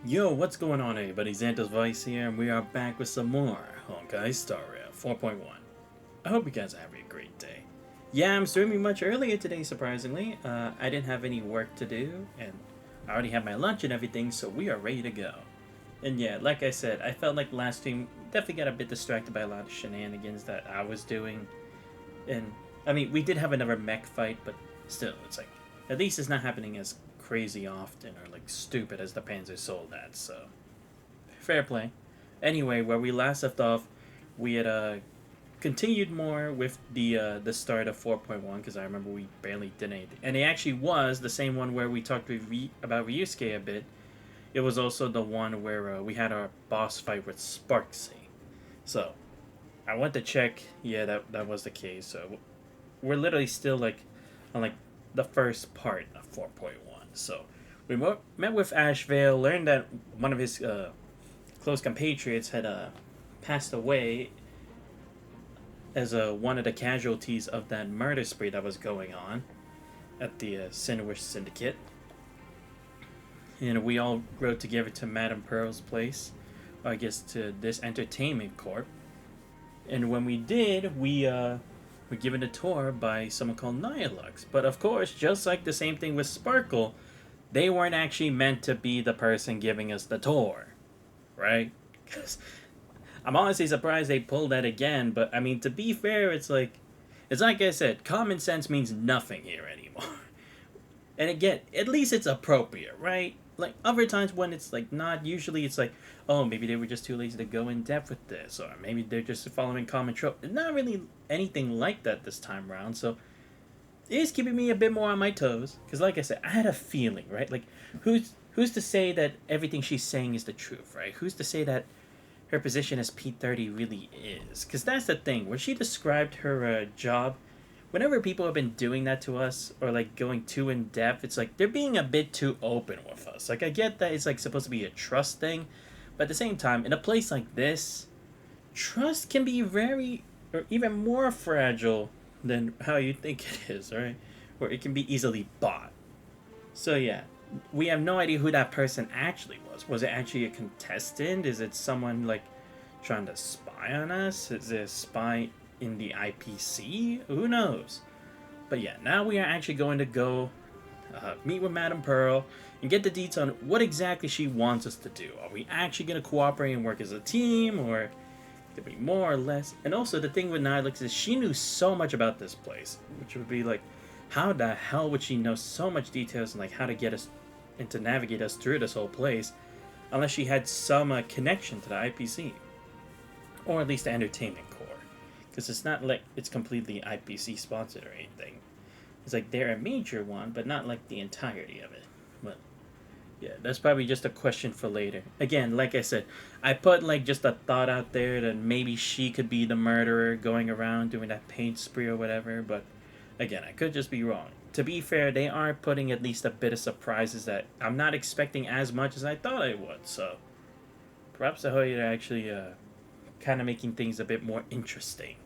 Yo, what's going on everybody? Xantos Vice here, and we are back with some more Honkai Star Rail 4.1. I hope you guys are having a great day. Yeah, I'm streaming much earlier today, surprisingly. I didn't have any work to do, and I already had my lunch and everything, so we are ready to go. And yeah, like I said, I felt like last stream definitely got a bit distracted by a lot of shenanigans that I was doing. And, I mean, we did have another mech fight, but still, it's like, at least it's not happening as crazy often or like stupid as the Panzer sold at, so fair play. Anyway, where we last left off, we had continued more with the start of 4.1 because I remember we barely did anything, and it actually was the same one where we talked with about Ryusuke a bit. It was also the one where we had our boss fight with Sparksy. So I went to check. Yeah, that was the case. So we're literally still like on like the first part of 4.1. So we met with Ashvale, learned that one of his close compatriots had passed away as one of the casualties of that murder spree that was going on at the Sinuous Syndicate. And we all rode together to Madame Pearl's place, or I guess to this entertainment corp. And when we did, we were given a tour by someone called Nihilux. But of course, just like the same thing with Sparkle, they weren't actually meant to be the person giving us the tour, right? Because I'm honestly surprised they pulled that again. But I mean, to be fair, it's like I said, common sense means nothing here anymore. And again, at least it's appropriate, right? Like other times when it's like not, usually it's like, oh, maybe they were just too lazy to go in depth with this, or maybe they're just following common trope. Not really anything like that this time around. So it is keeping me a bit more on my toes, because like I said, I had a feeling, right? Like who's to say that everything she's saying is the truth, right? Who's to say that her position as P30 really is? Because that's the thing. When she described her job, whenever people have been doing that to us or like going too in depth, it's like they're being a bit too open with us. Like I get that it's like supposed to be a trust thing, but at the same time, in a place like this, trust can be very or even more fragile than how you think it is, right? Or it can be easily bought. So yeah, we have no idea who that person actually was. Was it actually a contestant? Is it someone like trying to spy on us? Is it a spy in the IPC? Who knows? But yeah, now we are actually going to go meet with Madame Pearl and get the deets on what exactly she wants us to do. Are we actually going to cooperate and work as a team, or could be more or less? And also the thing with Nihilux is she knew so much about this place, which would be like, how the hell would she know so much details and like how to get us and to navigate us through this whole place, unless she had some connection to the IPC, or at least the entertainment core, because it's not like it's completely IPC sponsored or anything. It's like they're a major one, but not like the entirety of it. But yeah, that's probably just a question for later. Again, like I said, I put like just a thought out there that maybe she could be the murderer going around doing that paint spree or whatever, but again, I could just be wrong. To be fair, they are putting at least a bit of surprises that I'm not expecting as much as I thought I would, so perhaps I hope you're actually kind of making things a bit more interesting.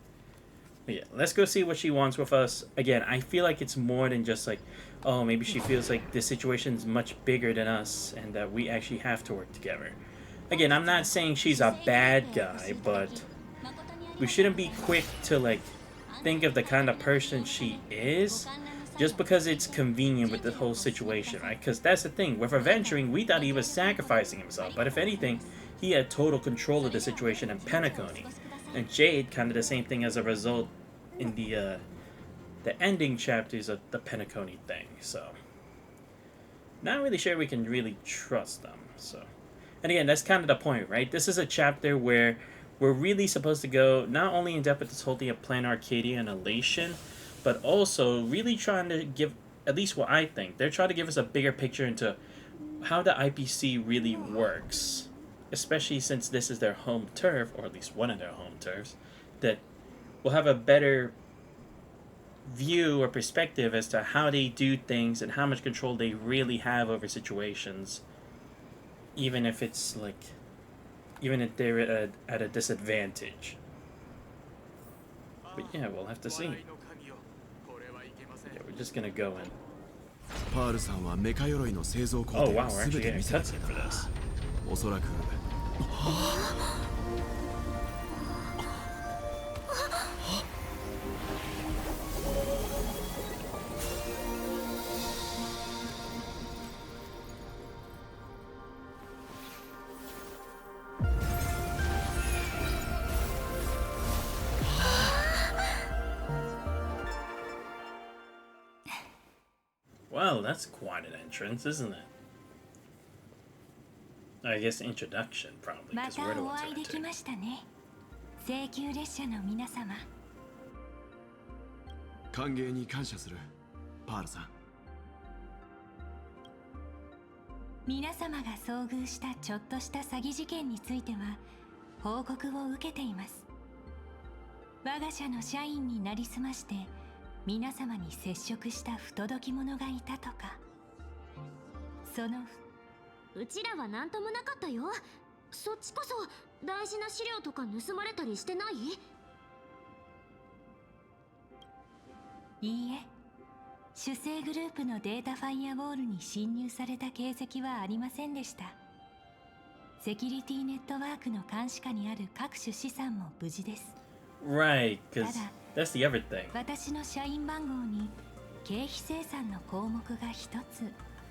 But yeah, let's go see what she wants with us. Again, I feel like it's more than just like, oh, maybe she feels like this situation is much bigger than us and that we actually have to work together. Again, I'm not saying she's a bad guy, but we shouldn't be quick to like think of the kind of person she is just because it's convenient with the whole situation, right? Because that's the thing. With Adventuring, we thought he was sacrificing himself, but if anything, he had total control of the situation in Penacony. And Jade, kind of the same thing as a result in the ending chapters of the Penacony thing. So, not really sure we can really trust them. So, and again, that's kind of the point, right? This is a chapter where we're really supposed to go not only in depth with this whole thing of Plan Arcadia and Elation, but also really trying to give, at least what I think, they're trying to give us a bigger picture into how the IPC really works. Especially since this is their home turf, or at least one of their home turfs, that will have a better view or perspective as to how they do things and how much control they really have over situations, even if it's like, even if they're at a disadvantage. But yeah, we'll have to see. Yeah, we're just gonna go in. パールさんはメカ鎧の製造工 Oh 程を wow, we're 全 actually て getting 見 a せてく cutscene れ for たな this. おそらく。Well, that's quite an entrance, isn't it? I guess introduction, probably, ま because た we're the お ones 会 who いでき entered. ましたね。請求列車の皆様。歓迎に感謝する、パールさん。皆様が遭遇したちょっとした詐欺事件については報告を受けています。我が社の社員になりすまして皆様に接触した不届き者がいたとか。そのうちらは何ともなかったよ。そっちこそ大事な資料とか盗まれたりしてない？いいえ、主催グループのデータファイアウォールに侵入された形跡はありませんでした。セキュリティネットワークの監視下にある各種資産も無事です。 Right, because that's the other thing. 私の社員番号に経費生産の項目が一つ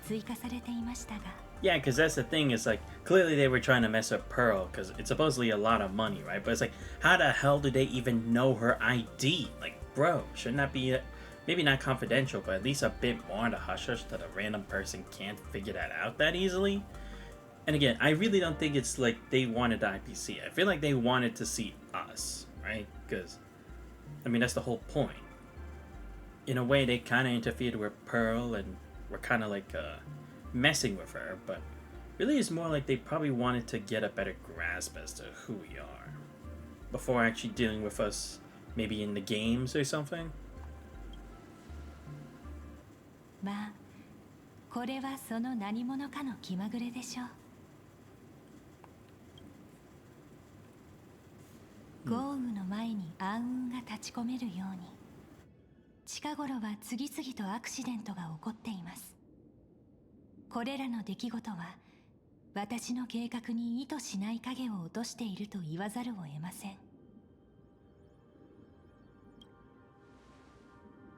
追加されていましたが。Yeah, because that's the thing, is like, clearly they were trying to mess up Pearl, because it's supposedly a lot of money, right? But it's like, how the hell do they even know her ID? Like, bro, shouldn't that be, maybe not confidential, but at least a bit more on the hush-hush that a random person can't figure that out that easily? And again, I really don't think it's like they wanted the IPC. I feel like they wanted to see us, right? Because, I mean, that's the whole point. In a way, they kind of interfered with Pearl and were kind of like, messing with her, but really it's more like they probably wanted to get a better grasp as to who we are before actually dealing with us maybe in the games or something. まあ、これはその何者かの気まぐれでしょう。豪雨の前に暗雲が立ち込めるように、近頃は次々とアクシデントが起こっています。これらの出来事は私の計画に意図しない影を落としていると言わざるを得ません。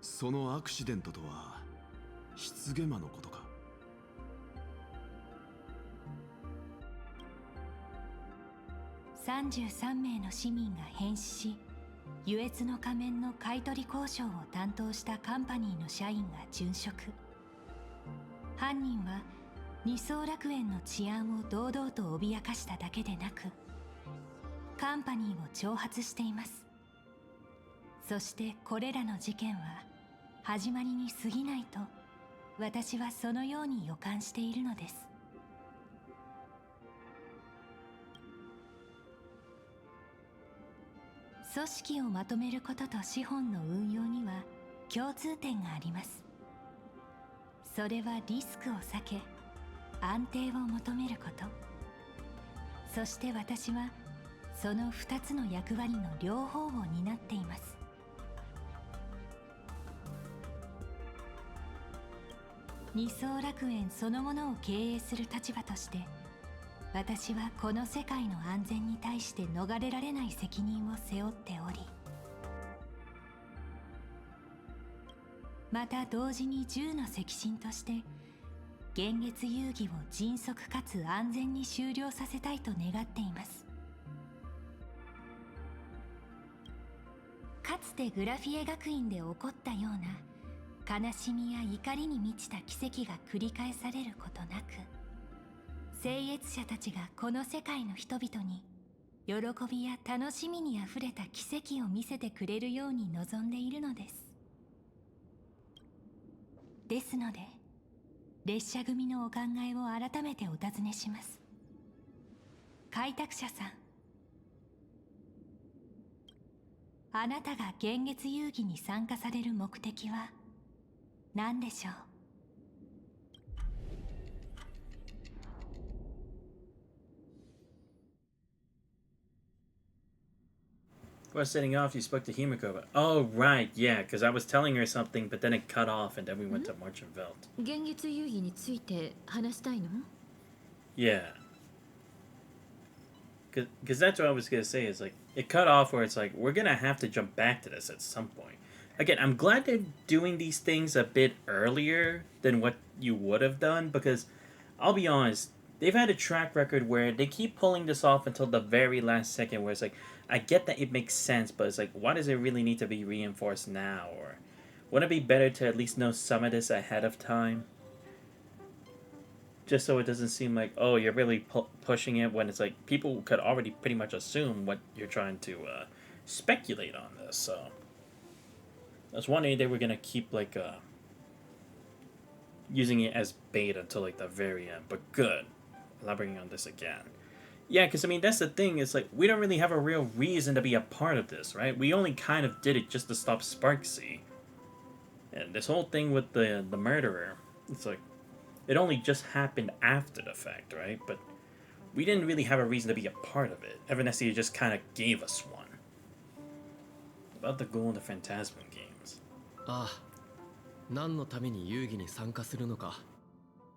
そのアクシデントとは失ゲ魔のことか。33名の市民が変死し、優越の仮面の買取交渉を担当したカンパニーの社員が殉職。犯人は二層楽園の治安を堂々と脅かしただけでなく、カンパニーを挑発しています。そしてこれらの事件は始まりに過ぎないと私はそのように予感しているのです。組織をまとめることと資本の運用には共通点があります。それはリスクを避け安定を求めること。そして私はその2つの役割の両方を担っています。二層楽園そのものを経営する立場として、私はこの世界の安全に対して逃れられない責任を背負っており、また同時に10の責任として現月遊戯を迅速かつ安全に終了させたいと願っています。かつてグラフィエ学院で起こったような悲しみや怒りに満ちた奇跡が繰り返されることなく、聖越者たちがこの世界の人々に喜びや楽しみにあふれた奇跡を見せてくれるように望んでいるのです。ですので列車組のお考えを改めてお尋ねします。開拓者さん、あなたが現月遊戯に参加される目的は何でしょう。Well, setting off, you spoke to Himiko, but oh right, yeah, because I was telling her something, but then it cut off, and then we went to Marchenveld. 現月遊戯について話したいの？ Yeah. because that's what I was gonna say. Is like it cut off where it's like we're gonna have to jump back to this at some point. Again, I'm glad they're doing these things a bit earlier than what you would have done because I'll be honest, they've had a track record where they keep pulling this off until the very last second. Where it's like I get that it makes sense, but it's like why does it really need to be reinforced now? Or wouldn't it be better to at least know some of this ahead of time? Just so it doesn't seem like, oh, you're really pushing it when it's like people could already pretty much assume what you're trying to speculate on this. So I was wondering if they were gonna keep like using it as bait until like the very end. But good, elaborating on this again. Yeah, because I mean that's the thing. It's like we don't really have a real reason to be a part of this, right? We only kind of did it just to stop Sparksy. And this whole thing with the murderer, it's like it only just happened after the fact, right? But we didn't really have a reason to be a part of it. Evanescence just kind of gave us one. About the goal of the Phantasm games. ああ、何のために遊戯に参加するのか、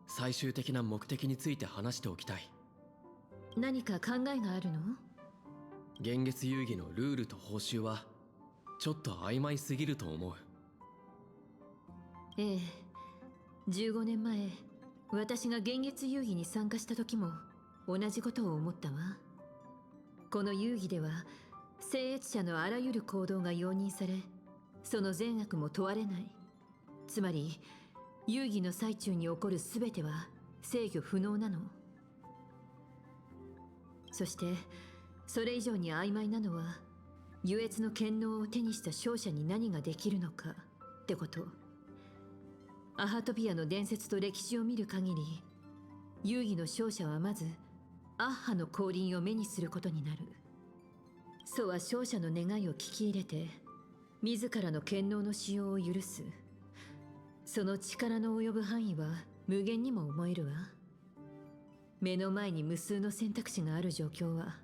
最終的な目的について話しておきたい。何か考えがあるの？現月遊戯のルールと報酬はちょっと曖昧すぎると思う。ええ、15年前、私が現月遊戯に参加した時も同じことを思ったわ。この遊戯では、聖越者のあらゆる行動が容認され、その善悪も問われない。つまり、遊戯の最中に起こるすべては制御不能なの。そして、それ以上に曖昧なのは、優越の権能を手にした勝者に何ができるのかってこと。アハトピアの伝説と歴史を見る限り、遊戯の勝者はまずアッハの降臨を目にすることになる。ソは勝者の願いを聞き入れて、自らの権能の使用を許す。その力の及ぶ範囲は無限にも思えるわ。目の前に無数の選択肢がある状況は、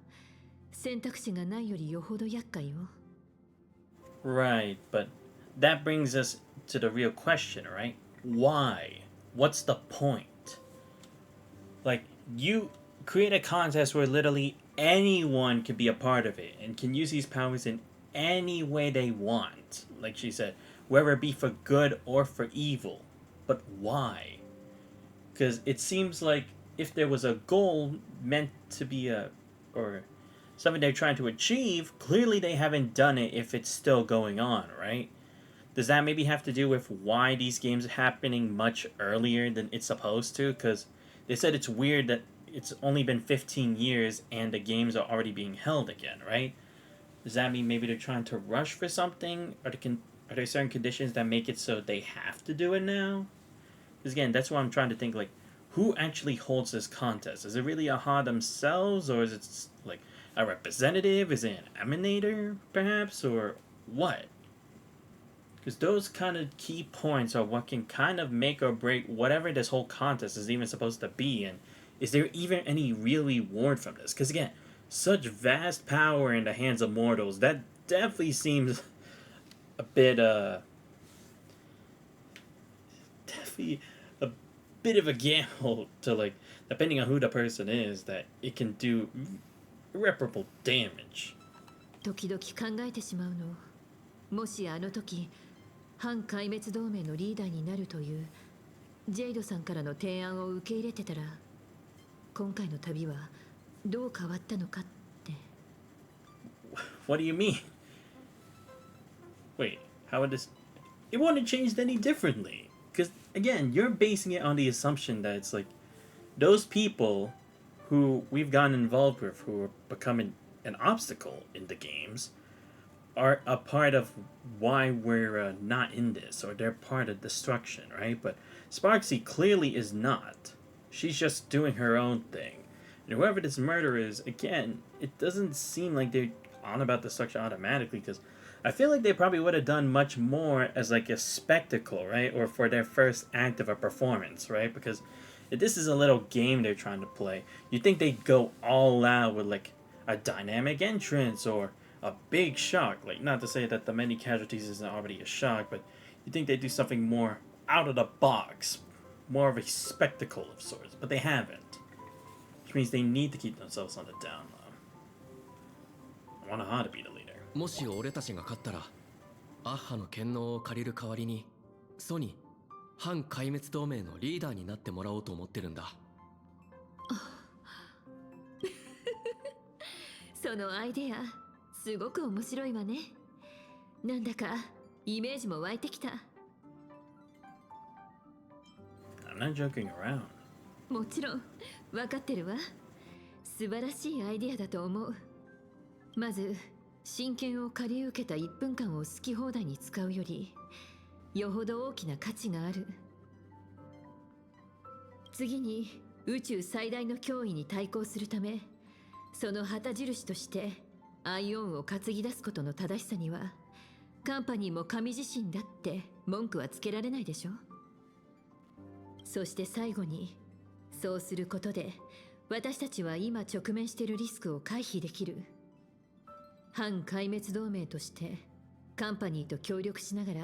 選択肢がないよりよほど厄介よ。Right, but that brings us to the real question, right? Why? What's the point? Like, you create a contest where literally anyone can be a part of it and can use these powers in any way they want. Like she said, whether it be for good or for evil. But why? Because it seems like if there was a goal meant to be or something they're trying to achieve, clearly they haven't done it if it's still going on, right? Does that maybe have to do with why these games are happening much earlier than it's supposed to? Because they said it's weird that it's only been 15 years and the games are already being held again, right? Does that mean maybe they're trying to rush for something? Are there certain conditions that make it so they have to do it now? Because again, that's what I'm trying to think, like, who actually holds this contest? Is it really AHA themselves? Or is it like a representative? Is it an emanator, perhaps? Or what? Because those kind of key points are what can kind of make or break whatever this whole contest is even supposed to be. And is there even any real reward from this? Because again, such vast power in the hands of mortals, that definitely seems a bit, definitely a bit of a gamble to, like, depending on who the person is, that it can do irreparable damage. 時々考えてしまうの。もしあの時、反壊滅同盟のリーダーになるというジェイドさんからの提案を受け入れてたら、今回の旅はどう変わったのかって。What do you mean? Wait, how would this... It wouldn't have changed any differently. Because, again, you're basing it on the assumption that it's like those people who we've gotten involved with, who are becoming an obstacle in the games, are a part of why we're not in this, or they're part of destruction, right? But Sparksy clearly is not. She's just doing her own thing. And whoever this murderer is, again, it doesn't seem like they're on about destruction automatically, because I feel like they probably would have done much more as like a spectacle, right? Or for their first act of a performance, right? Because if this is a little game they're trying to play, you'd think they'd go all out with like a dynamic entrance or a big shock. Like, not to say that the many casualties isn't already a shock, but you think they'd do something more out of the box, more of a spectacle of sorts, but they haven't. Which means they need to keep themselves on the down low. want Aha to be the leader. もし俺たちが勝ったらアッハの権能を借りる代わりにソに反壊滅同盟のリーダーになってもらおうと思ってるんだ。そのアイデアすごく面白いわね。なんだかイメージも湧いてきた。 I'm not joking around. もちろん分かってるわ。素晴らしいアイデアだと思う。まず真剣を借り受けた1分間を好き放題に使うよりよほど大きな価値がある。次に宇宙最大の脅威に対抗するためその旗印としてアイオンを担ぎ出すことの正しさにはカンパニーも神自身だって文句はつけられないでしょ。そして最後にそうすることで私たちは今直面しているリスクを回避できる。反壊滅同盟としてカンパニーと協力しながら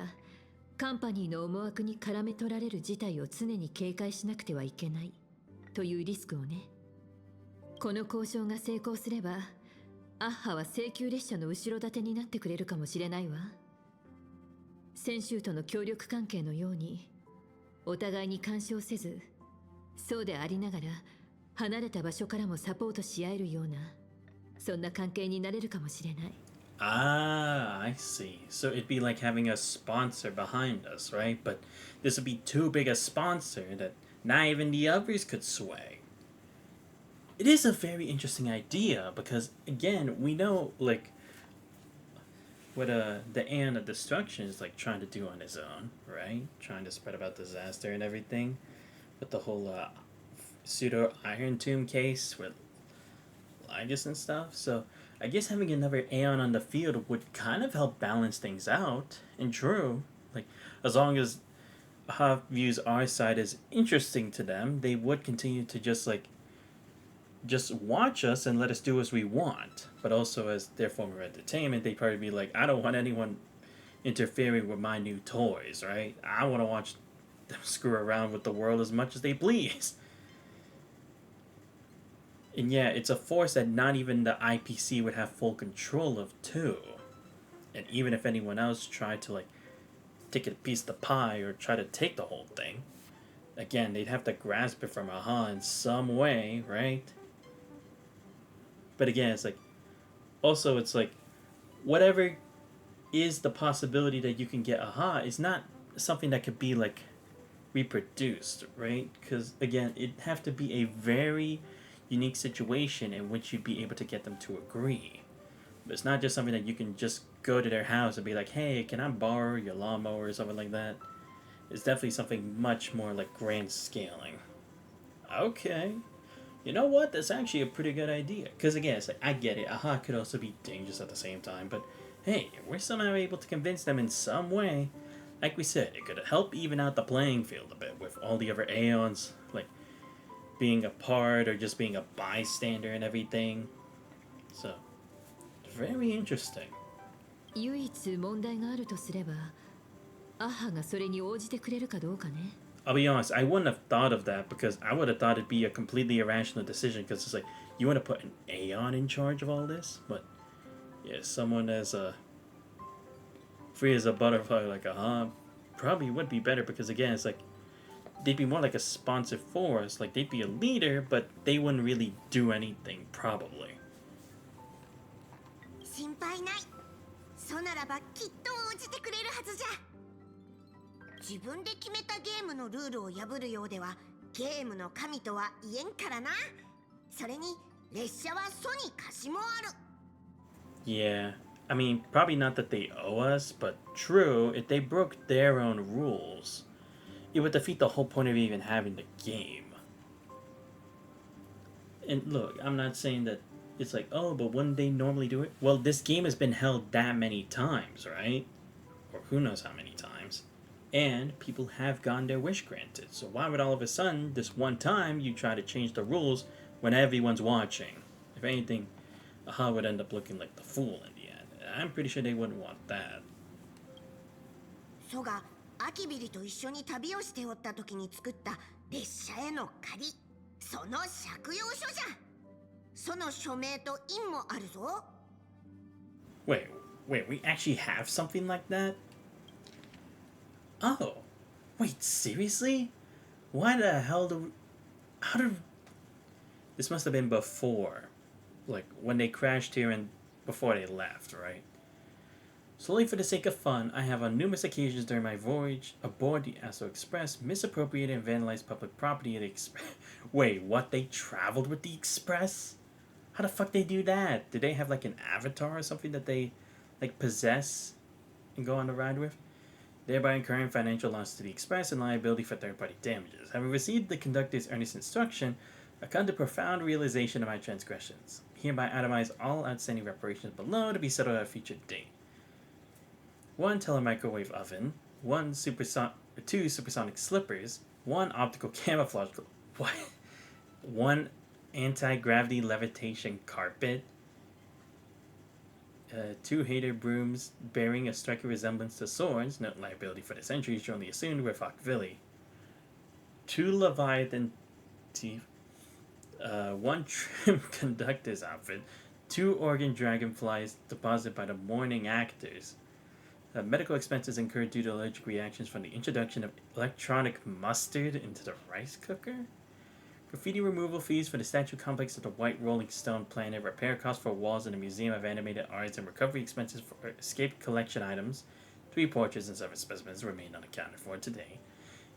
カンパニーの思惑に絡め取られる事態を常に警戒しなくてはいけないというリスクをね。この交渉が成功すればアッハは請求列車の後ろ盾になってくれるかもしれないわ。先週との協力関係のようにお互いに干渉せずそうでありながら離れた場所からもサポートし合えるようなそんな関係になれるかもしれない。 Ah, I see. So it'd be like having a sponsor behind us, right? But this would be too big a sponsor that not even the others could sway. It is a very interesting idea because, again, we know, like, what the Aeon of Destruction is, like, trying to do on his own, right? Trying to spread about disaster and everything. With the whole pseudo-Iron Tomb case with Lygus and stuff. So I guess having another Aeon on the field would kind of help balance things out. And true, like, as long as Aha views our side as interesting to them, they would continue to just watch us and let us do as we want. But also as their form of entertainment, they'd probably be like, I don't want anyone interfering with my new toys, right? I want to watch them screw around with the world as much as they please. And yeah, it's a force that not even the IPC would have full control of too. And even if anyone else tried to, like, take a piece of the pie or try to take the whole thing, again, they'd have to grasp it from Aha in some way, right? But again, it's like, also it's like, whatever is the possibility that you can get Aha is not something that could be, like, reproduced, right? Because again, it'd have to be a very unique situation in which you'd be able to get them to agree. But it's not just something that you can just go to their house and be like, hey, can I borrow your lawnmower or something like that? It's definitely something much more like grand scaling. Okay. You know what? That's actually a pretty good idea. Because again, it's like, I get it. Aha could also be dangerous at the same time. But hey, if we're somehow able to convince them in some way, like we said, it could help even out the playing field a bit with all the other Aeons, like, being a part or just being a bystander and everything. So, very interesting. 唯一問題があるとすればアッハがそれに応じてくれるかどうかね。 I'll be honest, I wouldn't have thought of that because I would have thought it'd be a completely irrational decision because it's like, you want to put an Aeon in charge of all this? But, yeah, someone as free as a butterfly like Aha probably would be better because again, it's like, they'd be more like a sponsor force. Like, they'd be a leader, but they wouldn't really do anything, probably. 心配ない。そうならばきっと応じてくれるはずじゃ。自分で決めたゲームのルールを破るようではゲームの神とは言えんからな。それに列車はソに貸しもある。 Yeah, I mean, probably not that they owe us, but true, if they broke their own rules, it would defeat the whole point of even having the game. And look, I'm not saying that it's like, oh, but wouldn't they normally do it? Well, this game has been held that many times, right? Or who knows how many times. And people have gotten their wish granted. So why would all of a sudden, this one time, you try to change the rules when everyone's watching? If anything, Aha would end up looking like the fool in the end. And I'm pretty sure they wouldn't want that. ソがアキビリと一緒に旅をしておった時に作った列車への借り、その借用書じゃ。その署名と印もあるぞ。Wait, wait, we actually have something like that? Oh, wait, seriously? Why the hell do we, how did, this must have been before, like when they crashed here and before they left, right? Solely for the sake of fun, I have on numerous occasions during my voyage aboard the Astro Express misappropriated and vandalized public property of the Express. Wait, what? They traveled with the Express? How the fuck they do that? Did they have like an avatar or something that they like possess and go on the ride with? Thereby incurring financial loss to the Express and liability for third-party damages. Having received the conductor's earnest instruction, I come to profound realization of my transgressions. Hereby itemize all outstanding reparations below to be settled at a future date. 1 telemicrowave oven, 2 supersonic slippers, 1 optical camouflage, what? 1 anti-gravity levitation carpet, 2 hater brooms bearing a striking resemblance to swords, note liability for the centuries strongly assumed with Vili, 2 Leviathan teeth, 1 trim conductor's outfit, 2 organ dragonflies deposited by the mourning actors, medical expenses incurred due to allergic reactions from the introduction of electronic mustard into the rice cooker, graffiti removal fees for the statue complex of the White Rolling Stone Planet, repair costs for walls in the Museum of Animated Arts, and recovery expenses for escaped collection items. 3 portraits and 7 specimens remain unaccounted for today.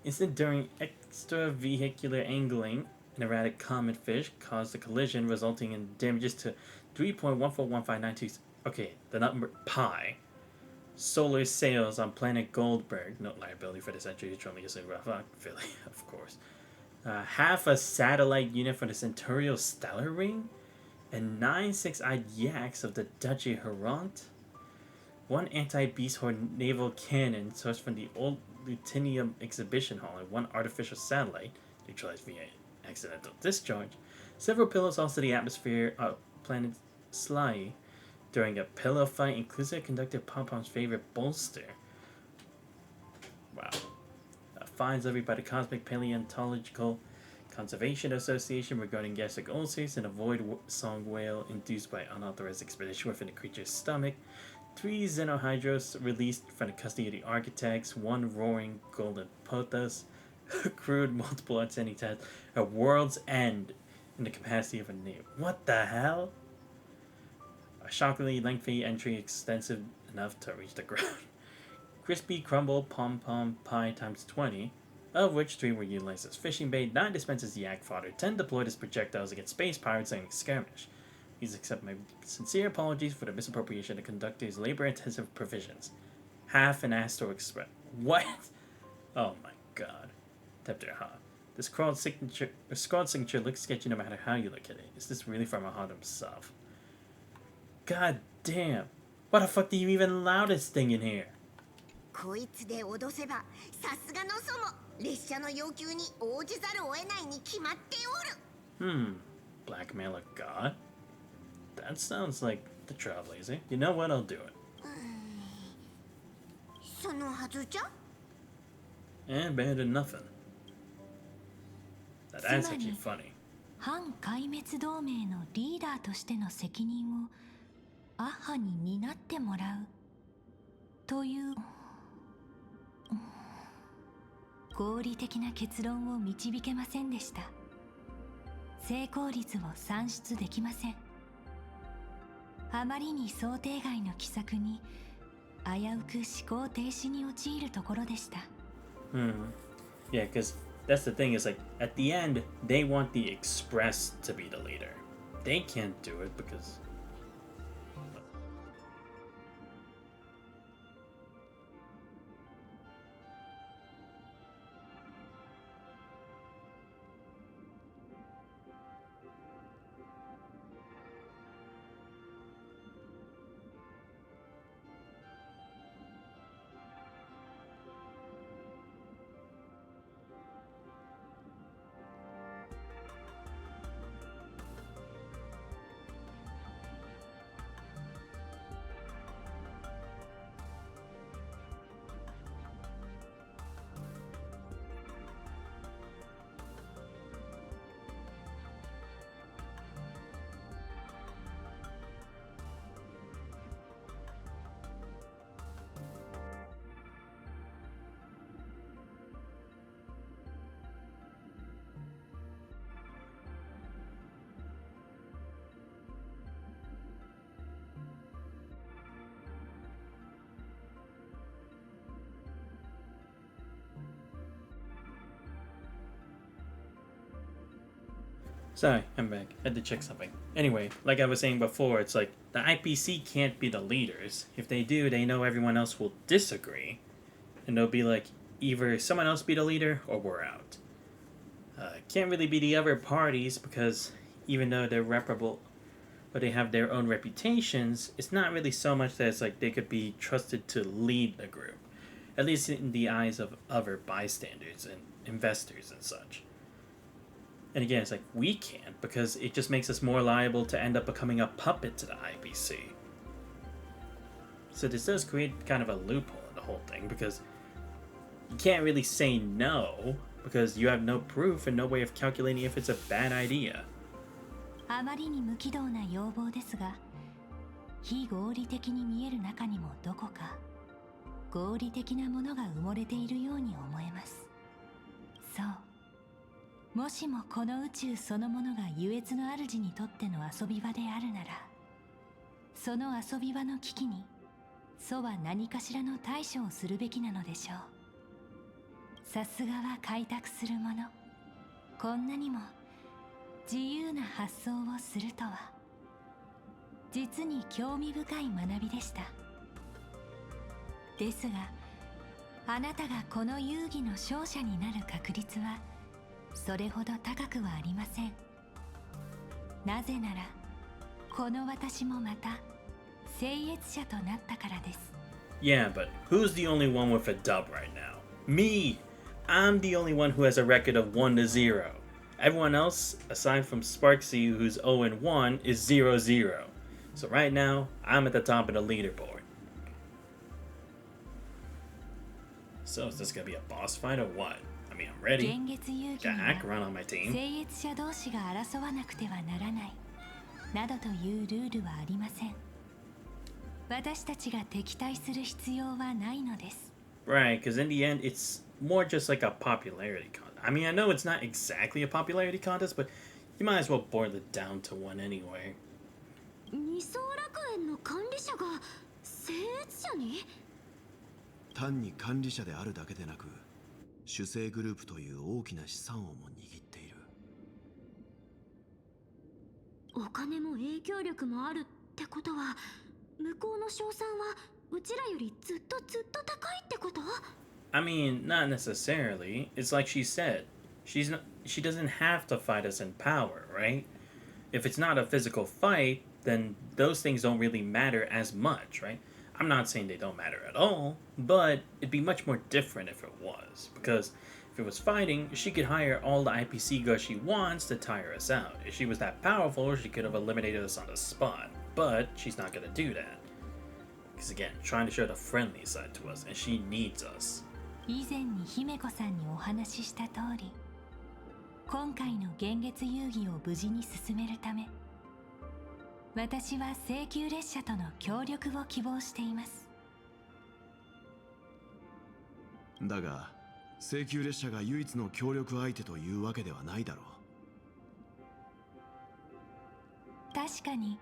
Incident during extravehicular angling, an erratic comet fish caused a collision resulting in damages to 3.141592. Okay, the number pi. Solar sails on planet Goldberg, no liability for the century, strongly assumed Vili, of course. Half a satellite unit for the Centurial Stellar Ring, and 9 six-eyed yaks of the Duchy Heront. 1 anti-beast horde naval cannon sourced from the old Lutinium exhibition hall, and 1 artificial satellite neutralized via accidental discharge. Several pillows lost to the atmosphere of planet Sly during a pillow fight, inclusive conductor Pom-Pom's favorite bolster. Wow. Fines levied by the Cosmic Paleontological Conservation Association regarding gastric ulcers and a void song whale induced by unauthorized expedition within the creature's stomach. 3 Xenohydros released from the custody of the architects. 1 roaring golden pothos. Accrued multiple outstanding tests. A world's end in the capacity of a name. What the hell? A shockingly lengthy entry extensive enough to reach the ground. Crispy crumble pom-pom pie times 20, of which 3 were utilized as fishing bait, 9 dispenses yak fodder, 10 deployed as projectiles against space pirates and skirmish. Please accept my sincere apologies for the misappropriation of the conductor's labor-intensive provisions. Half an Astro Express. What? Oh my god. Tepter, this scrawled signature looks sketchy no matter how you look at it. Is this really from Ahad himself? God damn. Why the fuck do you even allow this thing in here? こいつで脅せばさすがの祖も列車の要求に応じざるを得ないに決まっておる。Blackmail a god? That sounds like the Trailblazer. You know what? I'll do it. そのはずじゃ And better than nothing. That's actually funny. 反壊滅同盟のリーダーとしての責任をアッハに担ってもらうという合理的な結論を導けませんでした。成功率を算出できません。あまりに想定外の奇策に危うく思考停止に陥るところでした。Yeah, because that's the thing is like at the end they want the Express to be the leader. They can't do it because Sorry, I'm back. I had to check something. Anyway, like I was saying before, it's like the IPC can't be the leaders. If they do, they know everyone else will disagree. And they'll be like, either someone else be the leader or we're out. Can't really be the other parties because even though they're reputable or they have their own reputations, it's not really so much that it's like they could be trusted to lead the group. At least in the eyes of other bystanders and investors and such. And again, it's like, we can't, because it just makes us more liable to end up becoming a puppet to the IPC. So this does create kind of a loophole in the whole thing, because you can't really say no, because you have no proof and no way of calculating if it's a bad idea. あまりに無軌道な要望ですが、非合理的に見える中にもどこか合理的なものが埋もれているように思えます。そう。もしもこの宇宙そのものが優越の主にとっての遊び場であるなら、その遊び場の危機に祖は何かしらの対処をするべきなのでしょう。さすがは開拓する者、こんなにも自由な発想をするとは。実に興味深い学びでした。ですが、あなたがこの遊戯の勝者になる確率はそれほど高くはありません。なぜなら、この私もまた聖越者となったからです。Yeah, but who's the only one with a dub right now? Me! I'm the only one who has a record of 1-0. Everyone else, aside from Sparksy, who's 0-1, is 0-0. So right now, I'm at the top of the leaderboard. So is this gonna be a boss fight or what? I mean, I'm ready. 現月遊戯 Got に Acheron は on my team. 聖越者同士が争わなくてはならないなどというルールはありません。私たちが敵対する必要はないのです。 Right, because in the end, it's more just like a popularity contest. I mean, I know it's not exactly a popularity contest, but you might as well boil it down to one anyway. 二層楽園の管理者が聖越者に？単に管理者であるだけでなく、主催グループという大きな資産をも握っている。お金も影響力もあるってことは、向こうの賞賛はうちらよりずっと高いってこと？ I mean, not necessarily. It's like she said. She doesn't have to fight us in power, right? If it's not a physical fight, then those things don't really matter as much, right? I'm not saying they don't matter at all, but it'd be much more different if it was. Because if it was fighting, she could hire all the IPC girls she wants to tire us out. If she was that powerful, she could have eliminated us on the spot. But she's not gonna do that. Because again, trying to show the friendly side to us, and she needs us. 以前に姫子さんにお話しした通り、今回の現月遊戯を無事に進めるため、私は請求列車との協力を希望しています。だが、請求列車が唯一の協力相手というわけではないだろう。確かに、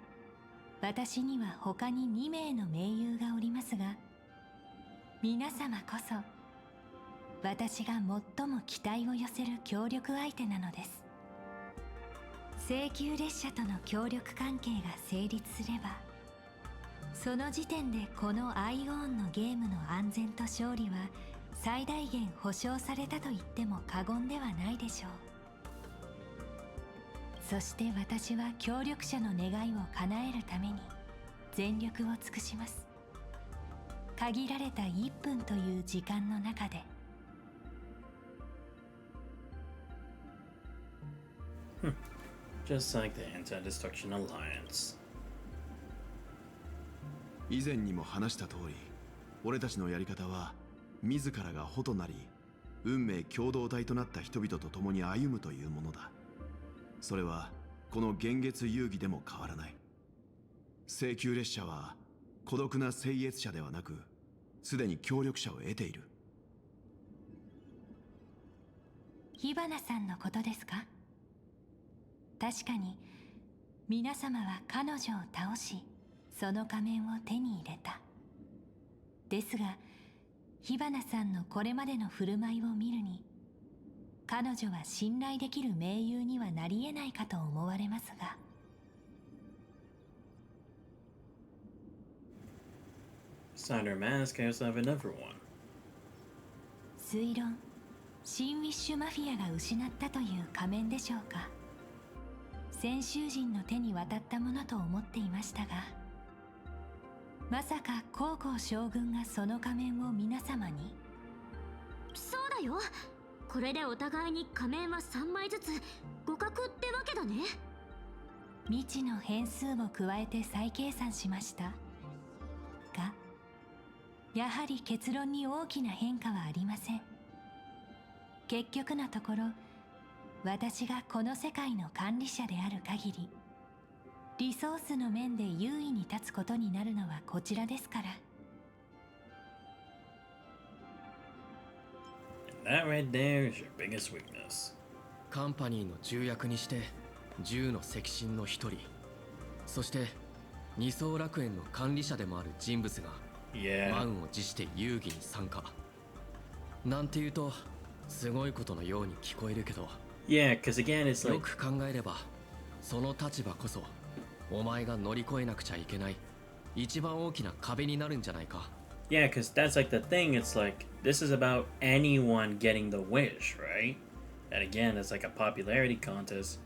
私には他に2名の盟友がおりますが、皆様こそ私が最も期待を寄せる協力相手なのです。請求列車との協力関係が成立すれば、その時点でこのアイオーンのゲームの安全と勝利は最大限保証されたと言っても過言ではないでしょう。そして私は協力者の願いを叶えるために全力を尽くします。限られた1分という時間の中で。Just like the Anti-Destruction Alliance. 以前にも話した通り、俺たちのやり方は自らが穂となり、運命共同体となった人々と共に歩むというものだ。それはこの現月遊戯でも変わらない。請求列車は孤独な聖越者ではなく、すでに協力者を得ている。火花さんのことですか？確かに皆様は彼女を倒し、その仮面を手に入れた。ですが、火花さんのこれまでの振る舞いを見るに、彼女は信頼できる盟友にはなり得ないかと思われますが、Sign her mask, I also have another one. 推論、新ウィッシュマフィアが失ったという仮面でしょうか。先週人の手に渡ったものと思っていましたが、まさか黄皓将軍がその仮面を皆様に。そうだよ。これでお互いに仮面は3枚ずつ互角ってわけだね。未知の変数を加えて再計算しましたが、やはり結論に大きな変化はありません。結局のところ、私がこの世界の管理者である限り、リソースの面で優位に立つことになるのはこちらですから。And that right there is your biggest weakness. カンパニーの重役にして10の赤心の一人、そして二層楽園の管理者でもある人物が Yeah. 満を持して遊戯に参加なんて言うとすごいことのように聞こえるけど、 Yeah, because again, it's よ like, く考えればその立場こそお前が乗り越えなくちゃいけない一番大きな壁になるんじゃないか。 yeah, because that's like the thing. It's like, this is about anyone getting the wish, right? And again, it's like a popularity contest.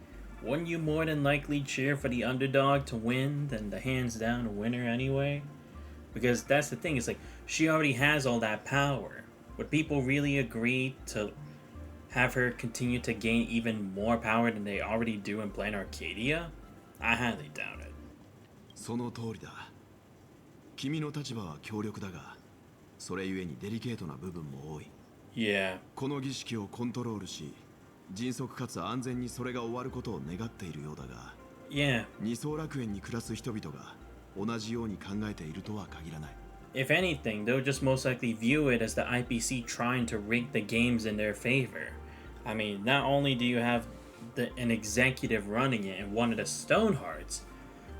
Wouldn't you more than likely cheer for the underdog to win than the hands down winner anyway? Because that's the thing, it's like, she already has all that power. Would people really agree to have her continue to gain even more power than they already do in Plan Arcadia? I highly doubt it. その通りだ。君の立場は強力だが、それゆえにデリケートな部分も多い。 Yeah. この儀式をコントロールし、迅速かつ安全にそれが終わることを願っているようだが、 Yeah. 二層楽園に暮らす人々が同じように考えているとは限らない。 If anything, they'll just most likely view it as the IPC trying to rig the games in their favor. I mean, not only do you have an executive running it and one of the Stonehearts,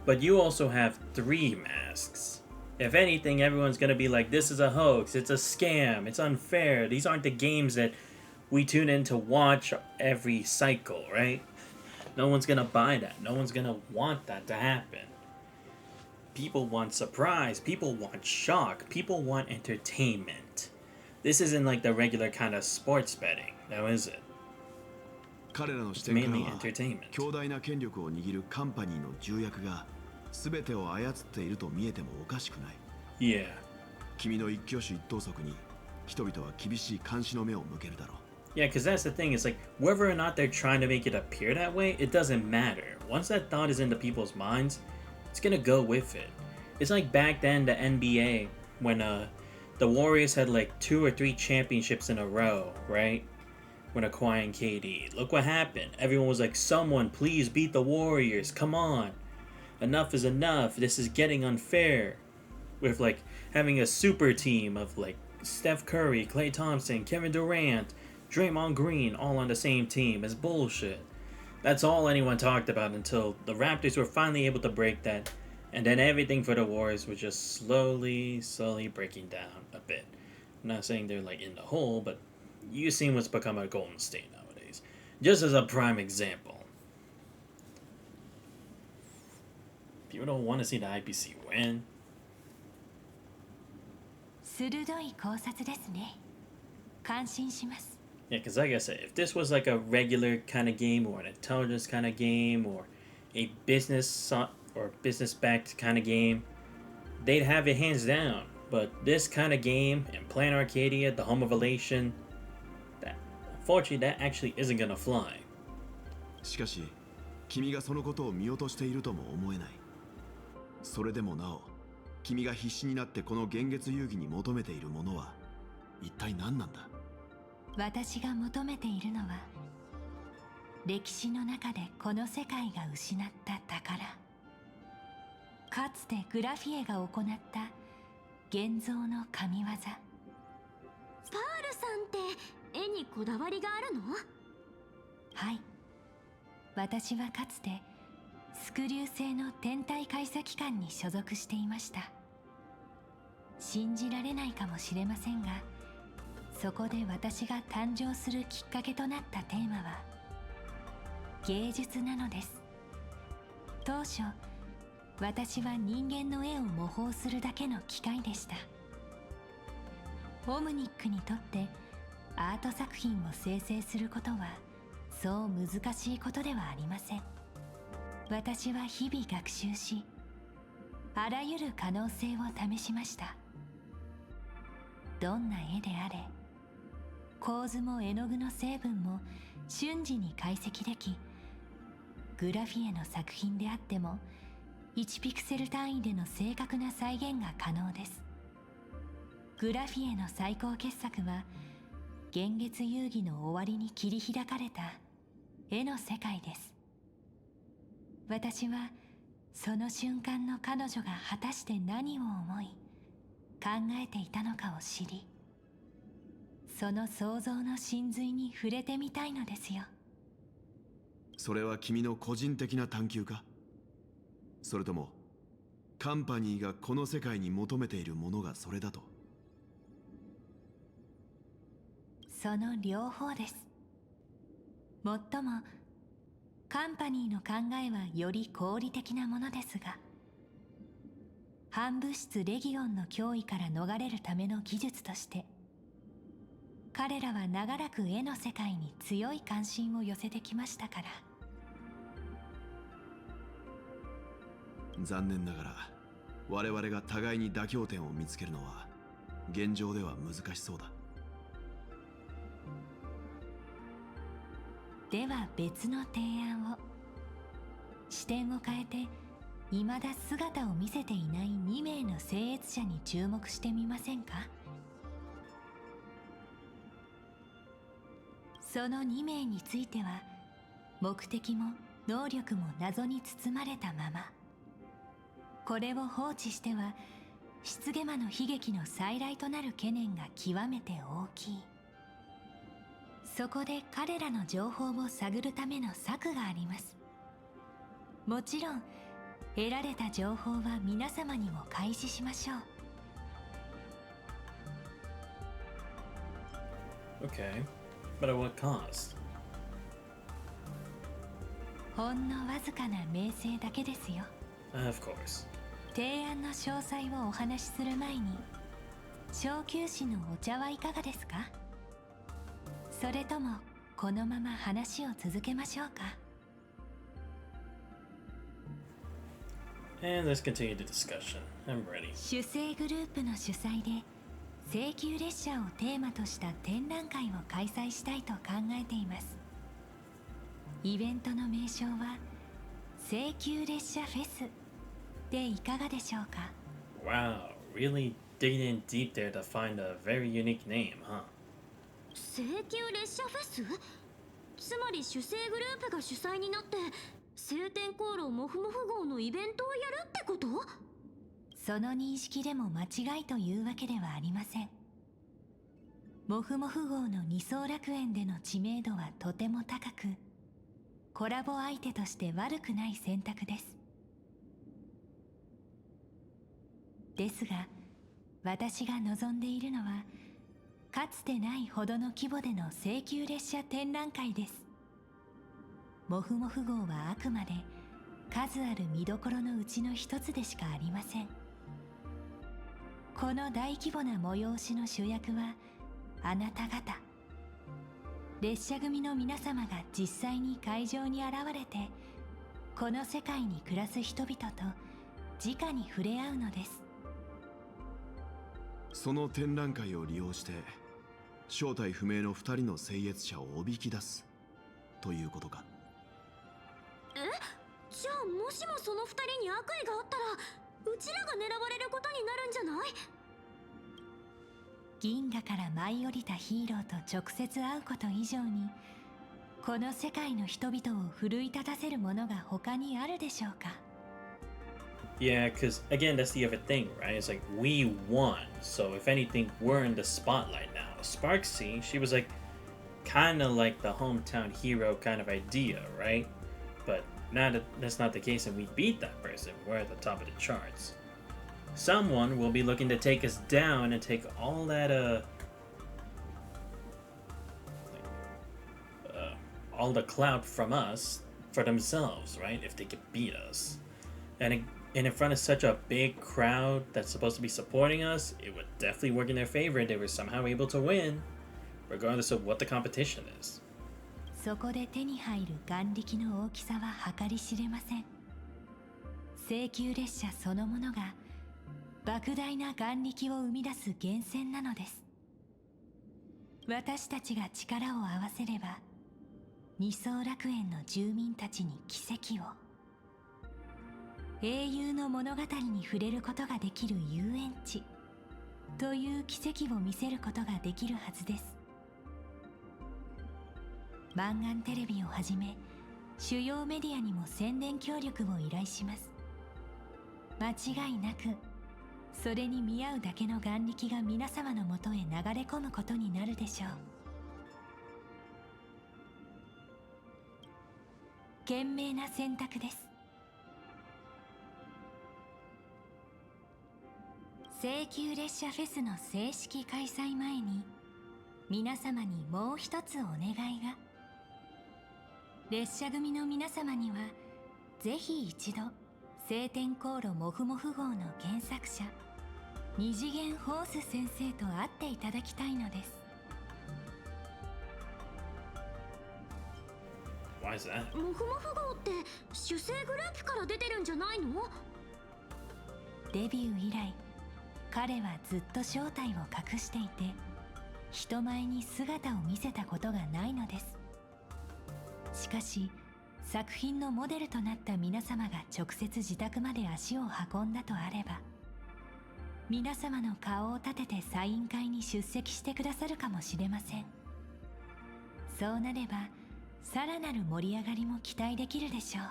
but you also have 3 masks. If anything, everyone's gonna be like, this is a hoax, it's a scam, it's unfair. These aren't the games that we tune in to watch every cycle, right? No one's gonna buy that. No one's gonna want that to happen. People want surprise. People want shock. People want entertainment. This isn't like the regular kind of sports betting, now is it? 彼らの視 It's 点から mainly は entertainment. 強大な権力を握るカンパニーの重役が全てを操っていると見えてもおかしくない。 Yeah. 君の一挙手一投足に人々は厳しい監視の目を向けるだろう。 Yeah, because that's the thing. It's like, whether or not they're trying to make it appear that way, it doesn't matter. Once that thought is into people's minds, it's gonna go with it. It's like back then, the NBA, when the Warriors had like 2 or 3 championships in a row, right? When acquiring KD. Look what happened. Everyone was like, someone please beat the Warriors. Come on. Enough is enough. This is getting unfair. With like having a super team of like Steph Curry, Klay Thompson, Kevin Durant, Draymond Green all on the same team is bullshit. That's all anyone talked about until the Raptors were finally able to break that, and then everything for the Warriors was just slowly breaking down a bit. I'm not saying they're like in the hole, but you've seen what's become a Golden State nowadays. Just as a prime example. People don't want to see the IPC win. 鋭い考察ですね。感心します。 Yeah, because like I said, if this was like a regular kind of game or an intelligence kind of game or a or business-backed kind of game, they'd have it hands down. But this kind of game in Plan Arcadia, the home of Elation, unfortunately, that actually isn't gonna fly. しかし、君がそのことを見落としているとも思えない。それでもなお、君が必死になってこの現月遊戯に求めているものは一体何なんだ？私が求めているのは、歴史の中でこの世界が失った宝。かつてグラフィエが行った現像の神業。パールさんって絵にこだわりがあるの？はい。私はかつてスクリュー製の天体解析官に所属していました。信じられないかもしれませんが、そこで私が誕生するきっかけとなったテーマは芸術なのです。当初私は人間の絵を模倣するだけの機械でした。オムニックにとってアート作品を生成することはそう難しいことではありません。私は日々学習し、あらゆる可能性を試しました。どんな絵であれ、構図も絵の具の成分も瞬時に解析でき、グラフィエの作品であっても1ピクセル単位での正確な再現が可能です。グラフィエの最高傑作は幻月遊戯の終わりに切り開かれた絵の世界です。私はその瞬間の彼女が果たして何を思い考えていたのかを知り、その想像の真髄に触れてみたいのですよ。それは君の個人的な探求か？それともカンパニーがこの世界に求めているものがそれだと？その両方です。もっともカンパニーの考えはより合理的なものですが、反物質レギオンの脅威から逃れるための技術として、彼らは長らく絵の世界に強い関心を寄せてきましたから。残念ながら我々が互いに妥協点を見つけるのは現状では難しそうだ。では別の提案を。視点を変えて未だ姿を見せていない2名の聖越者に注目してみませんか？その2名については目的も能力も謎に包まれたまま、これを放置しては漆毛魔の悲劇の再来となる懸念が極めて大きい。そこで彼らの情報を探るための策があります。もちろん得られた情報は皆様にも開示しましょう。 Okay, but at what cost? ほんのわずかな名声だけですよ。Of course. 提案の詳細をお話しする前に、小休止のお茶はいかがですか？それともこのまま話を続けましょうか？ And let's continue the discussion. I'm ready. 主催グループの主催で請求列車をテーマとした展覧会を開催したいと考えています。イベントの名称は請求列車フェスでいかがでしょうか？ Wow, really digging in deep there to find a very unique name, huh? 請求列車フェス？つまり主催グループが主催になって晴天航路モフモフ号のイベントをやるってこと？その認識でも間違いというわけではありません。モフモフ号の二層楽園での知名度はとても高く、コラボ相手として悪くない選択です。ですが私が望んでいるのはかつてないほどの規模での請求列車展覧会です。モフモフ号はあくまで数ある見どころのうちの一つでしかありません。この大規模な催しの主役はあなた方、列車組の皆様が実際に会場に現れて、この世界に暮らす人々と直に触れ合うのです。その展覧会を利用して正体不明の2人の聖越者をおびき出すということか？じゃあもしもその2人に悪意があったらうちらが狙われることになるんじゃない？銀河から舞い降りたヒーローと直接会うこと以上に、この世界の人々を奮い立たせるものが他にあるでしょうか？ Yeah, because again, that's the other thing, right? It's like we won, so if anything, we're in the spotlight now. Sparksy, she was like kind of like the hometown hero kind of idea, right? But now that that's not the case and we beat that person, we're at the top of the charts. Someone will be looking to take us down and take all that all the clout from us for themselves, right? If they could beat us. And in front of such a big crowd that's supposed to be supporting us, it would definitely work in their favor if they were somehow able to win, regardless of what the competition is. そこで手に入る眼力の大きさは計り知れません。請求列車そのものが莫大な眼力を生み出す源泉なのです。私たちが力を合わせれば、二層楽園の住民たちに奇跡を、英雄の物語に触れることができる遊園地という奇跡を見せることができるはずです。マンガンテレビをはじめ主要メディアにも宣伝協力を依頼します。間違いなくそれに見合うだけの眼力が皆様のもとへ流れ込むことになるでしょう。賢明な選択です。請求列車フェスの正式開催前に皆様にもう一つお願いが。列車組の皆様にはぜひ一度晴天航路もふもふ号の原作者二次元ホース先生と会っていただきたいのです。Why is that? もふもふ号って主生グループから出てるんじゃないの？デビュー以来彼はずっと正体を隠していて人前に姿を見せたことがないのです。しかし作品のモデルとなった皆様が直接自宅まで足を運んだとあれば皆様の顔を立ててサイン会に出席してくださるかもしれません。そうなればさらなる盛り上がりも期待できるでしょ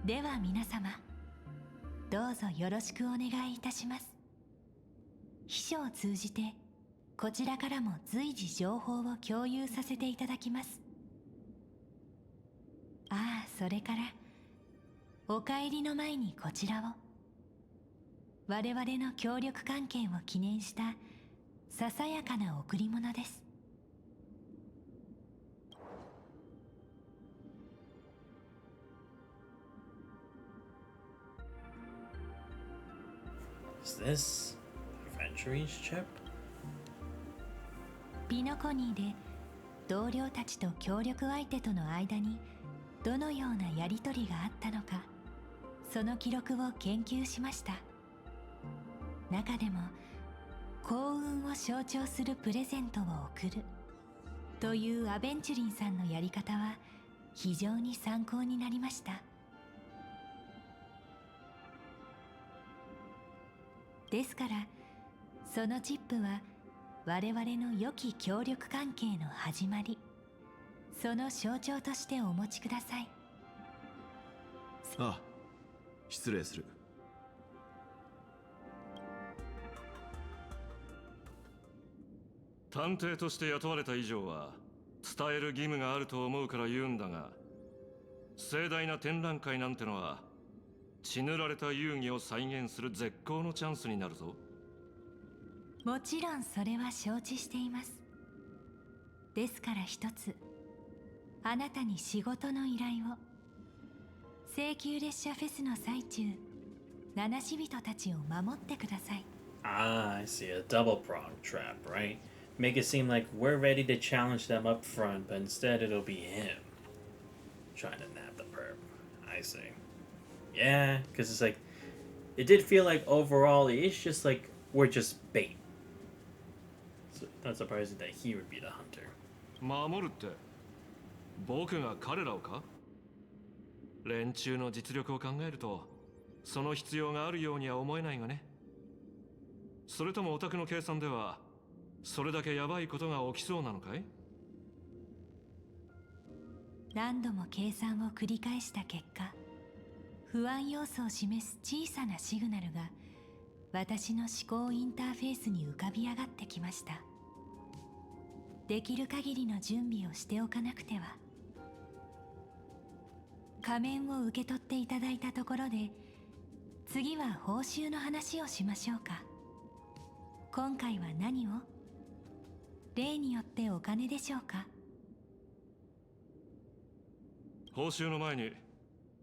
う。では皆様どうぞよろしくお願いいたします。秘書を通じてこちらからも随時情報を共有させていただきます。ああ、それからお帰りの前にこちらを我々の協力関係を記念したささやかな贈り物です。Is this Adventuring's chip? ピノコニーで同僚たちと協力相手との間にどのようなやり取りがあったのかその記録を研究しました。中でも幸運を象徴するプレゼントを贈るというアベンチュリンさんのやり方は非常に参考になりました。ですからそのチップは我々の良き協力関係の始まりその象徴としてお持ちください。ああ、失礼する。探偵として雇われた以上は伝える義務があると思うから言うんだが、盛大な展覧会なんてのは血塗られた遊戯を再現する絶好のチャンスになるぞ。もちろんそれは承知しています。ですから一つあなたに仕事の依頼を。請求列車フェスの最中七死人たちを守ってください。Ah, I see. A double-pronged trap, right? Make it seem like we're ready to challenge them up front, but instead it'll be him trying to nab the perp. I see. Yeah, because it's like it did feel like overall it's just like we're just bait. So not surprising that he would be the hunter. 守るって僕が彼らをか？連中の実力を考えるとその必要があるようには思えないがね。それともオタクの計算ではそれだけヤバいことが起きそうなのかい？何度も計算を繰り返した結果不安要素を示す小さなシグナルが私の思考インターフェースに浮かび上がってきました。できる限りの準備をしておかなくては。仮面を受け取っていただいたところで次は報酬の話をしましょうか。今回は何を？例によってお金でしょうか。報酬の前に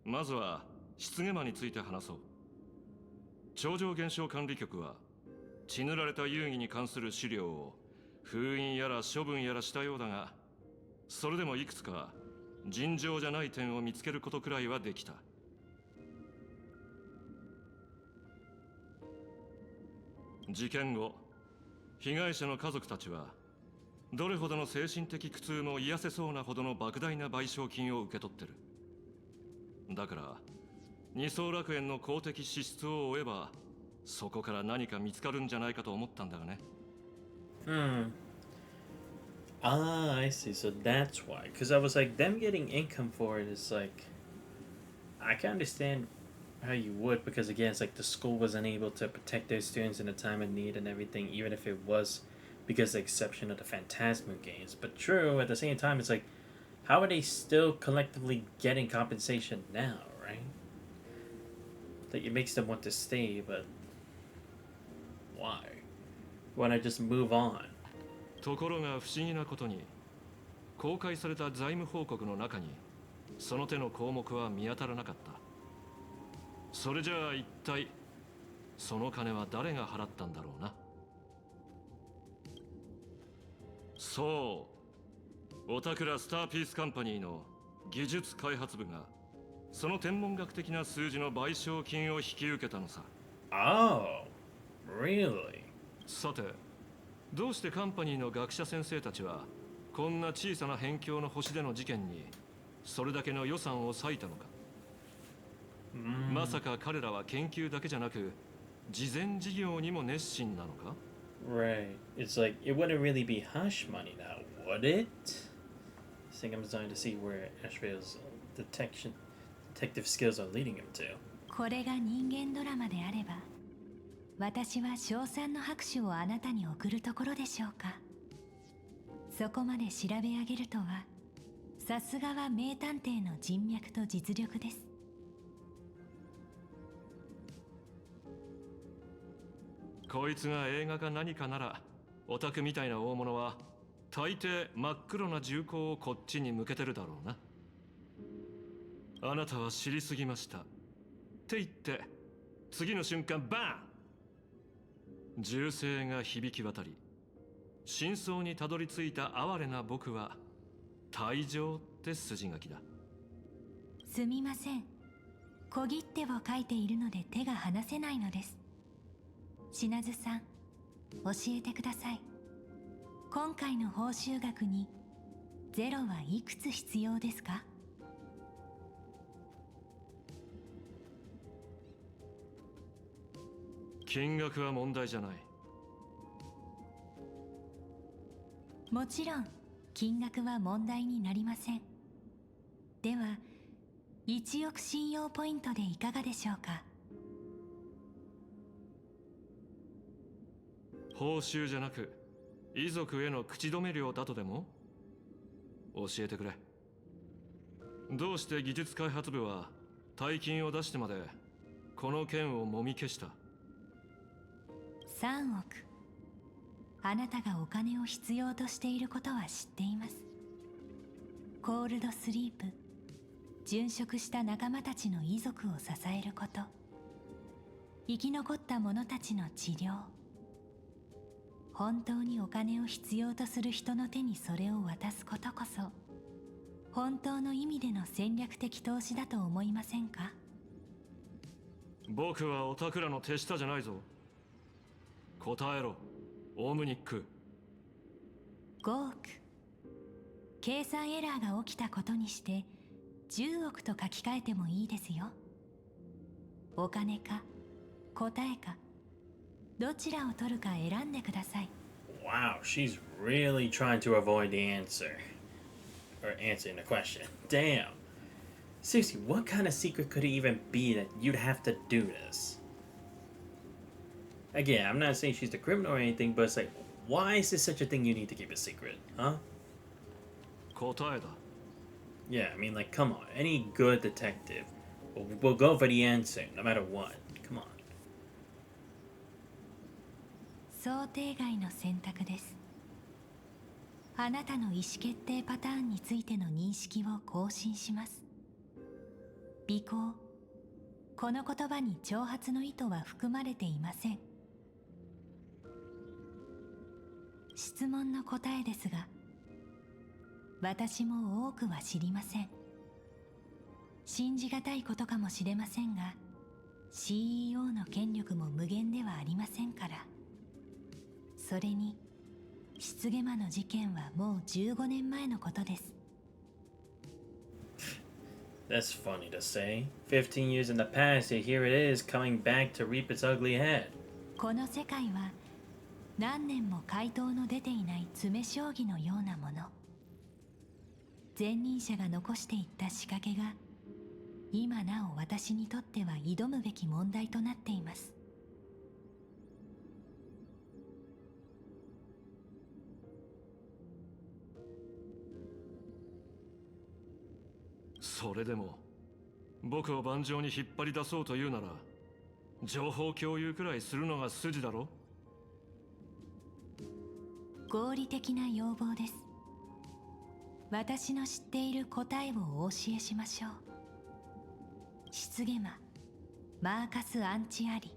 まずは失ゲ魔について話そう。超常現象管理局は血塗られた遊戯に関する資料を封印やら処分やらしたようだが、それでもいくつか尋常じゃない点を見つけることくらいはできた。事件後、被害者の家族たちはどれほどの精神的苦痛も癒せそうなほどの莫大な賠償金を受け取ってる。だから二層楽園の公的支出を追えばそこから何か見つかるんじゃないかと思ったんだがね。Ah, I see. So that's why. Because I was like, them getting income for it is like, I can understand how you would, because again, it's like the school wasn't able to protect their students in a time of need and everything, even if it was because of the exception of the Phantasma games. But true, at the same time, it's like, how are they still collectively getting compensation now, right? Like, it makes them want to stay, but why? Why not just move on? ところが不思議なことに、公開された財務報告の中にその手の項目は見当たらなかった。それじゃあ一体その金は誰が払ったんだろうな。そう、オタクラスターピースカンパニーの技術開発部がその天文学的な数字の賠償金を引き受けたのさ。Oh, really? さて、どうしてカンパニーの学者先生たちはこんな小さな辺境の星での事件にそれだけの予算を割いたのか。まさか彼らは研究だけじゃなく慈善事業にも熱心なのか。 Right. It's like, it wouldn't really be hush money now, would it? I think I'm starting to see where Ashrael's detective skills are leading him to. これが人間ドラマであれば、私は称賛の拍手をあなたに送るところでしょうか。そこまで調べ上げるとは、さすがは名探偵の人脈と実力です。こいつが映画か何かなら、オタクみたいな大物は大抵真っ黒な銃口をこっちに向けてるだろうな。あなたは知りすぎましたって言って次の瞬間バーン、銃声が響き渡り、真相にたどり着いた哀れな僕は退場って筋書きだ。すみません、小切手を書いているので手が離せないのです。品津さん、教えてください。今回の報酬額にゼロはいくつ必要ですか？金額は問題じゃない。もちろん金額は問題になりません。では1億信用ポイントでいかがでしょうか？報酬じゃなく遺族への口止め料だとでも教えてくれ。どうして技術開発部は大金を出してまでこの件をもみ消した？3億。あなたがお金を必要としていることは知っています。コールドスリープ、殉職した仲間たちの遺族を支えること、生き残った者たちの治療、本当にお金を必要とする人の手にそれを渡すことこそ本当の意味での戦略的投資だと思いませんか？僕はオタクらの手下じゃないぞ。答えろ、オムニック。5億。計算エラーが起きたことにして10億と書き換えてもいいですよ。お金か答えか、どちらを取るか選んでください。 Wow, she's really trying to avoid the answer. Or answering the question. Damn. Seriously, what kind of secret could it even be that you'd have to do this? Again, I'm not saying she's the criminal or anything, but it's like, why is this such a thing you need to keep a secret, huh? 答えだ。 Yeah, I mean, like, come on. Any good detective will go for the answer, no matter what. Come on. 想定外の選択です。あなたの意思決定パターンについての認識を更新します。尾行。この言葉に挑発の意図は含まれていません。質問の答えですが、私も多くは知りません。信じがたいことかもしれませんが、CEO の権力も無限ではありませんから。それに失ゲマの事件はもう15年前のことです。That's funny to say. 15 years in the past, yet here it is coming back to reap its ugly head. この世界は何年も回答の出ていない詰め将棋のようなもの。前任者が残していった仕掛けが今なお私にとっては挑むべき問題となっています。それでも僕を盤上に引っ張り出そうというなら情報共有くらいするのが筋だろ。合理的な要望です。私の知っている答えをお教えしましょう。失ゲママーカス・アンチアリ、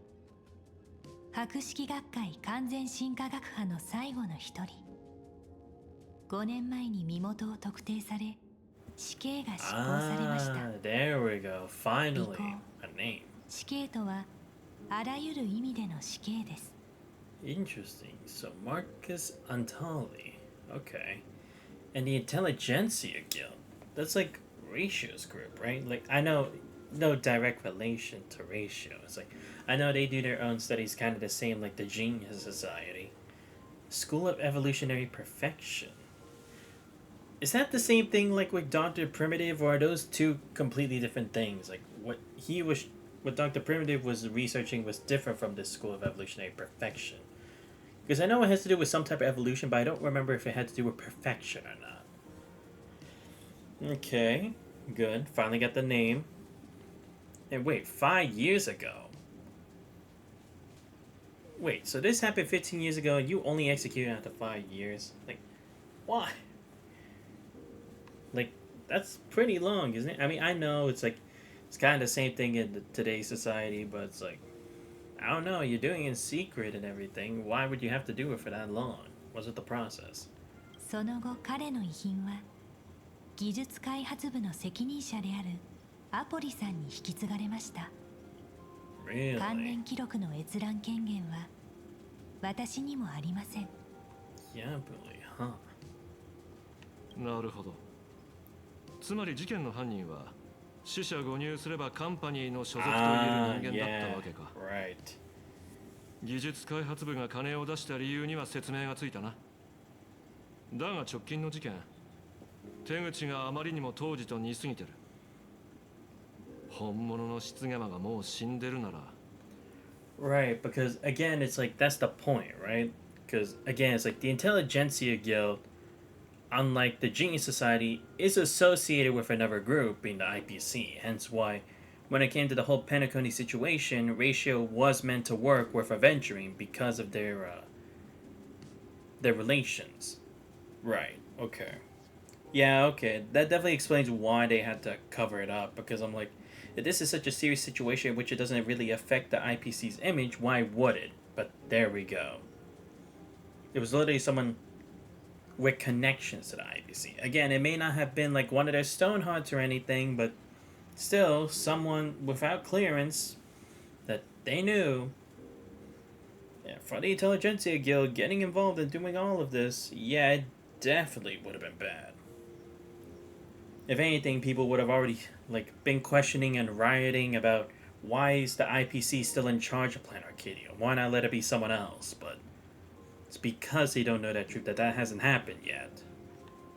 博識学会完全進化学派の最後の一人。5年前に身元を特定され死刑が執行されました。There we go. Finally, a name. 死刑とはあらゆる意味での死刑です。Interesting. So Marcus Antali. Okay. And the Intelligentsia Guild. That's like Ratio's group, right? Like, I know no direct relation to Ratio. It's like, I know they do their own studies kind of the same like the Genius Society. School of Evolutionary Perfection. Is that the same thing like with Dr. Primitive, or are those two completely different things? Like what Dr. Primitive was researching was different from the School of Evolutionary Perfection. Because I know it has to do with some type of evolution, but I don't remember if it had to do with perfection or not. Okay, good. Finally got the name. And wait, 5 years ago? Wait, so this happened 15 years ago and you only executed after 5 years? Like, why? Like, that's pretty long, isn't it? I mean, I know it's like, it's kind of the same thing in today's society, but it's like, I don't know, you're doing it in secret and everything. Why would you have to do it for that long? What's it the process? その後彼の遺品は技術開発部の責任者であるアポリさんに引き継がれました。Really? 関連記録の閲覧権限は私にもありません。Yeah, huh? なるほど。つまり事件の犯人は死者誤入すればカンパニーの所属といえる人間だったわけか。Right. 技術開発部が金を出した理由には説明がついたな。だが直近の事件、手口があまりにも当時と似すぎてる。本物の失ゲマがもう死んでるなら。Right, because again, it's like, that's the point, right? Because again, it's like the Intelligentsia Guild, unlike the Genius Society, is associated with another group, being the IPC. Hence why, when it came to the whole Penacony situation, Ratio was meant to work with Aventuring because of their relations. Right, okay. Yeah, okay. That definitely explains why they had to cover it up, because I'm like, if this is such a serious situation in which it doesn't really affect the IPC's image, why would it? But there we go. It was literally someone with connections to the IPC. Again, it may not have been like one of their Stonehearts or anything, but still someone without clearance that they knew. Yeah, for the Intelligentsia Guild getting involved in doing all of this, yeah, it definitely would have been bad. If anything, people would have already been questioning and rioting about why is the IPC still in charge of Planet Arcadia? Why not let it be someone else? But it's because they don't know that truth that hasn't happened yet.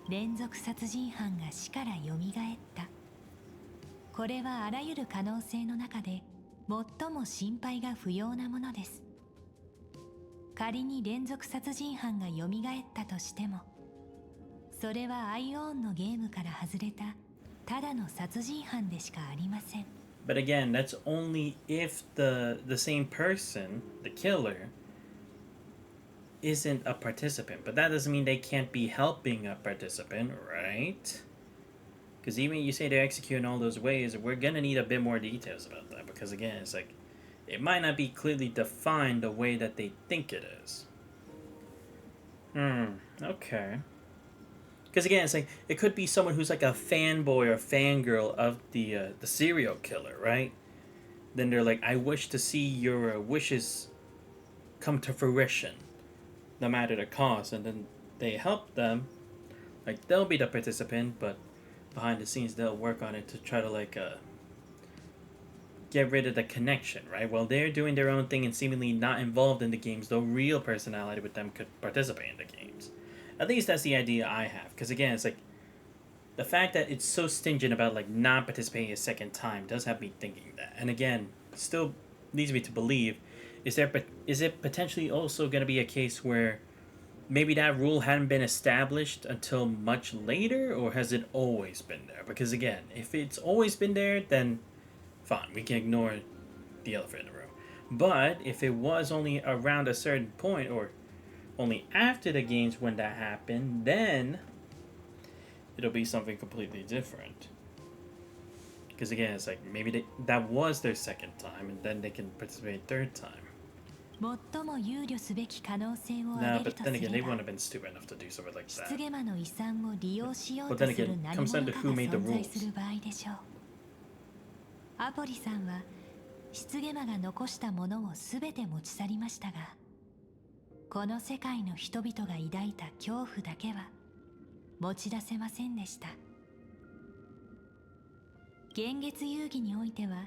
連続殺人犯が死からよみがえった。これはあらゆる可能性の中で最も心配が不要なものです。仮に連続殺人犯がよみがえったとしても、それはアイオーンのゲームから外れたただの殺人犯でしかありません。But again, that's only if the same person, the killer, isn't a participant, but that doesn't mean they can't be helping a participant, right? Because even you say they're executing all those ways, we're gonna need a bit more details about that. Because again, it's like it might not be clearly defined the way that they think it is. Okay. Because again, it's like it could be someone who's like a fanboy or fangirl of the serial killer, right? Then they're like, I wish to see your wishes come to fruition, no matter the cost, and then they help them. Like they'll be the participant, but behind the scenes they'll work on it to try to like get rid of the connection, right? While they're doing their own thing and seemingly not involved in the games, the real personality with them could participate in the games. At least that's the idea I have. Because again, it's like the fact that it's so stingent about like not participating a second time does have me thinking that. And again, still leads me to believe, is it potentially also going to be a case where maybe that rule hadn't been established until much later, or has it always been there? Because again, if it's always been there, then fine, we can ignore the elephant in the room. But if it was only around a certain point, or only after the games when that happened, then it'll be something completely different. Because again, it's like maybe that was their second time, and then they can participate third time. 最も憂慮すべき可能性を Nah, 挙げる but と then す again, れ they ば wouldn't have been stupid enough to do something like 失 that. ゲマの遺産を利用しよう But と then する again, 何 comes 者 down か to が who made the 存在 rules. する場合でしょう。アポリさんは失ゲマが残したものを全て持ち去りましたが、この世界の人々が抱いた恐怖だけは持ち出せませんでした。幻月遊戯においては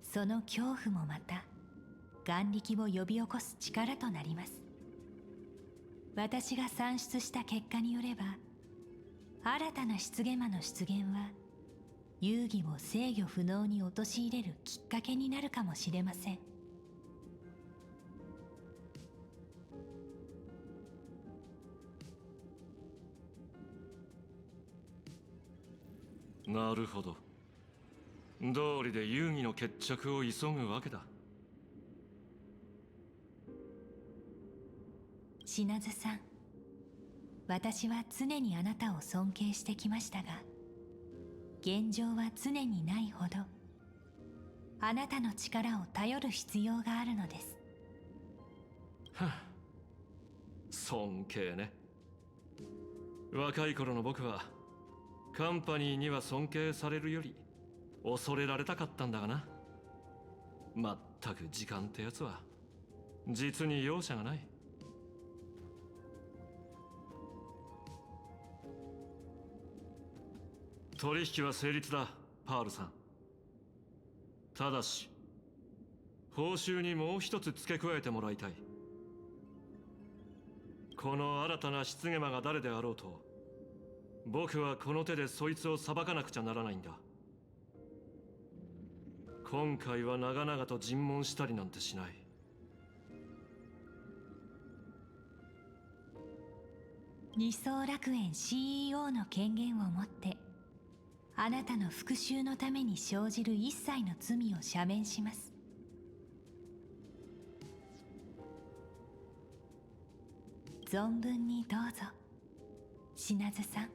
その恐怖もまた眼力を呼び起こす力となります。私が算出した結果によれば、新たな失ゲマの出現は遊戯を制御不能に陥れるきっかけになるかもしれません。なるほど。道理で遊戯の決着を急ぐわけだ。品津さん、私は常にあなたを尊敬してきましたが、現状は常にないほどあなたの力を頼る必要があるのです。尊敬ね。若い頃の僕はカンパニーには尊敬されるより恐れられたかったんだがな。まったく時間ってやつは実に容赦がない。取引は成立だ、パールさん。ただし報酬にもう一つ付け加えてもらいたい。この新たな失ゲマが誰であろうと、僕はこの手でそいつを裁かなくちゃならないんだ。今回は長々と尋問したりなんてしない。二層楽園 CEO の権限を持ってあなたの復讐のために生じる一切の罪を赦免します。存分にどうぞ、品津さん。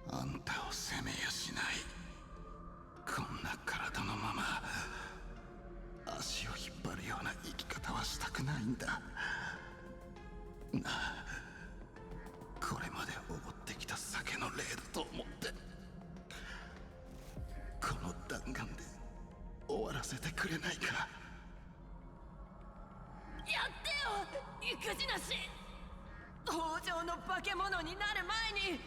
あんたを責めやしない。こんな体のまま足を引っ張るような生き方はしたくないんだなあ。これまでおごってきた酒の例だと思ってこの弾丸で終わらせてくれないか。やってよ、育児なし。北条の化け物になる前に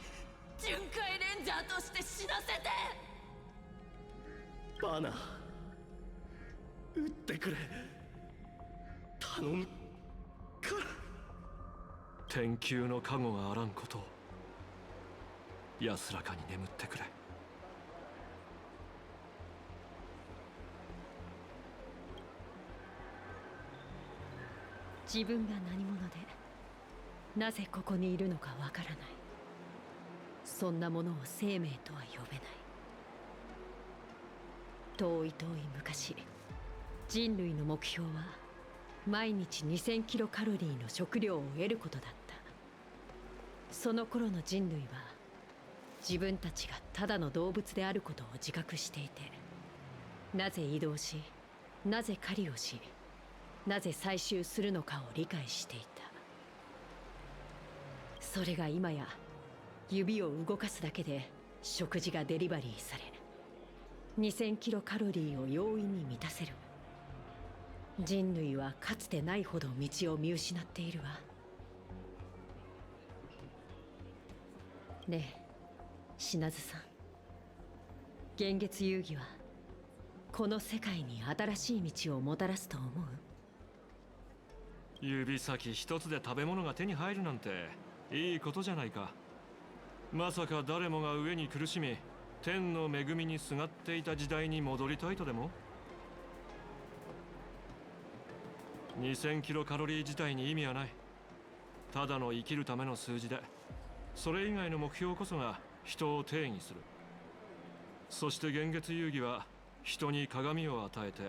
巡回レンジャーとして死なせて。バナ撃ってくれ、頼むから。天球の加護があらんことを安らかに眠ってくれ。自分が何者でなぜここにいるのかわからない。そんなものを生命とは呼べない。遠い遠い昔、人類の目標は毎日2000キロカロリーの食料を得ることだった。その頃の人類は自分たちがただの動物であることを自覚していて、なぜ移動し、なぜ狩りをし、なぜ採集するのかを理解していた。それが今や指を動かすだけで食事がデリバリーされ、2000キロカロリーを容易に満たせる。人類はかつてないほど道を見失っているわ。ねえ、品津さん。幻月遊戯はこの世界に新しい道をもたらすと思う？指先一つで食べ物が手に入るなんていいことじゃないか。まさか誰もが飢えに苦しみ、天の恵みにすがっていた時代に戻りたいとでも？2000キロカロリー自体に意味はない。ただの生きるための数字で、それ以外の目標こそが人を定義する。そして幻月遊戯は人に鏡を与えて、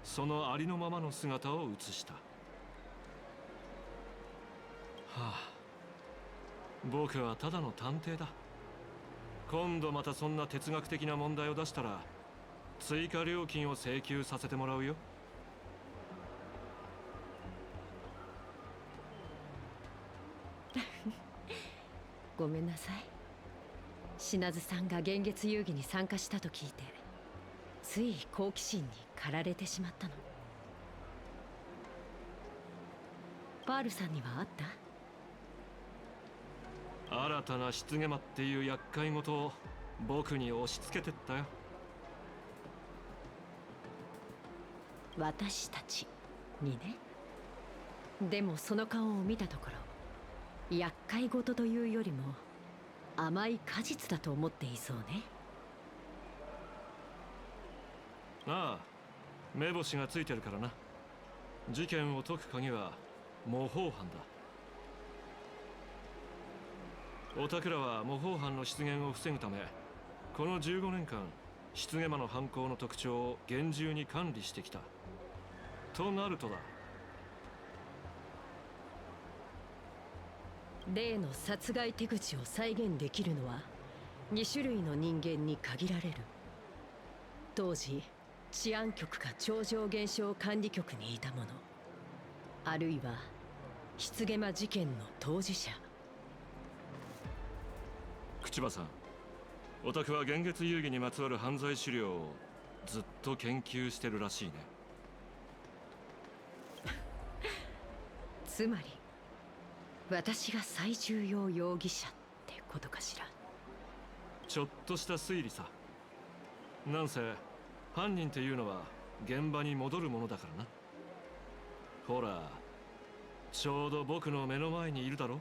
そのありのままの姿を映した。はあ、僕はただの探偵だ。今度またそんな哲学的な問題を出したら追加料金を請求させてもらうよ。ごめんなさい。品津さんが幻月遊戯に参加したと聞いて、つい好奇心に駆られてしまったの。パールさんにはあった？新たな失ゲ魔っていう厄介事を僕に押し付けてったよ。私たちにね。でもその顔を見たところ、厄介事というよりも甘い果実だと思っていそうね。ああ、目星がついてるからな。事件を解く鍵は模倣犯だ。おたくらは模倣犯の出現を防ぐため、この15年間失ゲ魔の犯行の特徴を厳重に管理してきた。となるとだ、例の殺害手口を再現できるのは2種類の人間に限られる。当時治安局か超常現象管理局にいた者、あるいは失ゲ魔事件の当事者。口場さん、おたくは幻月遊戯にまつわる犯罪資料をずっと研究してるらしいね。つまり私が最重要容疑者ってことかしら。ちょっとした推理さ。なんせ犯人っていうのは現場に戻るものだからな。ほら、ちょうど僕の目の前にいるだろ。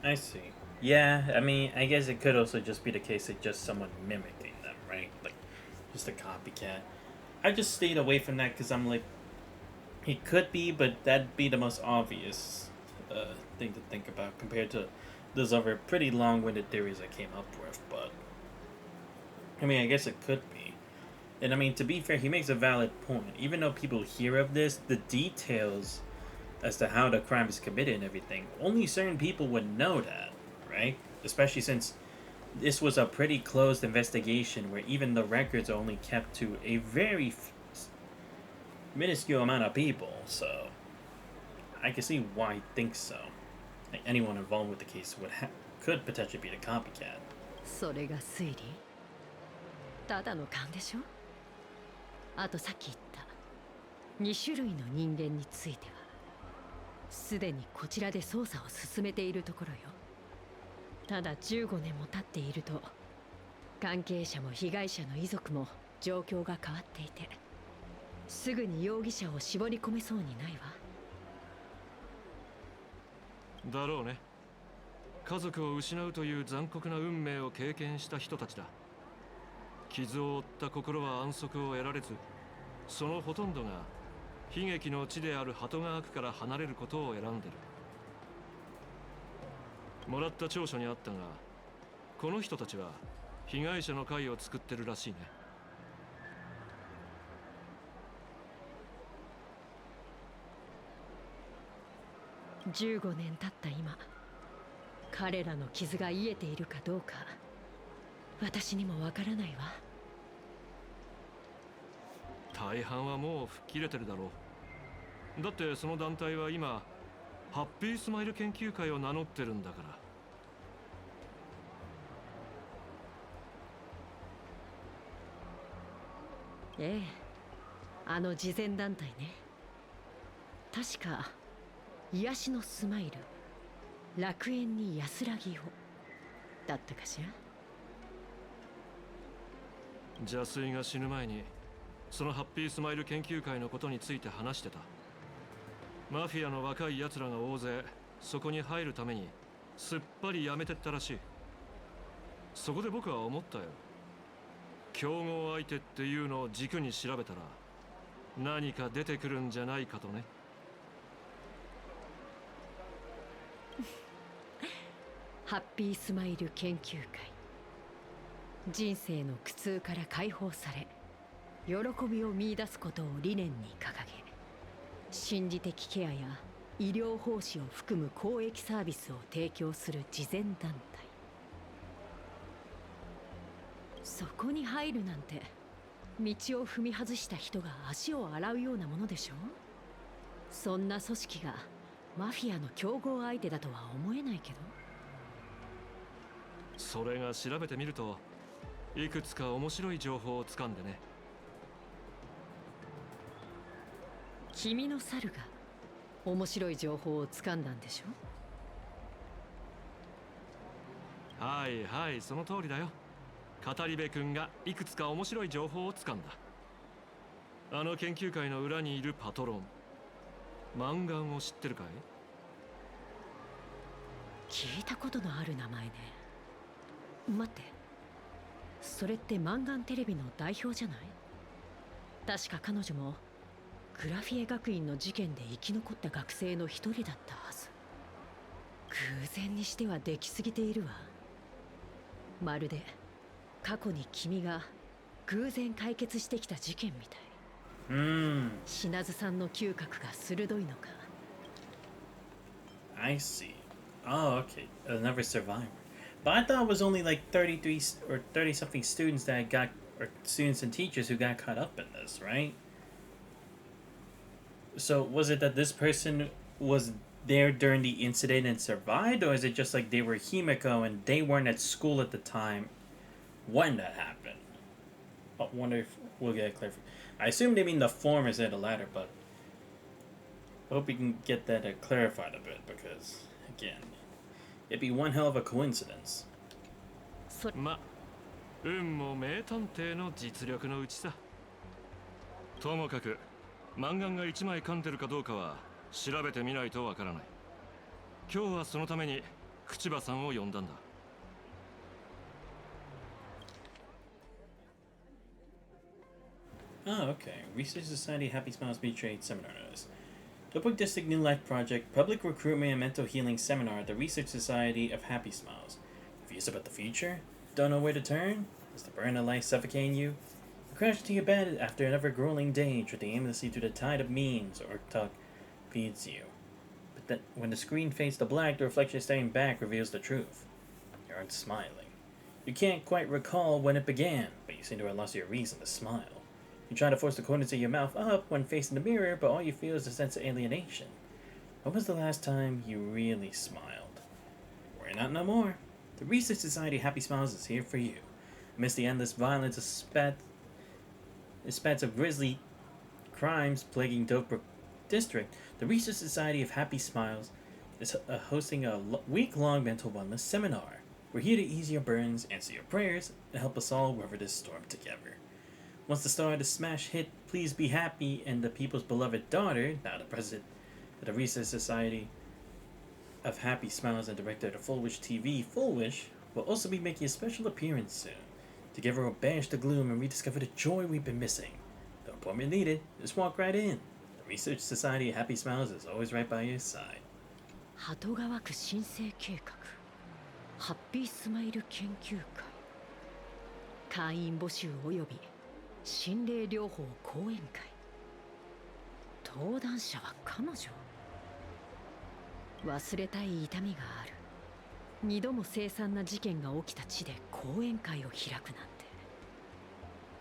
I see. Yeah, I mean, I guess it could also just be the case of just someone mimicking them, right? Like, just a copycat. I just stayed away from that because I'm like, he could be, but that'd be the most obvious thing to think about compared to those other pretty long-winded theories I came up with. But I mean, I guess it could be. And I mean, to be fair, he makes a valid point. Even though people hear of this, the details as to how the crime is committed and everything, only certain people would know that, right? Especially since this was a pretty closed investigation where even the records are only kept to a very minuscule amount of people, so I can see why he thinks so. Like, anyone involved with the case could potentially be the copycat. それが推理？ただの勘でしょ？あとさっき言った2種類の人間についてはすでにこちらで捜査を進めているところよ。ただ15年も経っていると関係者も被害者の遺族も状況が変わっていて、すぐに容疑者を絞り込めそうにないわ。だろうね。家族を失うという残酷な運命を経験した人たちだ。傷を負った心は安息を得られず、そのほとんどが悲劇の地である鳩川区から離れることを選んでる。もらった調書にあったが、この人たちは被害者の会を作ってるらしいね。15年経った今、彼らの傷が癒えているかどうか私にもわからないわ。大半はもう吹っ切れてるだろう。だってその団体は今ハッピースマイル研究会を名乗ってるんだから。ええ、あの慈善団体ね。確か癒しのスマイル、楽園に安らぎをだったかしら。邪水が死ぬ前にそのハッピースマイル研究会のことについて話してた。マフィアの若い奴らが大勢そこに入るためにすっぱりやめてったらしい。そこで僕は思ったよ。競合相手っていうのを軸に調べたら何か出てくるんじゃないかとね。ハッピースマイル研究会、人生の苦痛から解放され喜びを見出すことを理念に掲げ、心理的ケアや医療奉仕を含む公益サービスを提供する慈善団体。そこに入るなんて道を踏み外した人が足を洗うようなものでしょ。そんな組織がマフィアの競合相手だとは思えないけど。それが調べてみるといくつか面白い情報をつかんでね。君の猿が面白い情報をつかんだんでしょ。はいはい、その通りだよ。語り部君がいくつか面白い情報をつかんだ。あの研究会の裏にいるパトロン、マンガンを知ってるかい？聞いたことのある名前ね。待って、それってマンガンテレビの代表じゃない？確か彼女もグラフィエ学院の事件で生き残った学生の一人だったはず。偶然にしてはできすぎているわ。まるで過去に君が偶然解決してきた事件みたい。品津さんの嗅覚が鋭いのか。 I see. Oh, okay. Another survivor. But I thought it was only like 33 or 30 something students that got, or students and teachers who got caught up in this, right? So was it that this person was there during the incident and survived, or is it just like they were Himiko and they weren't at school at the time when that happened? I wonder if we'll get a clarification. I assume they mean the former instead of the latter, but I hope we can get that clarified a bit, because again, it'd be one hell of a coincidence. ま、運も名探偵の実力のうちさ。ともかくマンガンが1枚噛んでるかどうかは調べてみないとわからない。今日はそのために口場さんを呼んだんだ。Oh, okay. Research Society Happy Smiles Betrayed Seminar Notice. The Book District New Life Project Public Recruitment and Mental Healing Seminar at the Research Society of Happy Smiles. Confused about the future? Don't know where to turn? Is the burden of life suffocating you? You crash into your bed after another grueling day, drifting aimlessly through the tide of memes or talk feeds you. But then, when the screen fades to black, the reflection staring back reveals the truth. You aren't smiling. You can't quite recall when it began, but you seem to have lost your reason to smile. You try to force the corners of your mouth up when facing the mirror, but all you feel is a sense of alienation. When was the last time you really smiled? Worry not no more. The Research Society Happy Smiles is here for you. Amidst the endless violence of spats of grisly crimes plaguing Dokebrook District, the Research Society of Happy Smiles is hosting a week-long mental wellness seminar. We're here to ease your burdens, answer your prayers, and help us all weather this storm together. Once the star of the smash hit Please Be Happy and the people's beloved daughter, now the president of the Research Society of Happy Smiles and director of the Full Wish TV, Full Wish, will also be making a special appearance soon. Together we'll banish the gloom and rediscover the joy we've been missing. No appointment needed. Just walk right in. The Research Society of Happy Smiles is always right by your side. 鳩川区申請計画ハッピースマイル研究会会員募集および心霊療法講演会登壇者は彼女忘れたい痛みがある二度も凄惨な事件が起きた地で講演会を開くなんて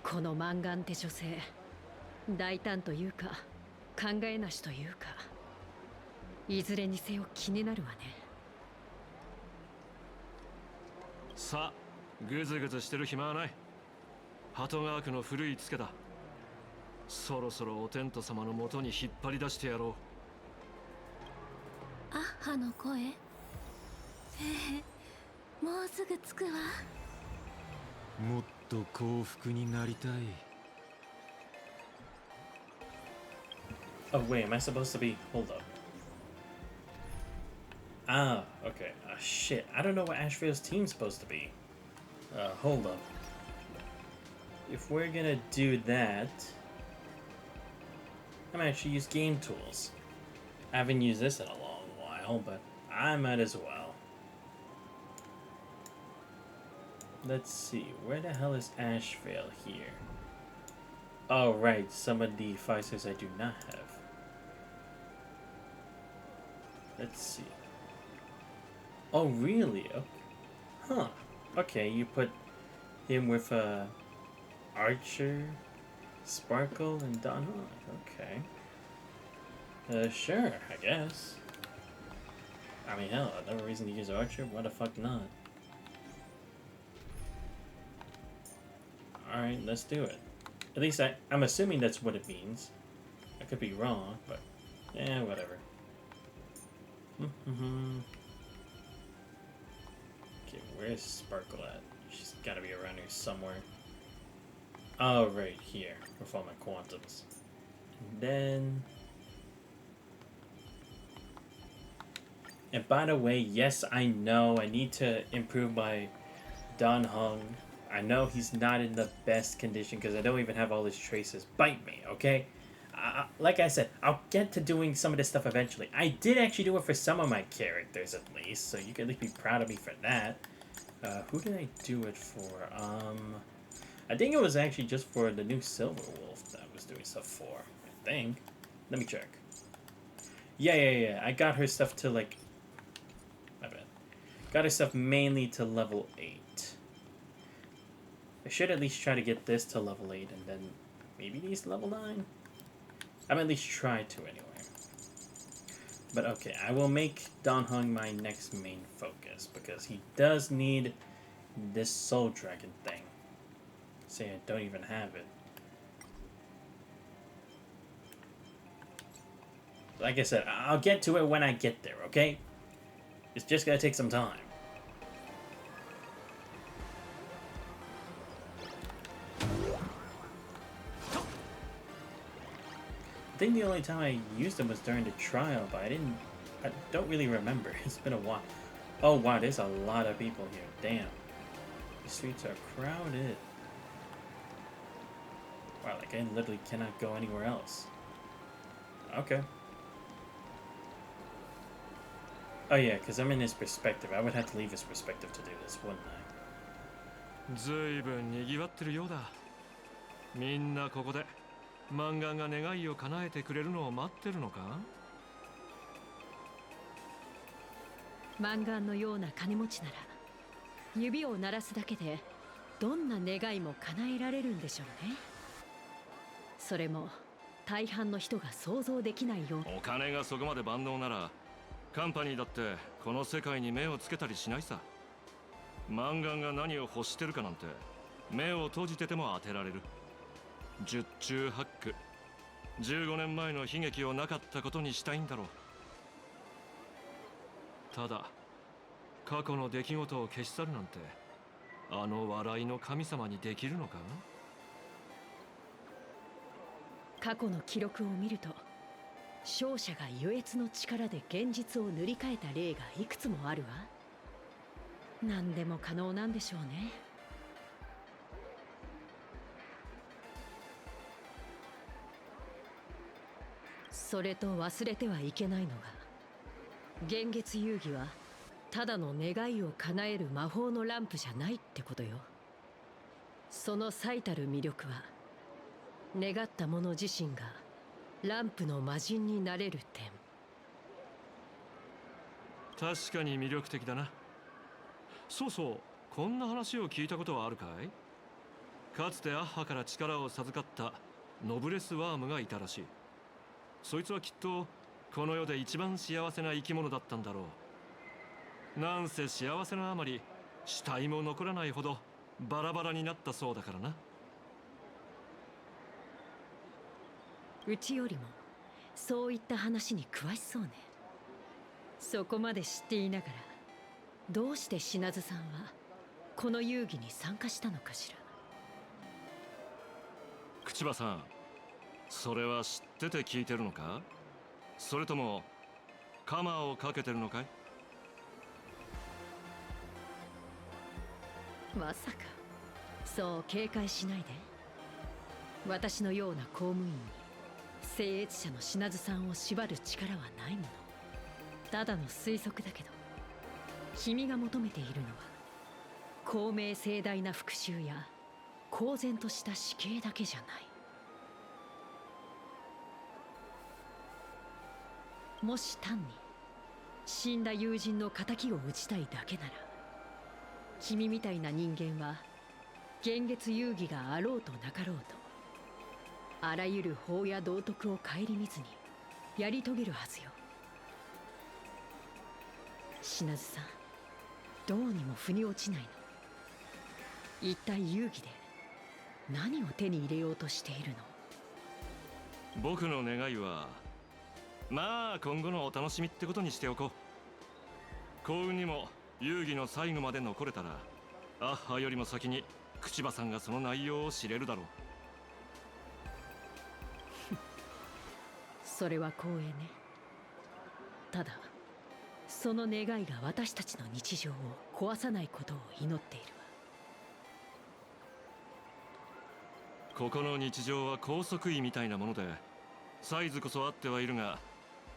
この満願手書性大胆というか考えなしというかいずれにせよ気になるわねさあグズグズしてる暇はない鳩川区の古いツケだそろそろお天道様のもとに引っ張り出してやろアッハの声もうすぐ着くわもっと幸福になりたい Oh, wait, am I supposed to be? Hold up. Ah, okay. Shit. I don't know what Asheville's team's supposed to be. Hold up. If we're gonna do that, I'm gonna actually use game tools. I haven't used this in a long while, but I might as well. Let's see. Where the hell is Asheville here? Oh, right. Some of the fighters I do not have. Let's see. Oh, really? Okay. Huh. Okay, you put him with Archer, Sparkle, and Don Hawk. Okay. Sure, I guess. I mean, hell, another reason to use Archer? Why the fuck not? Alright, let's do it. At least I'm assuming that's what it means. I could be wrong, but yeah, whatever. Okay, where's Sparkle at? She's gotta be around here somewhere. Oh, right here, with all my quantums. And then... And by the way, yes, I know I need to improve my Don Hung. I know he's not in the best condition because I don't even have all his traces. Bite me, okay? Like I said, I'll get to doing some of this stuff eventually. I did actually do it for some of my characters at least, so you can at least be proud of me for that. Who did I do it for? I think it was actually just for the new Silver Wolf that I was doing stuff for. I think. Let me check. Yeah. I got her stuff to like... My bad. Got her stuff mainly to level 8. I should at least try to get this to level 8 and then maybe these to level 9? I'm at least try to anyway. But okay, I will make Don Hung my next main focus because he does need this Soul Dragon thing. Say I don't even have it. Like I said, I'll get to it when I get there, okay? It's just gonna take some time. I think the only time I used them was during the trial, but I don't really remember. It's been a while. Oh wow, there's a lot of people here. Damn. The streets are crowded. Wow, like I literally cannot go anywhere else. Okay. Oh yeah, because I'm in his perspective. I would have to leave his perspective to do this, wouldn't I? ずいぶんにぎわってるようだみんなここでマンガンが願いを叶えてくれるのを待ってるのかマンガンのような金持ちなら指を鳴らすだけでどんな願いも叶えられるんでしょうねそれも大半の人が想像できないよお金がそこまで万能ならカンパニーだってこの世界に目をつけたりしないさマンガンが何を欲してるかなんて目を閉じてても当てられる十中八九15年前の悲劇をなかったことにしたいんだろうただ過去の出来事を消し去るなんてあの笑いの神様にできるのか過去の記録を見ると勝者が優越の力で現実を塗り替えた例がいくつもあるわ何でも可能なんでしょうねそれと忘れてはいけないのが、幻月遊戯はただの願いを叶える魔法のランプじゃないってことよ。その最たる魅力は、願った者自身がランプの魔人になれる点。確かに魅力的だな。そうそう、こんな話を聞いたことはあるかい？かつてアッハから力を授かったノブレスワームがいたらしい。そいつはきっとこの世で一番幸せな生き物だったんだろう。なんせ幸せのあまり死体も残らないほどバラバラになったそうだからな。うちよりもそういった話に詳しそうね。そこまで知っていながら、どうして品津さんはこの遊戯に参加したのかしら。口場さん、それは知ってて聞いてるのか？それともカマをかけてるのかい？まさかそう警戒しないで。私のような公務員に聖越者の品津さんを縛る力はないもの。ただの推測だけど、君が求めているのは公明正大な復讐や公然とした死刑だけじゃない。もし単に死んだ友人の仇を討ちたいだけなら、君みたいな人間は幻月遊戯があろうとなかろうと、あらゆる法や道徳を顧みずにやり遂げるはずよ。品津さん、どうにも腑に落ちないの。一体遊戯で何を手に入れようとしているの？僕の願いは、まあ今後のお楽しみってことにしておこう。幸運にも遊戯の最後まで残れたら、アッハよりも先に口場さんがその内容を知れるだろう。それは光栄ね。ただその願いが私たちの日常を壊さないことを祈っているわ。ここの日常は高速位みたいなもので、サイズこそあってはいるが、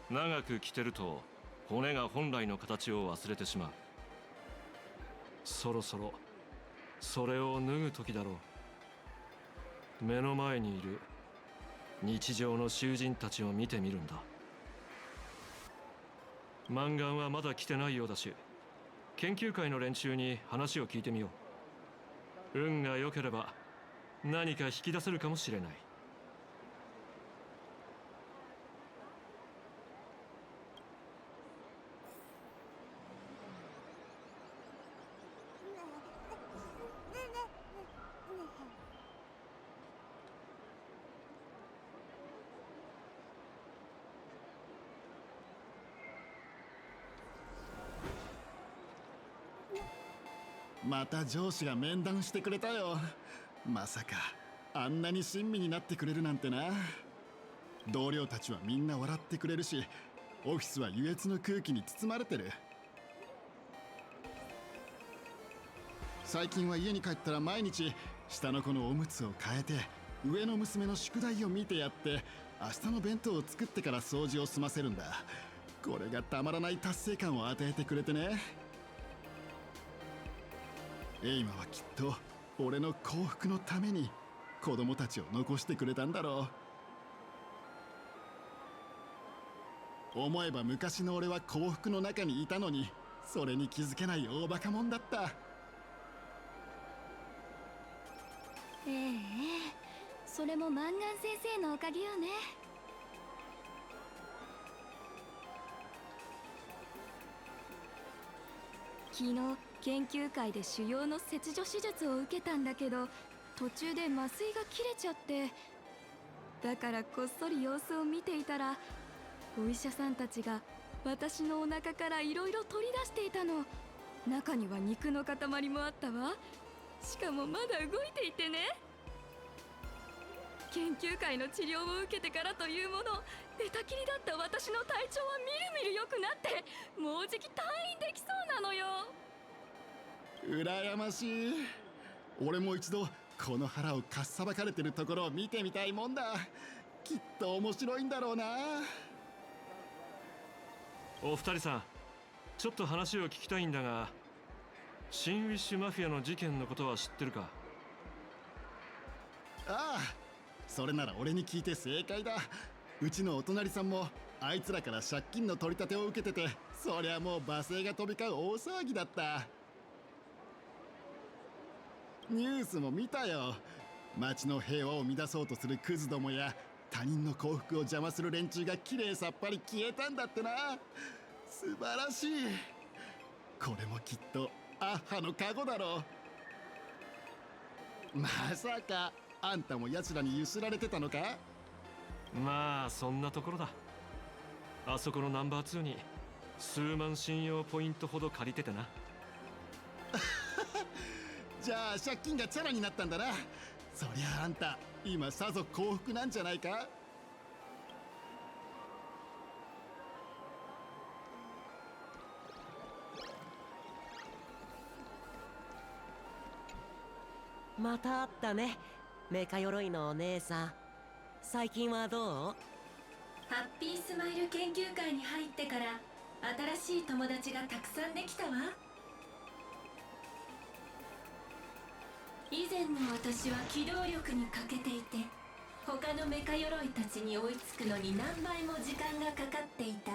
長く着てると骨が本来の形を忘れてしまう。そろそろそれを脱ぐ時だろう。目の前にいる日常の囚人たちを見てみるんだ。満願はまだ来てないようだし、研究会の連中に話を聞いてみよう。運が良ければ何か引き出せるかもしれない。また上司が面談してくれたよ。まさかあんなに親身になってくれるなんてな。同僚たちはみんな笑ってくれるし、オフィスは愉悦の空気に包まれてる。最近は家に帰ったら毎日下の子のおむつを替えて、上の娘の宿題を見てやって、明日の弁当を作ってから掃除を済ませるんだ。これがたまらない達成感を与えてくれてね。エイマはきっと俺の幸福のために子供たちを残してくれたんだろう。思えば昔の俺は幸福の中にいたのに、それに気づけない大バカもんだった。それもマンガン先生のおかげよね。昨日研究会で腫瘍の切除手術を受けたんだけど、途中で麻酔が切れちゃって、だからこっそり様子を見ていたら、お医者さんたちが私のお腹からいろいろ取り出していたの。中には肉の塊もあったわ。しかもまだ動いていてね。研究会の治療を受けてからというもの、寝たきりだった私の体調はみるみる良くなって、もうじき退院できそうなのよ。羨ましい。俺も一度この腹をかっさばかれてるところを見てみたいもんだ。きっと面白いんだろうな。お二人さん、ちょっと話を聞きたいんだが、新ウィッシュマフィアの事件のことは知ってるか？ああ、それなら俺に聞いて正解だ。うちのお隣さんもあいつらから借金の取り立てを受けてて、そりゃもう罵声が飛び交う大騒ぎだった。ニュースも見たよ。街の平和を乱そうとするクズどもや他人の幸福を邪魔する連中がきれいさっぱり消えたんだってな。素晴らしい。これもきっとアッハの加護だろう。まさかあんたも奴らにゆすられてたのか？まあそんなところだ。あそこのナンバー2に数万信用ポイントほど借りててな。じゃあ借金がチャラになったんだな。そりゃあんた今さぞ幸福なんじゃないか？また会ったね、メカ鎧のお姉さん。最近はどう？ハッピースマイル研究会に入ってから新しい友達がたくさんできたわ。以前の私は機動力に欠けていて、他のメカ鎧たちに追いつくのに何倍も時間がかかっていた。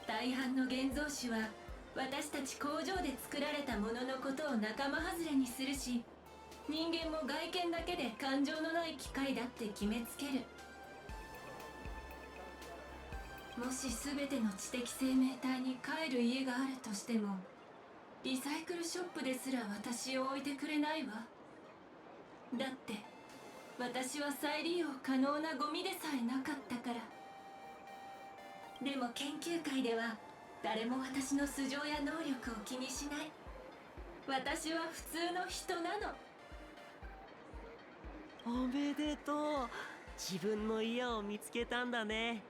大半の現像種は私たち工場で作られたもののことを仲間外れにするし、人間も外見だけで感情のない機械だって決めつける。もし全ての知的生命体に帰る家があるとしても、リサイクルショップですら私を置いてくれないわ。だって私は再利用可能なゴミでさえなかったから。でも研究会では誰も私の素性や能力を気にしない。私は普通の人なの。おめでとう。自分の家を見つけたんだね。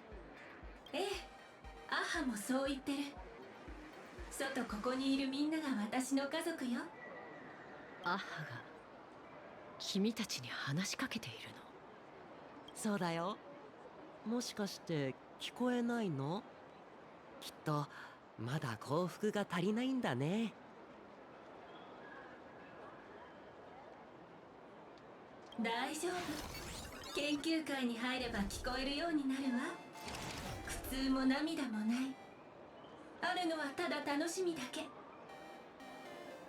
ええ、アハもそう言ってる。外ここにいるみんなが私の家族よ。アッハが君たちに話しかけているの？そうだよ。もしかして聞こえないの？きっとまだ幸福が足りないんだね。大丈夫。研究会に入れば聞こえるようになるわ。苦痛も涙もない。あるのはただ楽しみだけ。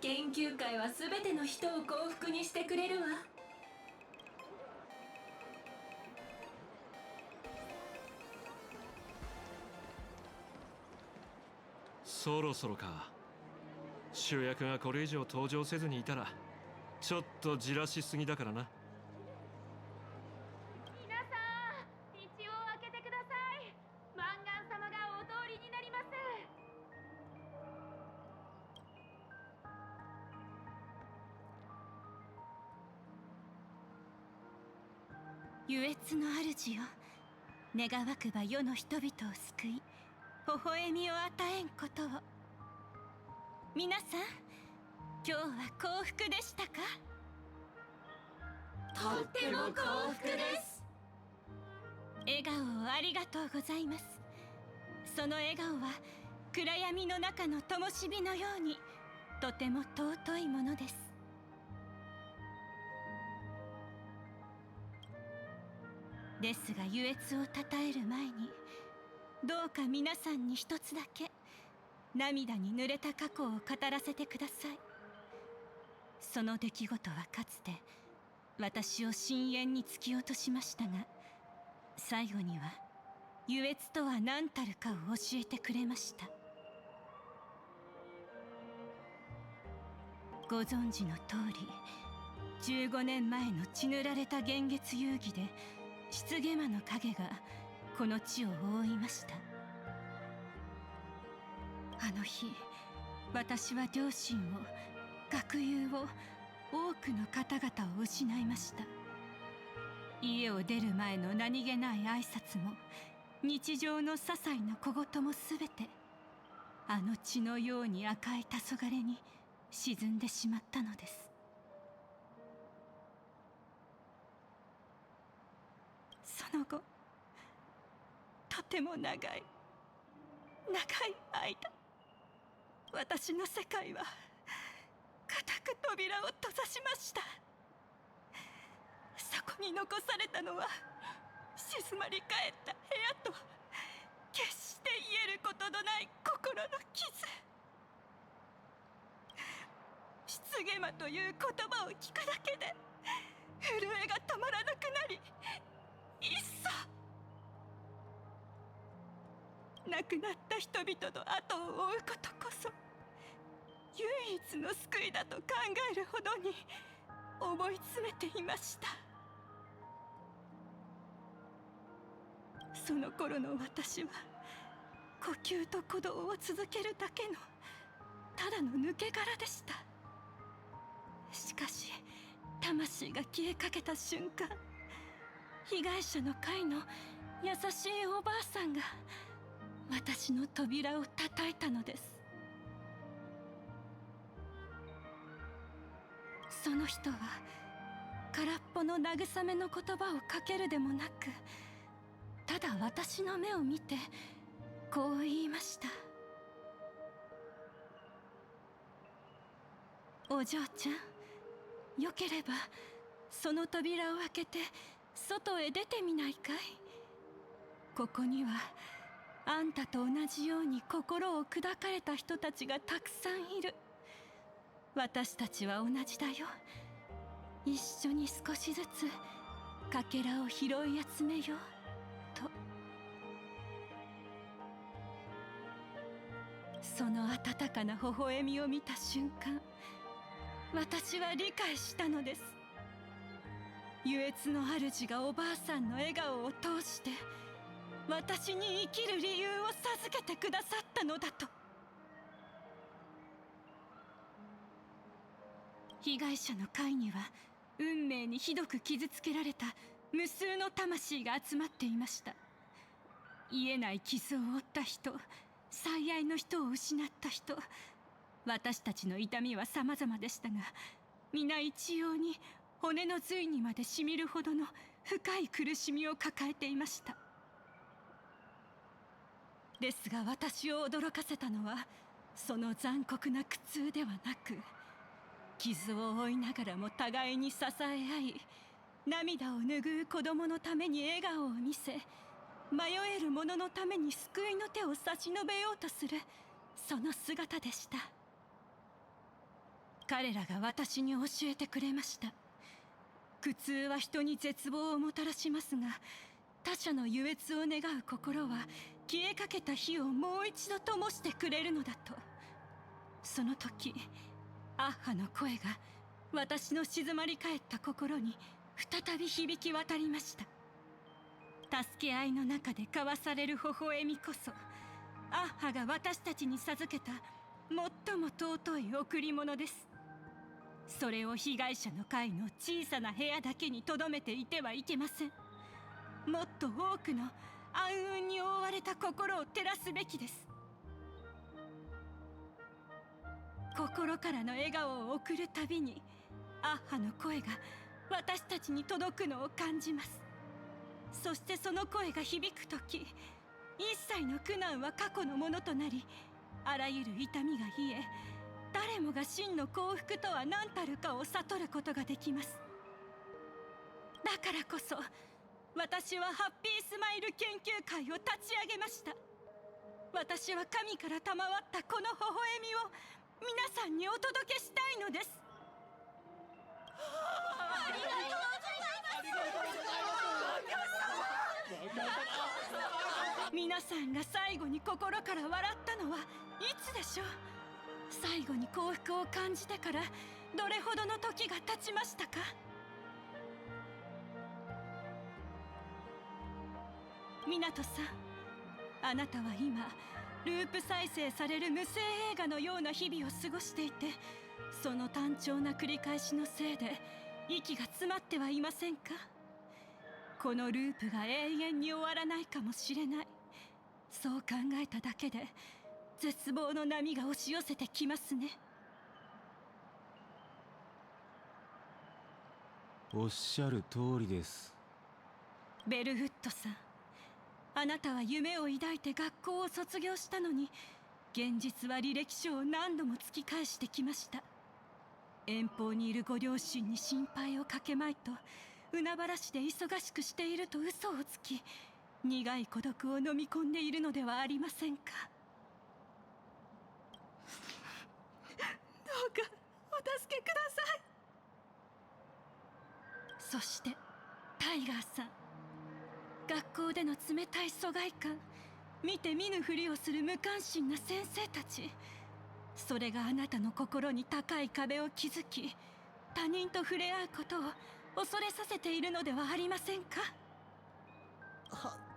研究会は全ての人を幸福にしてくれるわ。そろそろか。主役がこれ以上登場せずにいたらちょっとじらしすぎだからな。皆さん、道を開けてください。マンガン様がお通りになります。愉悦の主よ、願わくば世の人々を救い、微笑みを与えんことを。皆さん、今日は幸福でしたか？とっても幸福です。笑顔をありがとうございます。その笑顔は暗闇の中の灯火のようにとても尊いものです。ですが愉悦をたたえる前に、どうか皆さんに一つだけ涙に濡れた過去を語らせてください。その出来事はかつて私を深淵に突き落としましたが、最後には愉悦とは何たるかを教えてくれました。ご存知の通り、15年前の血塗られた幻月遊戯で漆毛魔の影がこの地を覆いました。あの日、私は両親を、学友を、多くの方々を失いました。家を出る前の何気ない挨拶も、日常の些細な小言もすべて、あの血のように赤い黄昏に沈んでしまったのです。その後とても長い間、私の世界は固く扉を閉ざしました。そこに残されたのは静まり返った部屋と決して言えることのない心の傷。失言魔という言葉を聞くだけで震えが止まらなくなり、いっそ亡くなった人々の後を追うことこそ唯一の救いだと考えるほどに思い詰めていました。その頃の私は呼吸と鼓動を続けるだけのただの抜け殻でした。しかし魂が消えかけた瞬間、被害者の会の優しいおばあさんが私の扉を叩いたのです。その人は空っぽの慰めの言葉をかけるでもなく、ただ私の目を見てこう言いました。お嬢ちゃん、よければその扉を開けて外へ出てみないかい。ここにはあんたと同じように心を砕かれた人たちがたくさんいる。私たちは同じだよ。一緒に少しずつかけらを拾い集めようと。その温かな微笑みを見た瞬間、私は理解したのです。愉悦の主がおばあさんの笑顔を通して私に生きる理由を授けてくださったのだと。被害者の会には運命にひどく傷つけられた無数の魂が集まっていました。癒えない傷を負った人、最愛の人を失った人、私たちの痛みは様々でしたが、皆一様に骨の髄にまでしみるほどの深い苦しみを抱えていました。ですが私を驚かせたのはその残酷な苦痛ではなく、傷を負いながらも互いに支え合い、涙を拭う子供のために笑顔を見せ、迷える者のために救いの手を差し伸べようとするその姿でした。彼らが私に教えてくれました。苦痛は人に絶望をもたらしますが、他者の愉悦を願う心は消えかけた火をもう一度灯してくれるのだと。その時アッハの声が私の静まり返った心に再び響き渡りました。助け合いの中で交わされる微笑みこそ、アッハが私たちに授けた最も尊い贈り物です。それを被害者の会の小さな部屋だけに留めていてはいけません。もっと多くの暗雲に覆われた心を照らすべきです。心からの笑顔を送るたびにアッハの声が私たちに届くのを感じます。そしてその声が響くとき、一切の苦難は過去のものとなり、あらゆる痛みが癒え、誰もが真の幸福とは何たるかを悟ることができます。だからこそ私はハッピースマイル研究会を立ち上げました。私は神から賜ったこの微笑みを皆さんにお届けしたいのです。ありがとうございます。皆さんが最後に心から笑ったのはいつでしょう。最後に幸福を感じてからどれほどの時が経ちましたか。湊さん、あなたは今ループ再生される無声映画のような日々を過ごしていて、その単調な繰り返しのせいで息が詰まってはいませんか。このループが永遠に終わらないかもしれない、そう考えただけで絶望の波が押し寄せてきますね。おっしゃる通りです。ベルフットさん、あなたは夢を抱いて学校を卒業したのに、現実は履歴書を何度も突き返してきました。遠方にいるご両親に心配をかけまいと、海原市で忙しくしていると嘘をつき、苦い孤独を飲み込んでいるのではありませんか。どうかお助けください。そしてタイガーさん、学校での冷たい疎外感、見て見ぬふりをする無関心な先生たち、それがあなたの心に高い壁を築き、他人と触れ合うことを恐れさせているのではありませんか。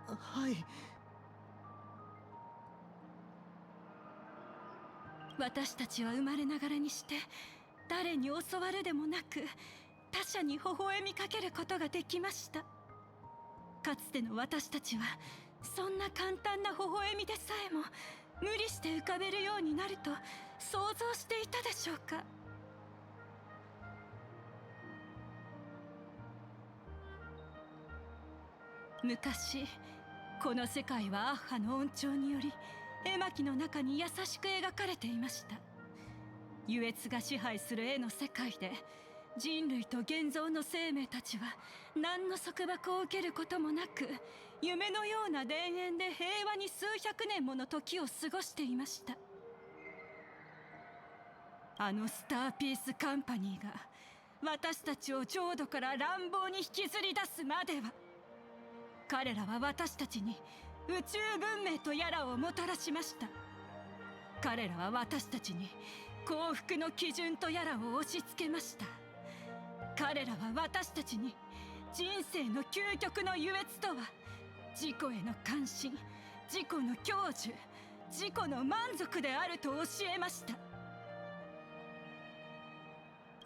はい。私たちは生まれながらにして誰に教わるでもなく、他者に微笑みかけることができました。かつての私たちはそんな簡単な微笑みでさえも無理して浮かべるようになると想像していたでしょうか。昔、この世界はアッハの恩寵により絵巻の中に優しく描かれていました。優越が支配する絵の世界で、人類と現像の生命たちは何の束縛を受けることもなく、夢のような田園で平和に数百年もの時を過ごしていました。あのスターピースカンパニーが私たちを浄土から乱暴に引きずり出すまでは、彼らは私たちに宇宙文明とやらをもたらしました。彼らは私たちに幸福の基準とやらを押し付けました。彼らは私たちに人生の究極の優越とは自己への関心、自己の享受、自己の満足であると教えました。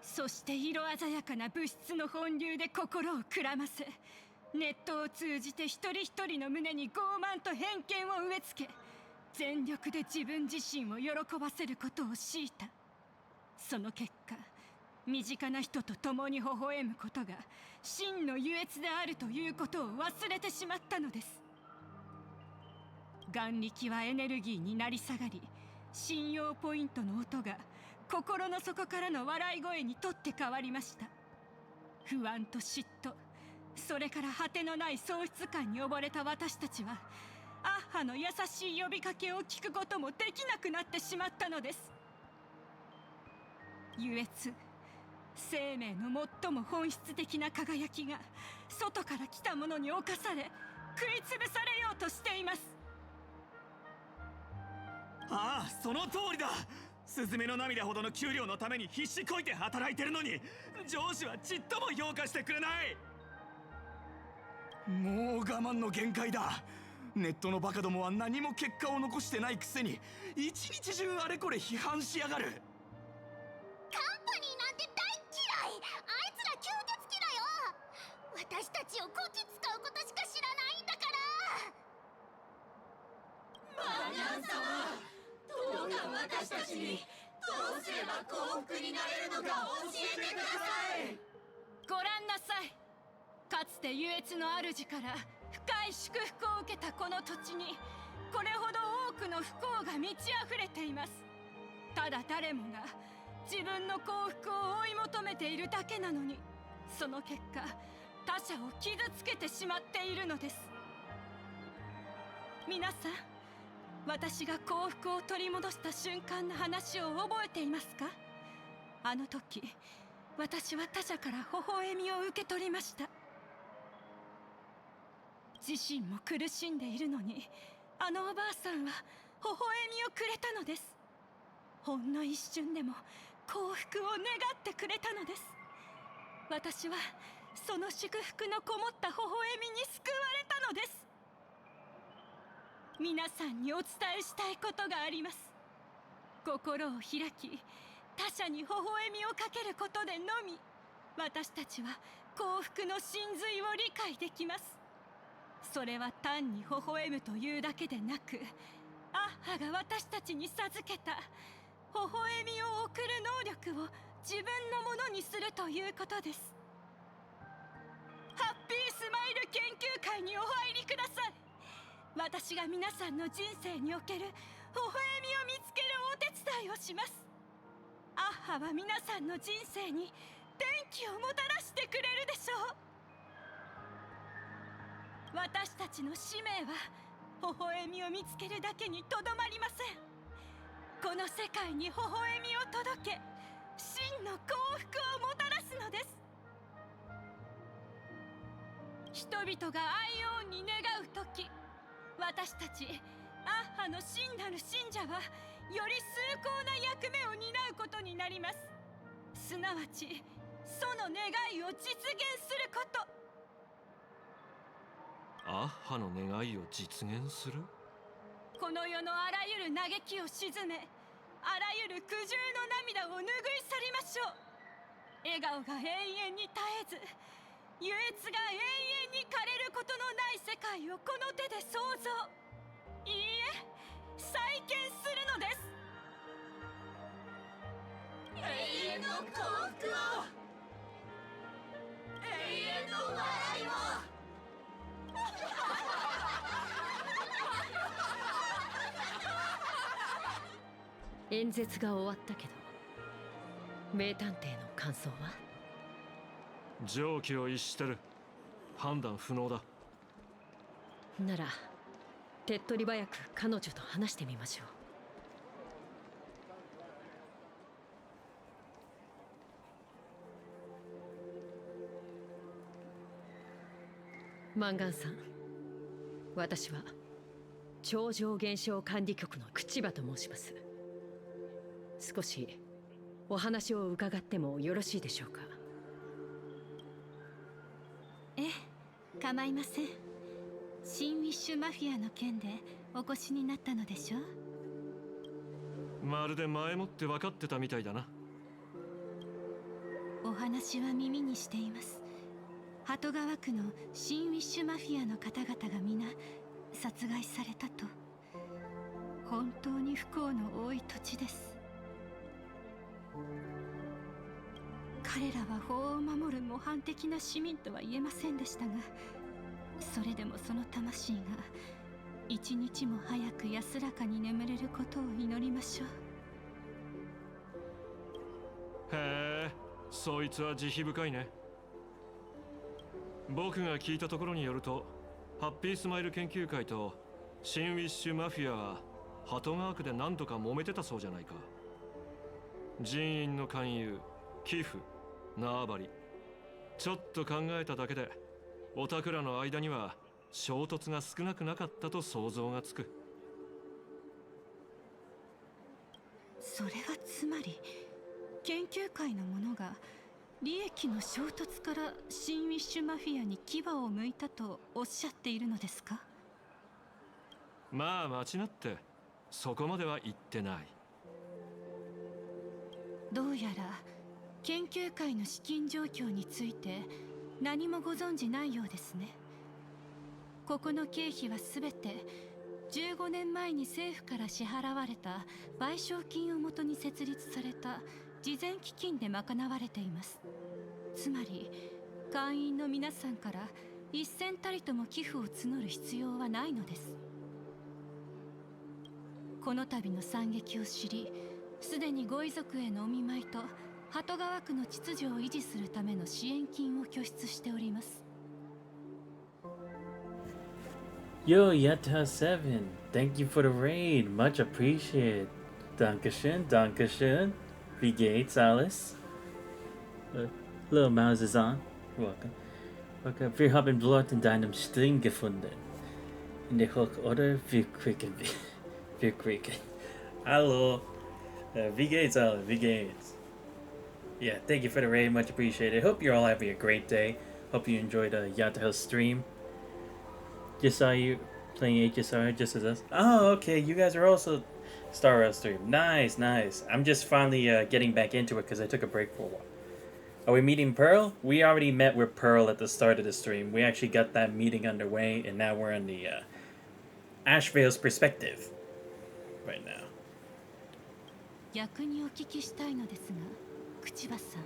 そして色鮮やかな物質の本流で心をくらませ、ネットを通じて一人一人の胸に傲慢と偏見を植え付け、全力で自分自身を喜ばせることを強いた。その結果、身近な人と共に微笑むことが真の優越であるということを忘れてしまったのです。眼力はエネルギーになり下がり、信用ポイントの音が心の底からの笑い声にとって変わりました。不安と嫉妬、それから果てのない喪失感に溺れた私たちは、アッハの優しい呼びかけを聞くこともできなくなってしまったのです。優越、生命の最も本質的な輝きが外から来たものに侵され、食いつぶされようとしています。ああ、その通りだ。スズメの涙ほどの給料のために必死こいて働いてるのに、上司はちっとも評価してくれない。もう我慢の限界だ。ネットのバカどもは何も結果を残してないくせに一日中あれこれ批判しやがる。カンパニーなんて大嫌い。あいつら吸血鬼だよ。私たちをこき使うことしか知らないんだから。マニャン様、どうか私たちにどうすれば幸福になれるのか教えてください。ご覧なさい。かつて優越の主から深い祝福を受けたこの土地に、これほど多くの不幸が満ち溢れています。ただ誰もが自分の幸福を追い求めているだけなのに、その結果他者を傷つけてしまっているのです。皆さん、私が幸福を取り戻した瞬間の話を覚えていますか？あの時、私は他者から微笑みを受け取りました。自身も苦しんでいるのに、あのおばあさんは微笑みをくれたのです。ほんの一瞬でも幸福を願ってくれたのです。私はその祝福のこもった微笑みに救われたのです。皆さんにお伝えしたいことがあります。心を開き、他者に微笑みをかけることでのみ、私たちは幸福の真髄を理解できます。それは単に微笑むというだけでなく、アッハが私たちに授けた微笑みを送る能力を自分のものにするということです。ハッピースマイル研究会界にお入りください。私が皆さんの人生における微笑みを見つけるお手伝いをします。アッハは皆さんの人生に電気をもたらしてくれるでしょう。私たちの使命は微笑みを見つけるだけにとどまりません。この世界に微笑みを届け、真の幸福をもたらすのです。人々が愛王に願うとき、私たちアッハの真なる信者はより崇高な役目を担うことになります。すなわちその願いを実現すること。アッハの願いを実現する？この世のあらゆる嘆きを鎮め、あらゆる苦渋の涙を拭い去りましょう。笑顔が永遠に絶えず、優越が永遠に枯れることのない世界をこの手で創造、いいえ、再建するのです。永遠の幸福を、永遠の笑いを。演説が終わったけど、名探偵の感想は？常軌を逸してる。判断不能だ。なら手っ取り早く彼女と話してみましょう。マンガンさん、私は超常現象管理局の口場と申します。少しお話を伺ってもよろしいでしょうか？ええ、構いません。新ウィッシュマフィアの件でお越しになったのでしょう？まるで前もって分かってたみたいだな。お話は耳にしています。鳩川区の新ウィッシュマフィアの方々が皆殺害されたと。本当に不幸の多い土地です。彼らは法を守る模範的な市民とは言えませんでしたが、それでもその魂が一日も早く安らかに眠れることを祈りましょへう。え、そいつは慈悲深いね。僕が聞いたところによると、ハッピースマイル研究会と新ウィッシュマフィアは鳩川区で何とか揉めてたそうじゃないか。人員の勧誘、寄付、縄張り、ちょっと考えただけでオタクらの間には衝突が少なくなかったと想像がつく。それはつまり研究会の者が利益の衝突から新ウィッシュマフィアに牙を向いたとおっしゃっているのですか？まあ間違ってそこまでは言ってない。どうやら研究会の資金状況について何もご存じないようですね。ここの経費はすべて15年前に政府から支払われた賠償金をもとに設立された事前基金で賄われています。つまり会員の皆さんから一銭たりとも寄付を募る必要はないのです。この度の惨劇を知り、すでにご遺族へのお見舞いと鳩川区の秩序を維持するための支援金を拠出しております。Yo, Yatta7, thank you for the raid. Much appreciated. Dankeschön, Dankeschön. Wie geht's, Alice? Little Mouse is on. Welcome. Welcome. Wir haben Blut in deinem String gefunden. In der Hook, oder? Wir kriegen. Hallo. Wie geht's, Alice? Wie geht's? Yeah, thank you for the raid. Much appreciated. Hope you're all having a great day. Hope you enjoyed Yatta's stream. Just saw you playing HSR just as us. Oh, okay. You guys are also Star Rail stream. Nice, nice. I'm just finally getting back into it because I took a break for a while. Are we meeting Pearl? We already met with Pearl at the start of the stream. We actually got that meeting underway, and now we're in the Ashvale's perspective right now. 逆にお聞きしたいのですが、口場さん、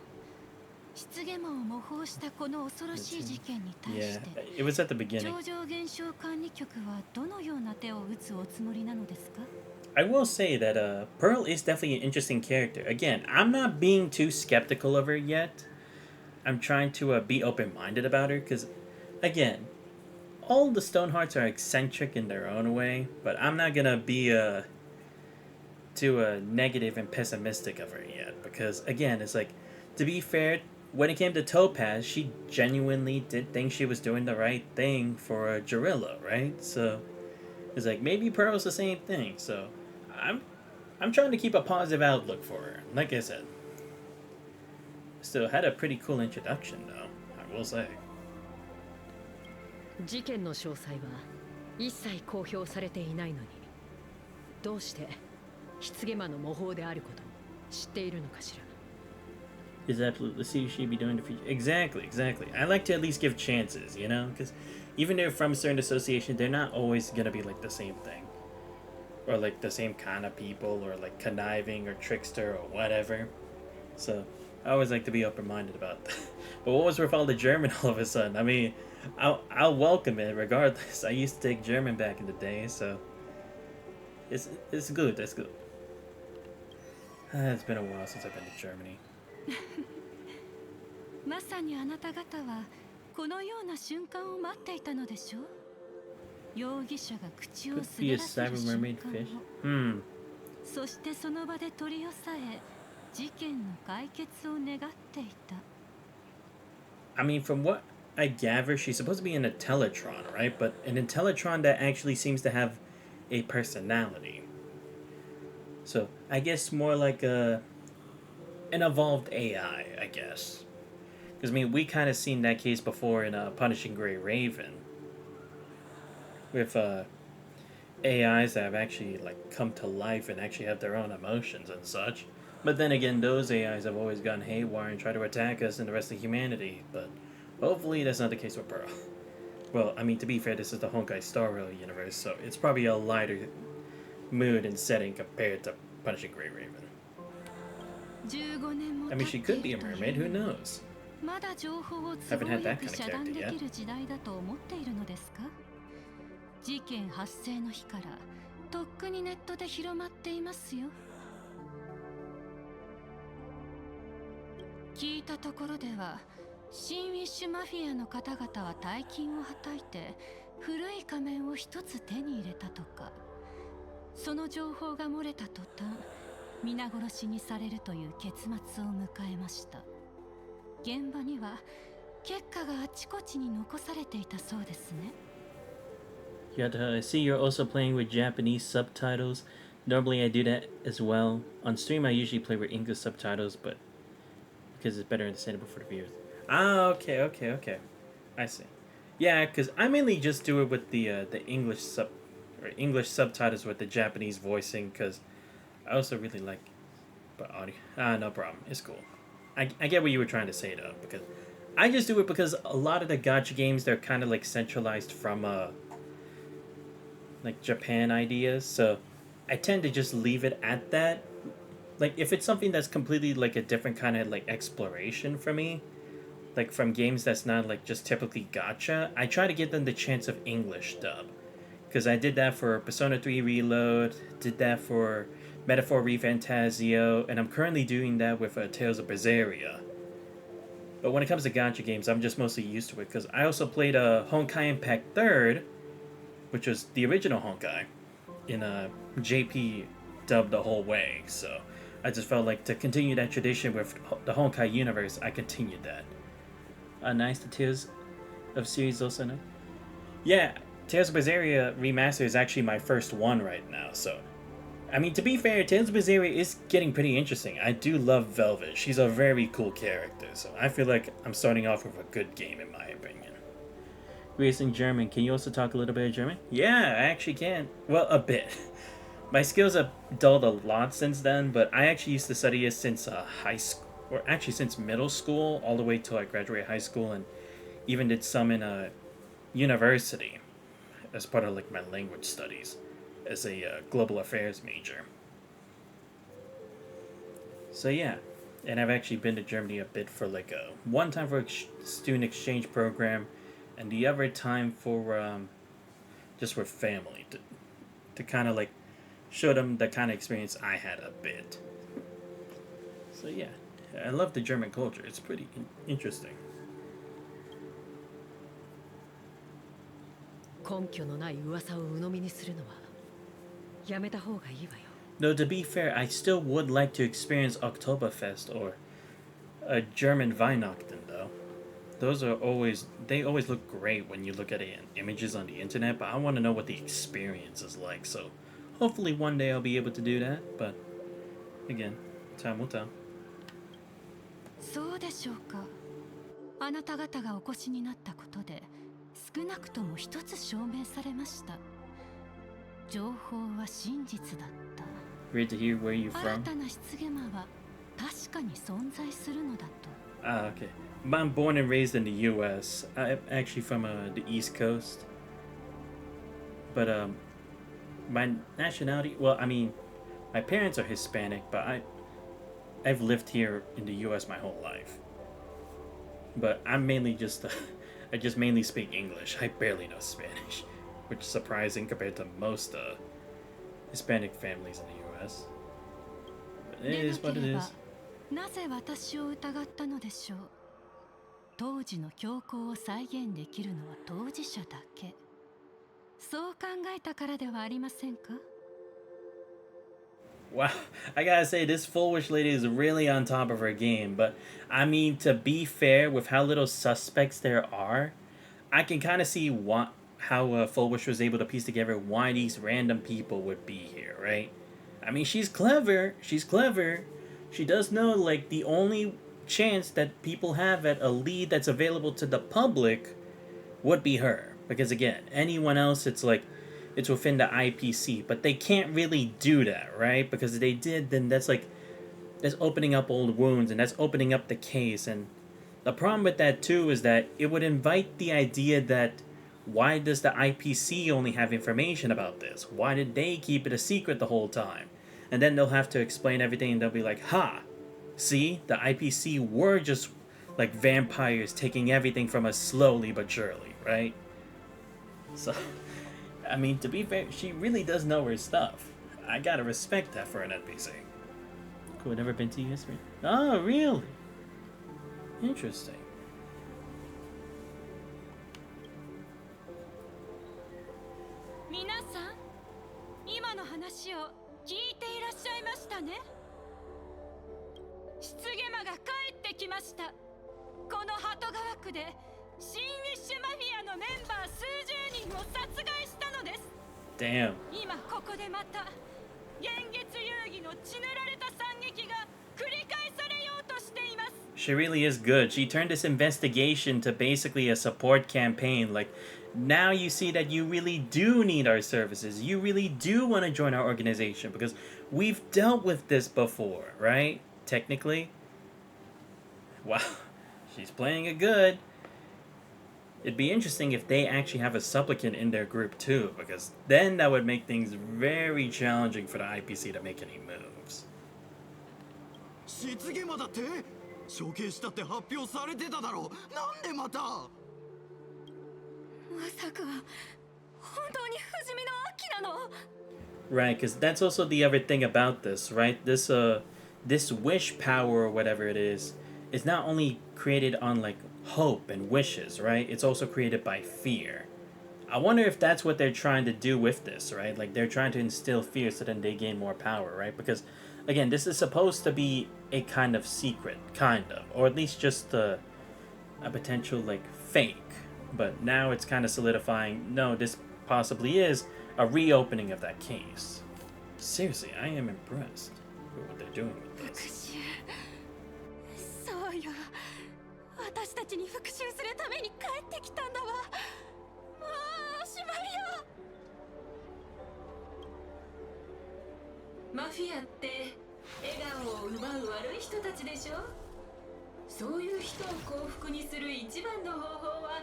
失言魔を模倣したこの恐ろしい事件に対し Yeah, て it was at the beginning. 超常現象管理局はどのような手を打つおつもりなのですか？ I will say that Pearl is definitely an interesting character. Again, I'm not being too skeptical of her yet. I'm trying to be open-minded about her because, again, all the Stonehearts are eccentric in their own way, but I'm not gonna be too negative and pessimistic of her yet because, again, it's like, to be fair, when it came to Topaz, she genuinely did think she was doing the right thing for Jirilla, right? So it's like maybe Pearl's the same thing. So I'm trying to keep a positive outlook for her. Like I said, still had a pretty cool introduction though, I will say. 事件の詳細は一切公表されていないのに、どうして失言魔の模倣であることを知っているのかしら。Is absolutely the see she'd be doing in the future. Exactly. I like to at least give chances, you know, because even if they're from a certain association, they're not always gonna be like the same thing, or like the same kind of people, or like conniving or trickster or whatever. So I always like to be open-minded about that. But what was with all the German all of a sudden? I mean, I'll welcome it regardless. I used to take German back in the day, so it's good. That's good. It's been a while since I've been to Germany. まさにあなた方はこのような瞬間を待っていたのでしょう。容疑者が口を Could 滑 be a らせる cyber 瞬 mermaid 間 fish. を、そしてその場で取り押さえ、事件の解決を願っていた。I mean, from what I gather, she's supposed to be an Intellatron, right? But an Intellatron that actually seems to have a personality. So I guess more like an evolved AI, I guess. Because I mean, we kind of seen that case before in Punishing Gray Raven, with AIs that have actually like come to life and actually have their own emotions and such. But then again, those AIs have always gone haywire and try to attack us and the rest of humanity. But hopefully that's not the case with Pearl. Well, I mean, to be fair, this is the Honkai Star Rail universe, so it's probably a lighter mood and setting compared to Punishing Gray Raven. I mean, she could be a mermaid, who knows? まだ情報を都合 Haven't had よ that く kind of 遮断 character で yet. きる時代だと思っているのですか？事件発生の日からとっくにネットで広まっていますよ。聞いたところでは新ウィッシュマフィアの方々は大金をはたいて古い仮面を一つ手に入れたとか。その情報が漏れた途端皆殺しにされるという結末を迎えました。現場には結果があちこちに残されていたそうですね。I see you're also playing with Japanese subtitles. Normally I do that as well. On stream I usually play with English subtitles, but because it's better understandable for the viewers. Ah, okay. I see. Yeah, because I mainly just do it with the English subtitles with the Japanese voicing, because I also really like audio. No problem. It's cool. I get what you were trying to say though, because I just do it because a lot of the gacha games, they're kind of like centralized from like Japan ideas, so I tend to just leave it at that. Like if it's something that's completely like a different kind of like exploration for me, like from games that's not like just typically gacha, I try to give them the chance of English dub. Because I did that for Persona 3 Reload, did that for Metaphor ReFantasio, and I'm currently doing that with Tales of Berseria. But when it comes to gacha games, I'm just mostly used to it, because I also played Honkai Impact 3rd, which was the original Honkai, in JP dubbed the whole way, so I just felt like to continue that tradition with the Honkai universe, I continued that. Nice, the Tales of series also nice. Yeah, Tales of Berseria Remaster is actually my first one right now, so I mean, to be fair, Tales of Berseria is getting pretty interesting. I do love Velvet. She's a very cool character, so I feel like I'm starting off with a good game in my opinion. Greece in German. Can you also talk a little bit of German? Yeah, I actually can. Well, a bit. My skills have dulled a lot since then, but I actually used to study it since high school, or actually since middle school, all the way till I graduated high school, and even did some in university as part of like my language studies as a global affairs major. So yeah, And I've actually been to Germany a bit for like a one time for a student exchange program, and the other time for just with family to kind of like show them the kind of experience I had a bit. So yeah, I love the German culture. It's pretty interesting. 根拠のない噂を鵜呑みにするのはやめた方がいいわよ。 Though to be fair, I still would like to experience Oktoberfest or a German Weihnachten though. Those are they always look great when you look at it in images on the internet, but I want to know what the experience is like. So hopefully one day I'll be able to do that, but again, time will tell. そうでしょうか。あなた方がお越しになったことで少なくとも一つ証明されました。情報は真実だった。 Great to hear where you're 新 from. たな棺間は確かに存在するのだと。 Ah, okay. I'm born and raised in the U.S. I'm actually from the East Coast. But my nationality, well, I mean, my parents are Hispanic, but I've lived here in the U.S. my whole life. But I'm mainly just, I just mainly speak English. I barely know Spanish, which is surprising compared to most Hispanic families in the U.S. But it is what it is. なぜ私を疑ったのでしょう。当時の教皇を再現できるのは当事者だけ。そう考えたからではありませんか？ Wow, I gotta say, this foolish lady is really on top of her game. But, I mean, to be fair, with how little suspects there are, I can kind of see how Foolish was able to piece together why these random people would be here, right? I mean, she's clever. She's clever. She does know, like, the only chance that people have at a lead that's available to the public would be her. Because, again, anyone else, it's like, it's within the IPC, but they can't really do that, right? Because if they did, then that's opening up old wounds, and that's opening up the case. And the problem with that too is that it would invite the idea that why does the IPC only have information about this? Why did they keep it a secret the whole time? And then they'll have to explain everything, and they'll be like, ha, see, the IPC were just like vampires taking everything from us slowly but surely, right? So I mean, to be fair, she really does know her stuff. I gotta respect that for an NPC. Cool, never been to history. Oh, really? Interesting. 皆さん、今の話を聞いていらっしゃいましたね。棺間が帰ってきました。この鳩川区で新ウィッシュマフィアのメンバー数十人を殺害したのです。 Damn. 今ここでまた幻月遊戯の血塗られた惨劇が繰り返されようとしています。 She really is good. She turned this investigation to basically a support campaign. Like, now you see that you really do need our services. You really do want to join our organization because we've dealt with this before, right? Technically. Wow. She's playing it good. It'd be interesting if they actually have a supplicant in their group too, because then that would make things very challenging for the IPC to make any moves. 棺間だって？処刑したって発表されてただろう。なんでまた？まさか本当に不死身のアキなの？ Right, because that's also the other thing about this, right? This wish power or whatever it is not only created on like hope and wishes, right? It's also created by fear. I wonder if that's what they're trying to do with this, right? Like they're trying to instill fear so then they gain more power, right? Because again, this is supposed to be a kind of secret, kind of, or at least just a potential like fake. But now it's kind of solidifying, no, this possibly is a reopening of that case. Seriously, I am impressed with what they're doing with this. そうよ。私たちに復讐するために帰ってきたんだわ。ああ、しまいよ。マフィアって笑顔を奪う悪い人たちでしょ。そういう人を幸福にする一番の方法は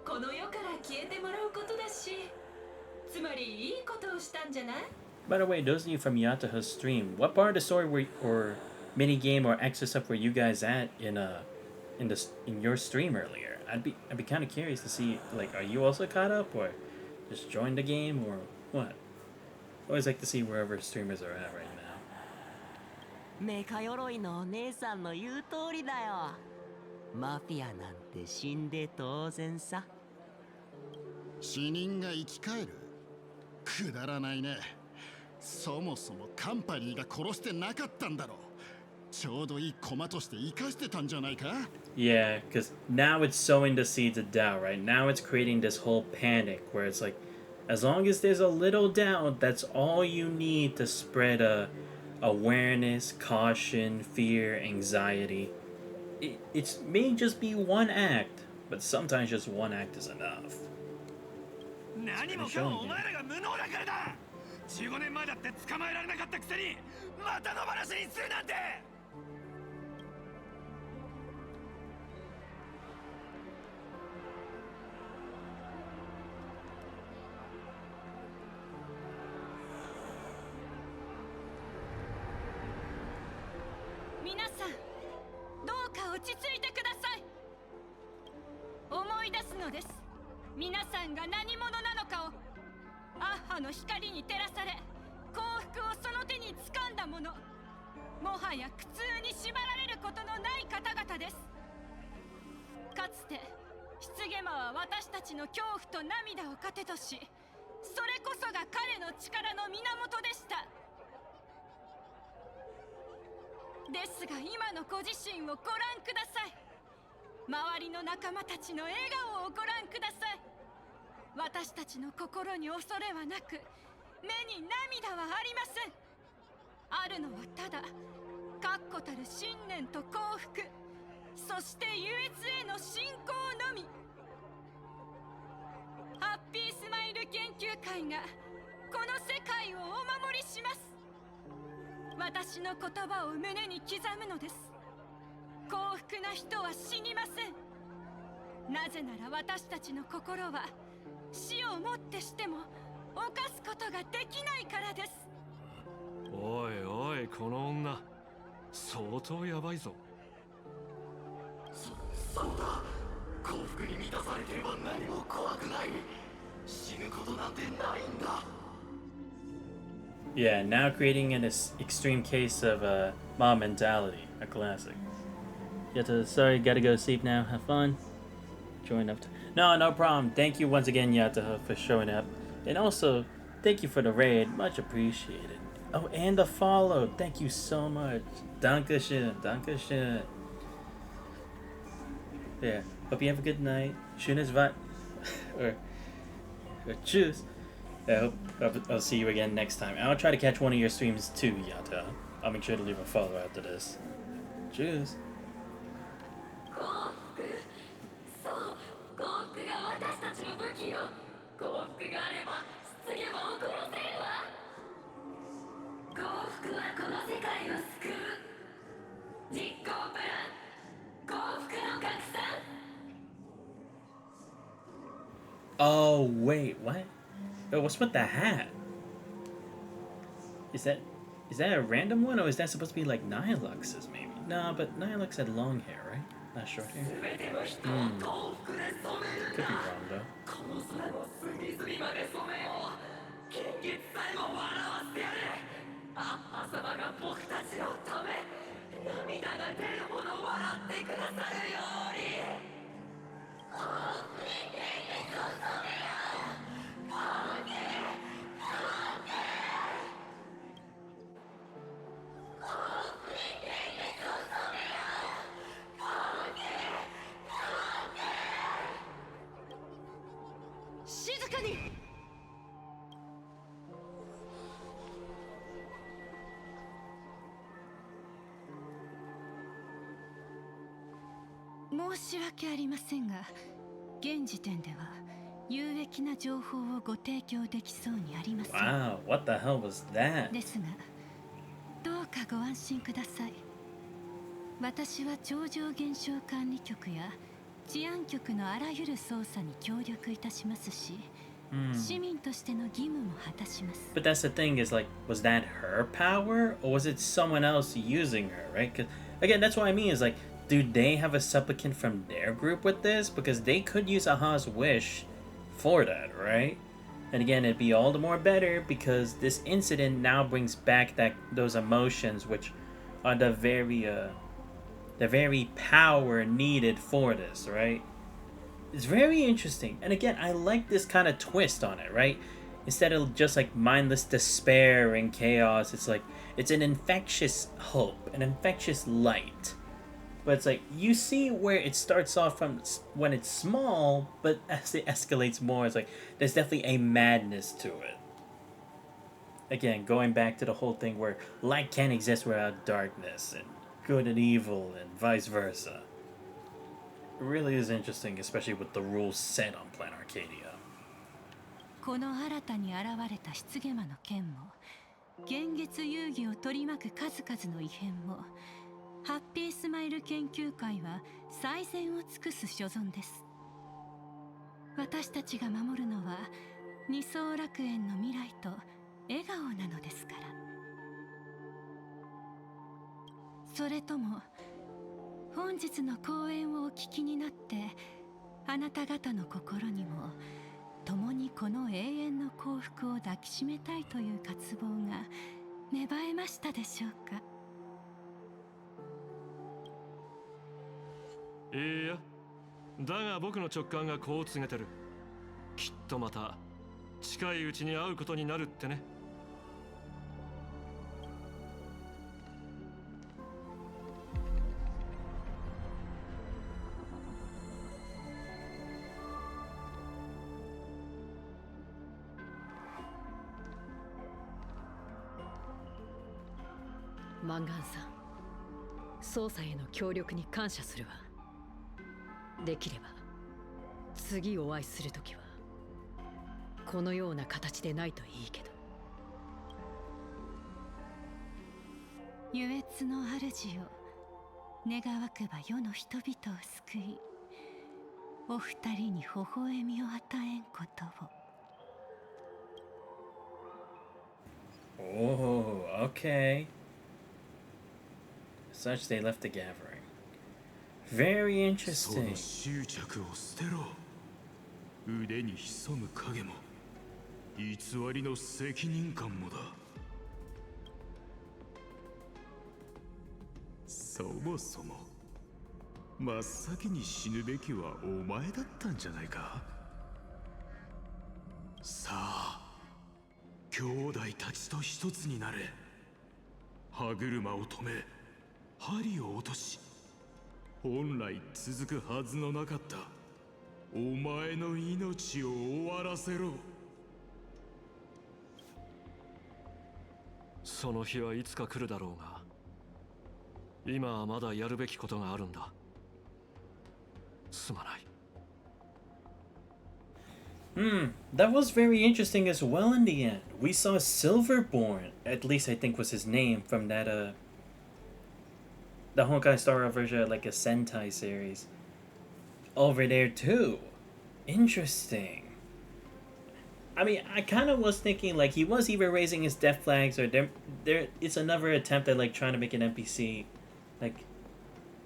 この世から消えてもらうことだし、つまりいいことをしたんじゃない？ By the way, those of you from Yataha's stream, what part of the story mini game or extra stuff where you guys at in your stream earlier. I'd be kind of curious to see, like, are you also caught up or just joined the game or what? Always like to see wherever streamers are at right now. メカ鎧のお姉さんの言う通りだよ。マフィアなんて死んで当然さ。死人が生き返る？くだらないね。そもそもカンパニーが殺してなかったんだろう。ちょうどいい駒として生かしてたんじゃないか？ Yeah, because now it's sowing the seeds of doubt, right? Now it's creating this whole panic where it's like, as long as there's a little doubt, that's all you need to spread awareness, caution, fear, anxiety. It may just be one act, but sometimes just one act is enough. 何もかもお前らが無能だからだ。15年前だって捕まえられなかったくせにまた野放しにするなんて。皆さん、どうか落ち着いてください。思い出すのです。皆さんが何者なのかを。アッハの光に照らされ、幸福をその手に掴んだ者。もはや苦痛に縛られることのない方々です。かつて棺魔は私たちの恐怖と涙を糧とし、それこそが彼の力の源でした。ですが今のご自身をご覧ください。周りの仲間たちの笑顔をご覧ください。私たちの心に恐れはなく、目に涙はありません。あるのはただ確固たる信念と幸福、そして優越への信仰のみ。ハッピースマイル研究会がこの世界をお守りします。私の言葉を胸に刻むのです。幸福な人は死にません。なぜなら私たちの心は死をもってしても犯すことができないからです。おいおい、この女相当やばいぞ。そうだ。幸福に満たされてれば何も怖くない。死ぬことなんてないんだ。Yeah, now creating an extreme case of mob mentality, a classic. Yata, sorry, gotta go to sleep now. Have fun. Join up. No problem. Thank you once again, Yata, for showing up. And also, thank you for the raid. Much appreciated. Oh, and the follow. Thank you so much. Dankeschön. Dankeschön. Yeah. Hope you have a good night. Schönes Wort. or tschüss. I hope I'll see you again next time. I'll try to catch one of your streams too, Yata. I'll make sure to leave a follow after this. Cheers. 福はこの世界を救う。実行プラン、幸福の拡散。Oh wait, what? Oh, what's with the hat? Is that a random one, or is that supposed to be like Nihilux's maybe? No, but Nihilux had long hair, right? Not short hair. Could be wrong though. アッハ様が僕たちのため涙が出るほど笑ってくださるように。静かに。申し訳ありませんが、現時点では有益な情報をご提供できそうにありません。Wow, what the hell was that? ですが、どうかご安心ください。私は超常現象管理局や治安局のあらゆる捜査に協力いたしますし、市民としての義務も果たします。 But that's the thing is like, was that her power or was it someone else using her, right? Because again, that's what I mean is like, do they have a supplicant from their group with this? Because they could use Aha's wish for that, right? And again, it'd be all the more better because this incident now brings back those emotions which are the very power needed for this, right? It's very interesting. And again, I like this kind of twist on it, right? Instead of just like mindless despair and chaos, it's like it's an infectious hope, an infectious light. But it's like you see where it starts off from when it's small, but as it escalates more, it's like there's definitely a madness to it. Again, going back to the whole thing where light can't exist without darkness, and good and evil, and vice versa. It really is interesting, especially with the rules set on Planet Arcadia. この新たに現れた失ゲマの剣も、幻月遊戯を取り巻く数々の異変も、ハッピースマイル研究会は最善を尽くす所存です。私たちが守るのは二層楽園の未来と笑顔なのですから。それとも本日の講演をお聞きになって、あなた方の心にも共にこの永遠の幸福を抱きしめたいという渇望が芽生えましたでしょうか。いや、だが僕の直感がこう告げてる。きっとまた近いうちに会うことになるってね。マンガンさん、捜査への協力に感謝するわ。できれば次お会いするときはこのような形でないといいけど。愉悦の主を願わくば世の人々を救い、お二人に微笑みを与えんことを。 Oh, okay. Such they left the gathering. Very interesting. 執着を捨てろ。腕に潜む影も偽りの責任感もだ。そもそも真っ先に死ぬべきはお前だったんじゃないか。さあ、兄弟たちと一つになれ。歯車を止め、針を落とし、本来続くはずのなかったお前の命を終わらせろ。その日はいつか来るだろうが、今はまだやるべきことがあるんだ。すまない。That was very interesting as well in the end. We saw Silverborn, at least I think was his name, from that the Honkai Star Rail version, like a Sentai series. Over there too. Interesting. I mean, I kind of was thinking like he was either raising his death flags or there it's another attempt at like trying to make an NPC like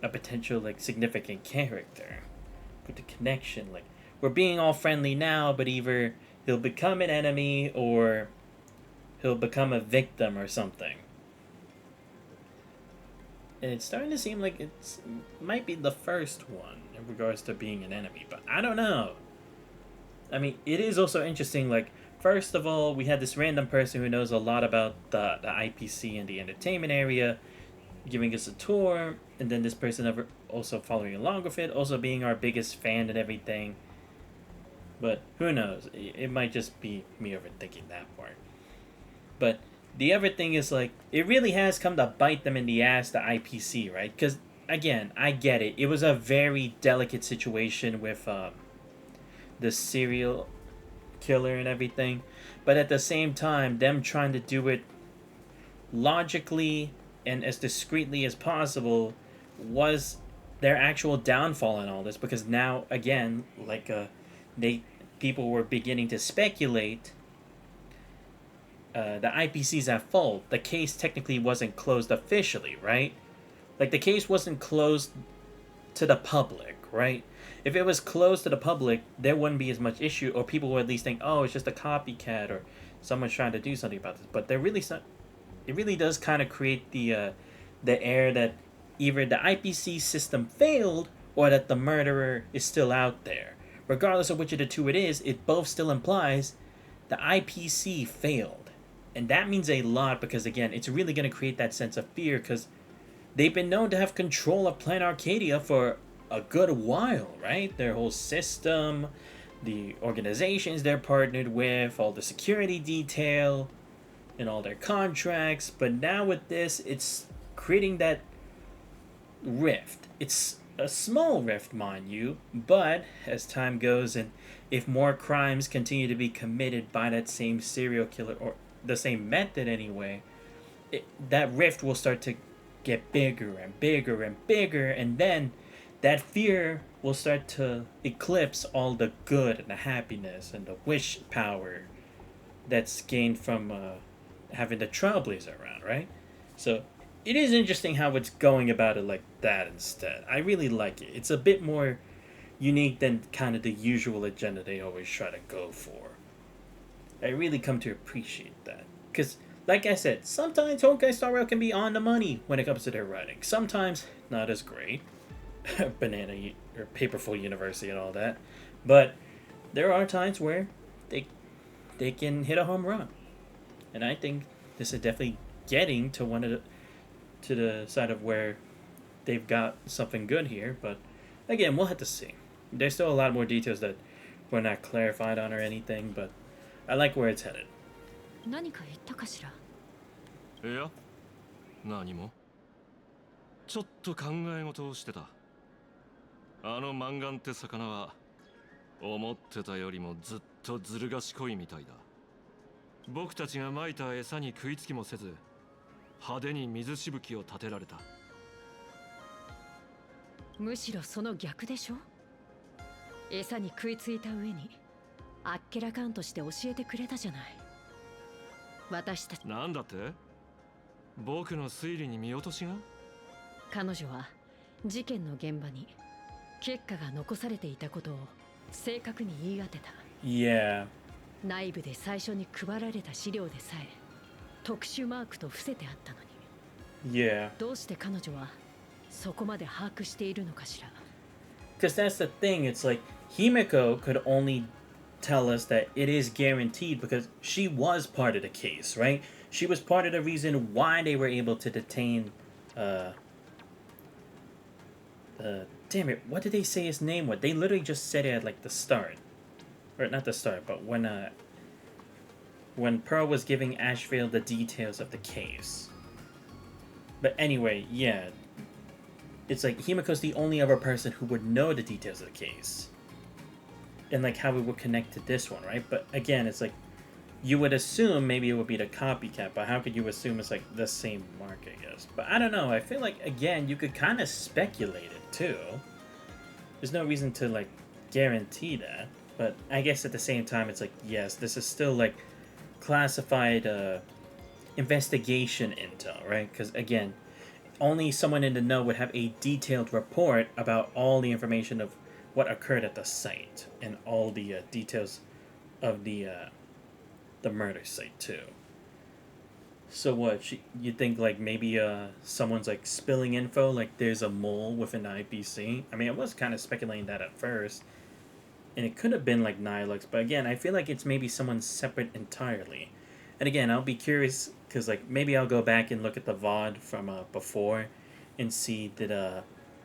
a potential like significant character. Put the connection, like we're being all friendly now, but either he'll become an enemy or he'll become a victim or something. And it's starting to seem like it might be the first one in regards to being an enemy, but I don't know. I mean, it is also interesting, like, first of all, we had this random person who knows a lot about the IPC and the entertainment area giving us a tour, and then this person also following along with it, also being our biggest fan and everything. But who knows? It might just be me overthinking that part. But the other thing is, like, it really has come to bite them in the ass, the IPC, right? Because, again, I get it. It was a very delicate situation with the serial killer and everything. But at the same time, them trying to do it logically and as discreetly as possible was their actual downfall in all this. Because now, again, like, people were beginning to speculate the IPC's at fault. The case technically wasn't closed officially, right? Like, the case wasn't closed to the public, right? If it was closed to the public, there wouldn't be as much issue, or people would at least think, oh, it's just a copycat, or someone's trying to do something about this. But it really does kind of create the air that either the IPC system failed, or that the murderer is still out there. Regardless of which of the two it is, it both still implies the IPC failed. And that means a lot, because again, it's really going to create that sense of fear, because they've been known to have control of Planet Arcadia for a good while, right? Their whole system, the organizations they're partnered with, all the security detail, and all their contracts. But now with this, it's creating that rift. It's a small rift, mind you, but as time goes and if more crimes continue to be committed by that same serial killer, or the same method anyway, that rift will start to get bigger and bigger and bigger, and then that fear will start to eclipse all the good and the happiness and the wish power that's gained from having the Trailblazer around, right? So it is interesting how it's going about it like that instead. I really like it. It's a bit more unique than kind of the usual agenda they always try to go for. I really come to appreciate that. Because, like I said, sometimes Honkai Star Rail can be on the money when it comes to their writing. Sometimes not as great. Banana or Paperful University and all that. But there are times where they can hit a home run. And I think this is definitely getting to the side of where they've got something good here. But again, we'll have to see. There's still a lot more details that were not clarified on or anything, but I like where it's headed. 何か言ったかしら？いや、何も。ちょっと考え事をしてた。あのマンガンって魚は思ってたよりもずっとずる賢いみたいだ。僕たちが撒いた餌に食いつきもせず、派手に水しぶきを立てられた。むしろその逆でしょ？餌に食いついた上にあっけらかんとして教えてくれたじゃない。私たちなんだって？僕の推理に見落としが？彼女は事件の現場に結果が残されていたことを正確に言い当てた。Yeah. 内部で最初に配られた資料でさえ特殊マークと伏せてあったのに。Yeah. どうして彼女はそこまで把握しているのかしら。Because that's the thing. It's like Himiko could only tell us that it is guaranteed because she was part of the case, right? She was part of the reason why they were able to detain damn it, what did they say his name was? They literally just said it at like the start. Or not the start, but when Pearl was giving Ashvale the details of the case. But anyway, yeah. It's like Himiko's the only other person who would know the details of the case. And like how it would connect to this one, right? But again, it's like you would assume maybe it would be the copycat, but how could you assume it's like the same mark, I guess? But I don't know. I feel like again you could kind of speculate it too. There's no reason to like guarantee that. But I guess at the same time it's like, yes, this is still like classified investigation intel, right? Because again, only someone in the know would have a detailed report about all the information of what occurred at the site and all the details of the murder site too. So what, you think like maybe someone's like spilling info, like there's a mole within the IPC? I mean, I was kind of speculating that at first, and it could have been like Nihilux, but again, I feel like it's maybe someone separate entirely. And again, I'll be curious because like maybe I'll go back and look at the VOD from before and see did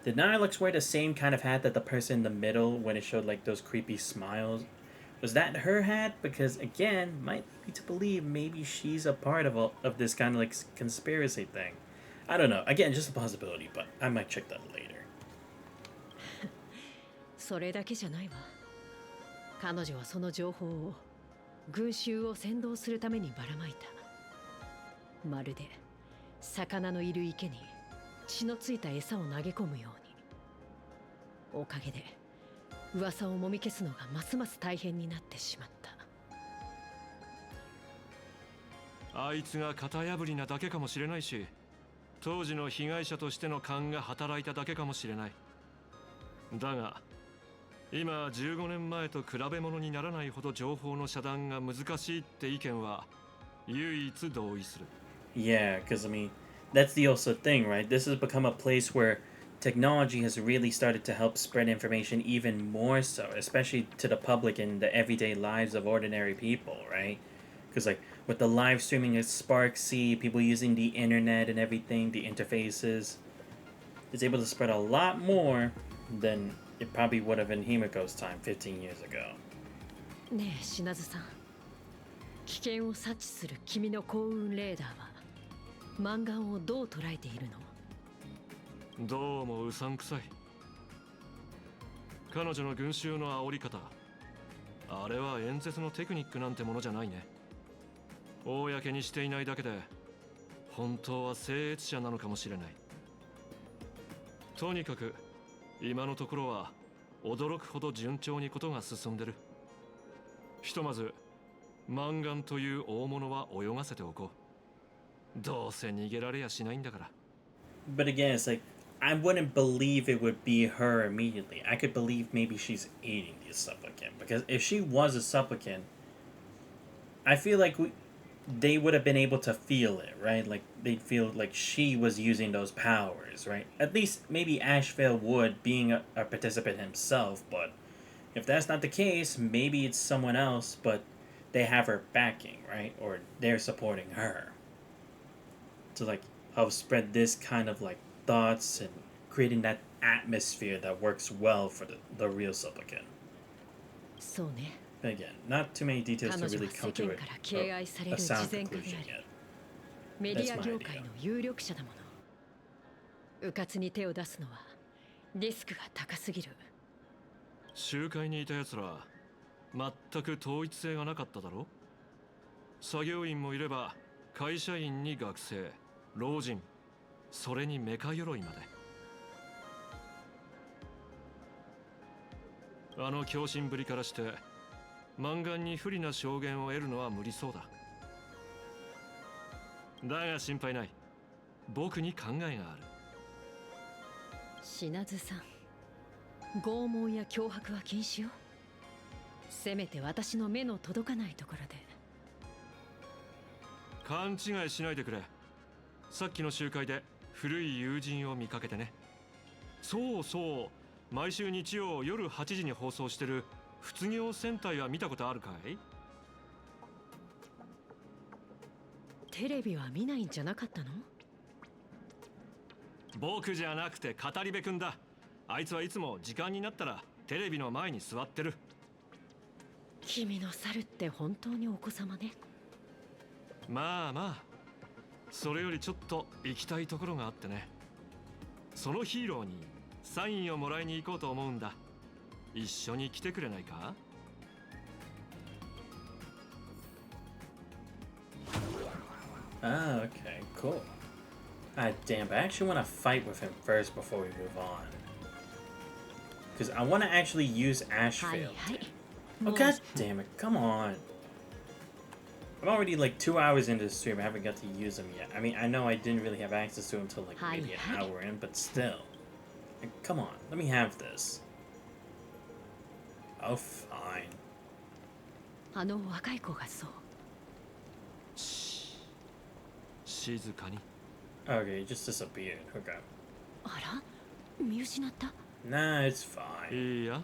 Nihilux wear the same kind of hat that the person in the middle when it showed like those creepy smiles? Was that her hat? Because again, might lead me to believe maybe she's a part of this kind of like conspiracy thing. I don't know. Again, just a possibility, but I might check that later. それだけじゃないわ。彼女はその情報を群衆を扇動するためにばらまいた。まるで魚のいる池に血のついた餌を投げ込むように。おかげで噂をもみ消すのがますます大変になってしまった。あいつが型破りなだけかもしれないし、当時の被害者としての勘が働いただけかもしれない。だが今15年前と比べ物にならないほど情報の遮断が難しいって意見は唯一同意する。 Yeah, because I mean, that's the also thing, right? This has become a place where technology has really started to help spread information even more so, especially to the public and the everyday lives of ordinary people, right? Because like with the live streaming of Sparksea, people using the internet and everything, the interfaces, it's able to spread a lot more than it probably would have in Himiko's time 15 years ago. ねえ、品津さん。危険を察知する君の幸運レーダーはマンガンをどう捉えているの？どうもうさんくさい。彼女の群衆の煽り方、あれは演説のテクニックなんてものじゃないね。公にしていないだけで本当は僭越者なのかもしれない。とにかく今のところは驚くほど順調にことが進んでる。ひとまずマンガンという大物は泳がせておこう。どうせ逃げられやしないんだから。 But again, it's like, I wouldn't believe it would be her immediately. I could believe maybe she's aiding the supplicant. Because if she was a supplicant, I feel like they would have been able to feel it, right? Like, they'd feel like she was using those powers, right? At least maybe Ashvale would, being a participant himself. But if that's not the case, maybe it's someone else, but they have her backing, right? Or they're supporting her. To like help spread this kind of like thoughts and creating that atmosphere that works well for the real supplicant. そうね。 Again, not too many details to really come to a sound conclusion yet. メディア業界の有力者だもの。迂闊に手を出すのはリスクが高すぎる。集会にいた奴ら全く統一性がなかっただろ。作業員もいれば会社員に学生、老人、それにメカ鎧まで。あの狂信ぶりからしてマンガンに不利な証言を得るのは無理そうだ。だが心配ない。僕に考えがある。品津さん、拷問や脅迫は禁止よ。せめて私の目の届かないところで。勘違いしないでくれ。さっきの集会で古い友人を見かけてね。そうそう、毎週日曜夜8時に放送してる卒業戦隊は見たことあるかい？テレビは見ないんじゃなかったの？僕じゃなくて語り部くんだ。あいつはいつも時間になったらテレビの前に座ってる。君の猿って本当にお子様ね。まあまあ、それよりちょっと行きたいところがあってね。そのヒーローにサインをもらいに行こうと思うんだ。一緒に来てくれないか？Ah, okay, cool. Ah, damn, but I actually want to fight with him first before we move on. Because I want to actually use Ashvale. Oh, god damn it, come on. I'm already like 2 hours into the stream, I haven't got to use him yet. I mean, I know I didn't really have access to him until like maybe an hour in, but still. Like, come on, let me have this. Oh, fine. あの若い子がそう。静かに。Okay, it just disappeared. Okay. あら、見失った？ Nah, it's fine. いいや。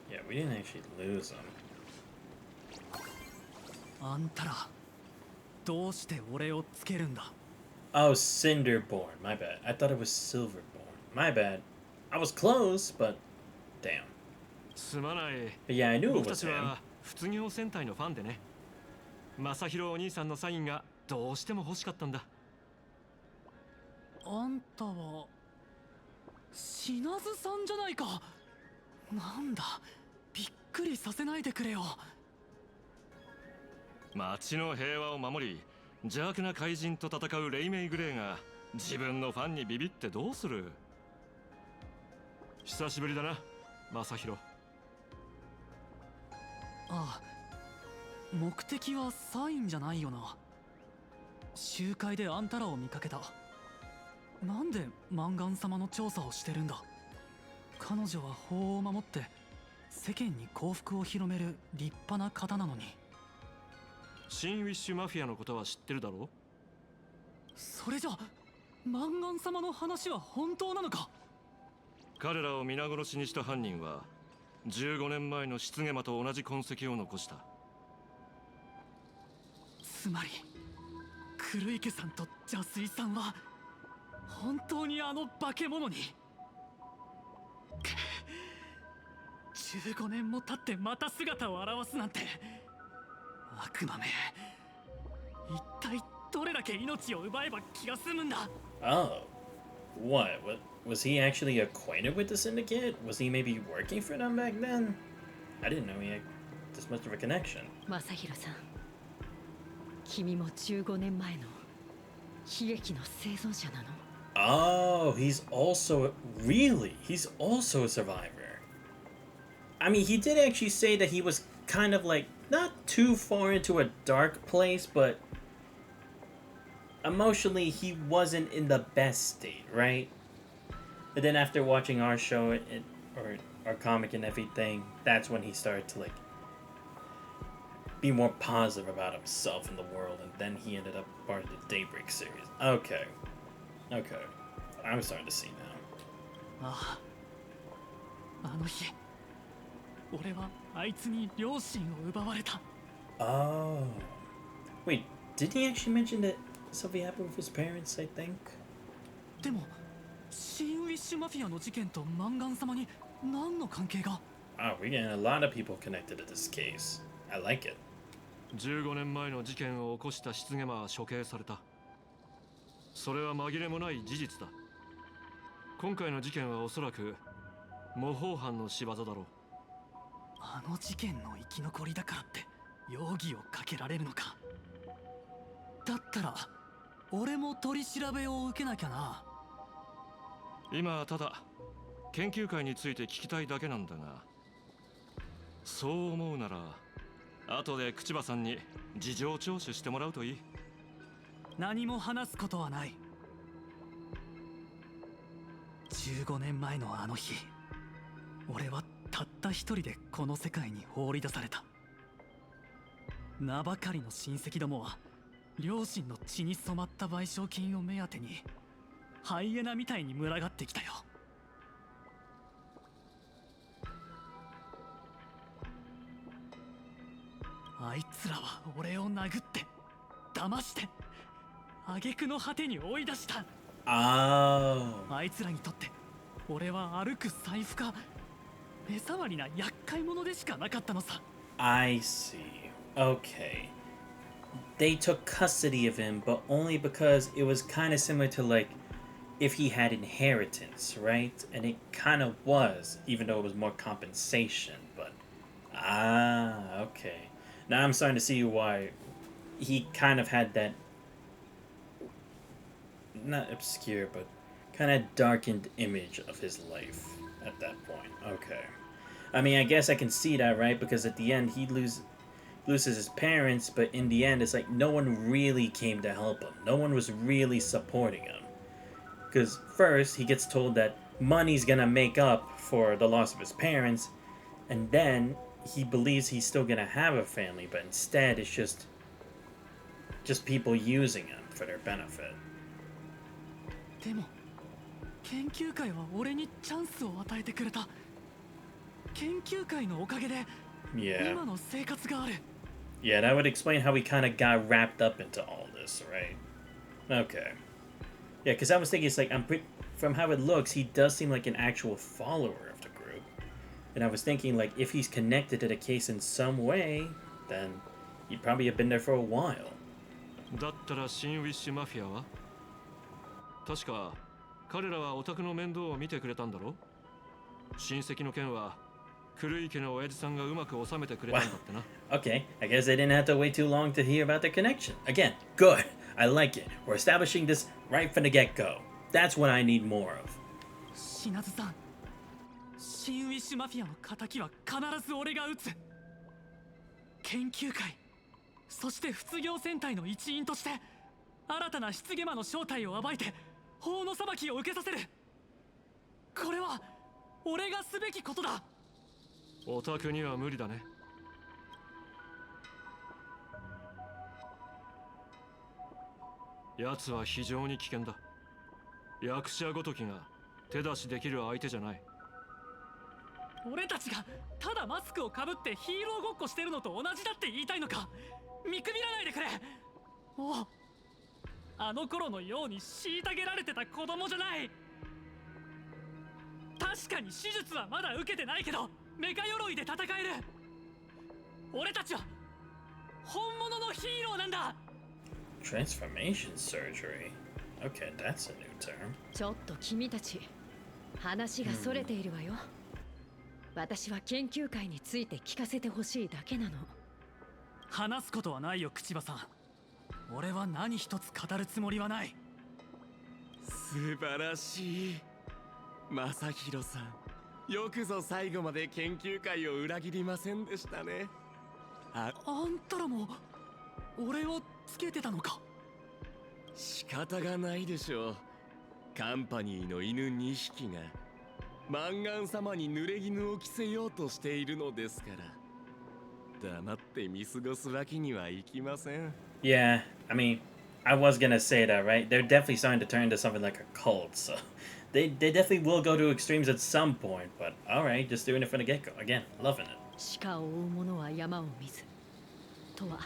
Yeah, we didn't actually lose him. あんたら、どうして俺をつけるんだ？ Oh, Cinderborn. My bad. I thought it was Silverborn. My bad. I was close, but damn. すまない。But yeah, I knew it 僕た was ち him. は卒業戦隊のファンでね。正弘お兄さんのサインがどうしても欲しかったんだ。あんたは品津さんじゃないか。なんだ、びっくりさせないでくれよ。町の平和を守り、邪悪な怪人と戦うレイメイグレイが自分のファンにビビってどうする？久しぶりだな、正宏。ああ、目的はサインじゃないよな。集会であんたらを見かけた。なんでマンガン様の調査をしてるんだ。彼女は法を守って世間に幸福を広める立派な方なのに。シンウィッシュマフィアのことは知ってるだろう。それじゃマンガン様の話は本当なのか。彼らを皆殺しにした犯人は15年前の失ゲマと同じ痕跡を残した。つまり黒池さんと邪水さんは本当にあの化け物に。15年も経ってまた姿を現すなんて。悪魔め、一体どれだけ命を奪えば気が済むんだ。 Oh. What? Was he actually acquainted with the syndicate? Was he maybe working for them back then? I didn't know he had this much of a connection. 正宏さん、君も15年前の悲劇の生存者なの。 Oh, he's also a survivor. I mean, he did actually say that he was kind of like not too far into a dark place, but emotionally he wasn't in the best state, right? But then after watching our show or our comic and everything, that's when he started to like be more positive about himself and the world, and then he ended up part of the Daybreak series. Okay. I'm starting to see now. ああ、あの日俺はあいつに両親を奪われた。 Oh. Wait, did he actually mention that something happened with his parents, I think? でもシンウィッシュマフィアの事件とマンガン様に何の関係が。 Oh, we're getting a lot of people connected to this case. I like it. 15年前の事件を起こした失ゲマは処刑された。それは紛れもない事実だ。今回の事件はおそらく模倣犯の仕業だろう。あの事件の生き残りだからって容疑をかけられるのか。だったら俺も取り調べを受けなきゃな。今はただ研究会について聞きたいだけなんだが、そう思うなら後で口場さんに事情聴取してもらうといい。何も話すことはない。15年前のあの日、俺はたった一人でこの世界に放り出された。名ばかりの親戚どもは両親の血に染まった賠償金を目当てにハイエナみたいに群がってきたよ。あいつらは俺を殴って騙して挙句の果てに追い出した。あいつらにとって俺は歩く財布か目障りな厄介者でしかなかったのさ。 I see. Okay. They took custody of him, but only because it was kind of similar to like if he had inheritance, right? And it kind of was, even though it was more compensation. But okay. Now I'm starting to see why he kind of had that not obscure, but kind of darkened image of his life at that point. Okay. I mean, I guess I can see that, right? Because at the end, he loses his parents, but in the end, it's like no one really came to help him. No one was really supporting him. Because first, he gets told that money's gonna make up for the loss of his parents, and then he believes he's still gonna have a family, but instead, it's just people using him for their benefit. でも研究会は俺にチャンスを与えてくれた。研究会のおかげで今の生活がある。 Yeah, that would explain how he kind of got wrapped up into all this, right? Okay. Yeah, because I was thinking, it's like, from how it looks, he does seem like an actual follower of the group. And I was thinking, like, if he's connected to the case in some way, then he'd probably have been there for a while. だったらシンウィッシュマフィアは確か彼らはオタクの面倒を見てくれたんだろ。親戚の件は古い家の親父さんがうまく収めてくれたんだってな。Okay, I guess they didn't have to wait too long to hear about their connection. Again, good. I like it. We're establishing this right from the get-go. That's what I need more of. シナズさん、新ウィッシュマフィアの敵は必ず俺が撃つ。研究会、そして卒業戦隊の一員として新たな失ゲ魔の正体を暴いて法の裁きを受けさせる。これは俺がすべきことだ。オタクには無理だね。奴は非常に危険だ。役者ごときが手出しできる相手じゃない。俺たちがただマスクをかぶってヒーローごっこしてるのと同じだって言いたいのか。見くびらないでくれ。おう、あの頃のように虐げられてた子供じゃない。確かに手術はまだ受けてないけどメカ鎧で戦える。俺たちは本物のヒーローなんだ。 Transformation surgery. Okay, that's a new term. ちょっと君たち、話がそれているわよ。私は研究会について聞かせてほしいだけなの。話すことはないよ、口場さん。俺は何一つ語るつもりはない。素晴らしい。正弘さん、よくぞ最後まで研究会を裏切りませんでしたね。あんたらも俺をつけてたのか。仕方がないでしょう。カンパニーの犬2匹がマンガン様に濡れ衣を着せようとしているのですから、黙って見過ごすわけにはいきません。 Yeah, I mean, I was gonna say that, right? They're definitely starting to turn into something like a cult, so they definitely will go to extremes at some point, but alright, just doing it from the get-go. Again, loving it. 鹿を追う者は山を見ずとは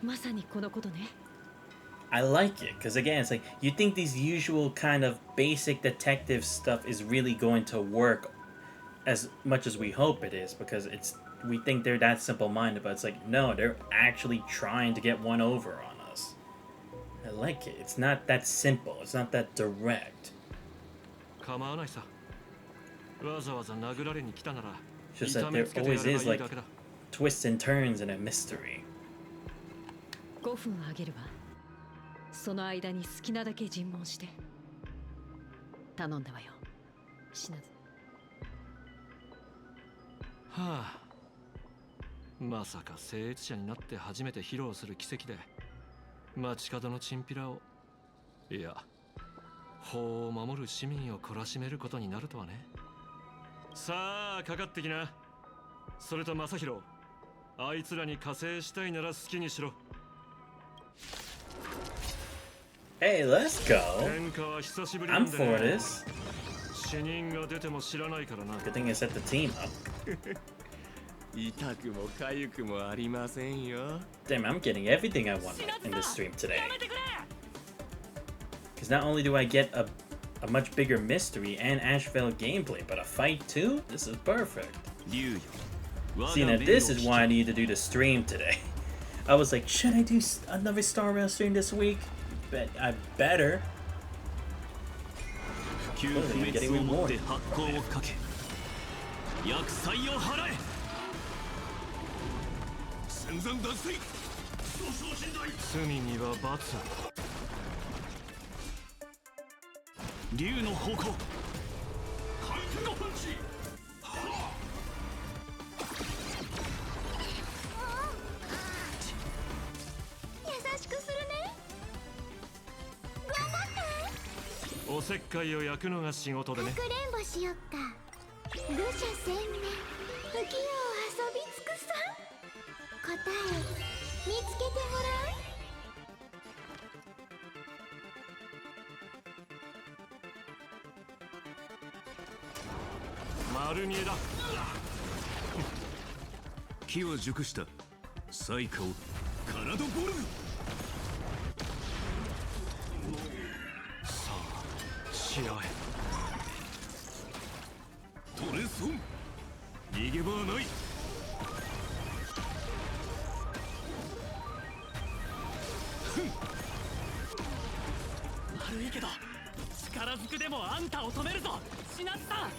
まさにこのことね。 I like it, because again, it's like, you think these usual kind of basic detective stuff is really going to work as much as we hope it is, because we think they're that simple-minded, but it's like, no, they're actually trying to get one over on us. I like it. It's not that simple. It's not that direct. 構わないさ。わざわざ殴られに来たなら、 It's just that there always is like twists and turns in a mystery. 5分あげるわ。その間に好きなだけ尋問して。頼んだわよ。死なず。はあ。まさか聖越者になって初めて披露する奇跡で街角のチンピラを、いや、法を守る市民を懲らしめることになるとはね。さあ、かかってきな。それと正弘、あいつらに加勢したいなら好きにしろ。 Hey, let's go. 天下は久しぶり I'm なんで for this. 死人が出ても知らないからな。 Good thing I set the team up. 痛くも痒くもありませんよ。 Damn, I'm getting everything I want in this stream today. Because not only do I get a much bigger mystery and Asheville gameplay, but a fight too? This is perfect. See, now this is why I need to do the stream today. I was like, should I do another Star Rail stream this week? Bet I better. Clearly, I'm getting rewarded. 罪には罰。竜の方向。回転のパンチ。優しくするね。頑張って。おせっかいを焼くのが仕事でね。かくれんぼしよっか。ルシャ千年、浮世を遊び尽くさ。答え見つけてもらう。丸見えだ。機は熟した。サイカをカラドボルグ。さあ、試合へ。トレソン。逃げ場はない。悪いけど力ずくでもあんたを止めるぞ、シナツさん。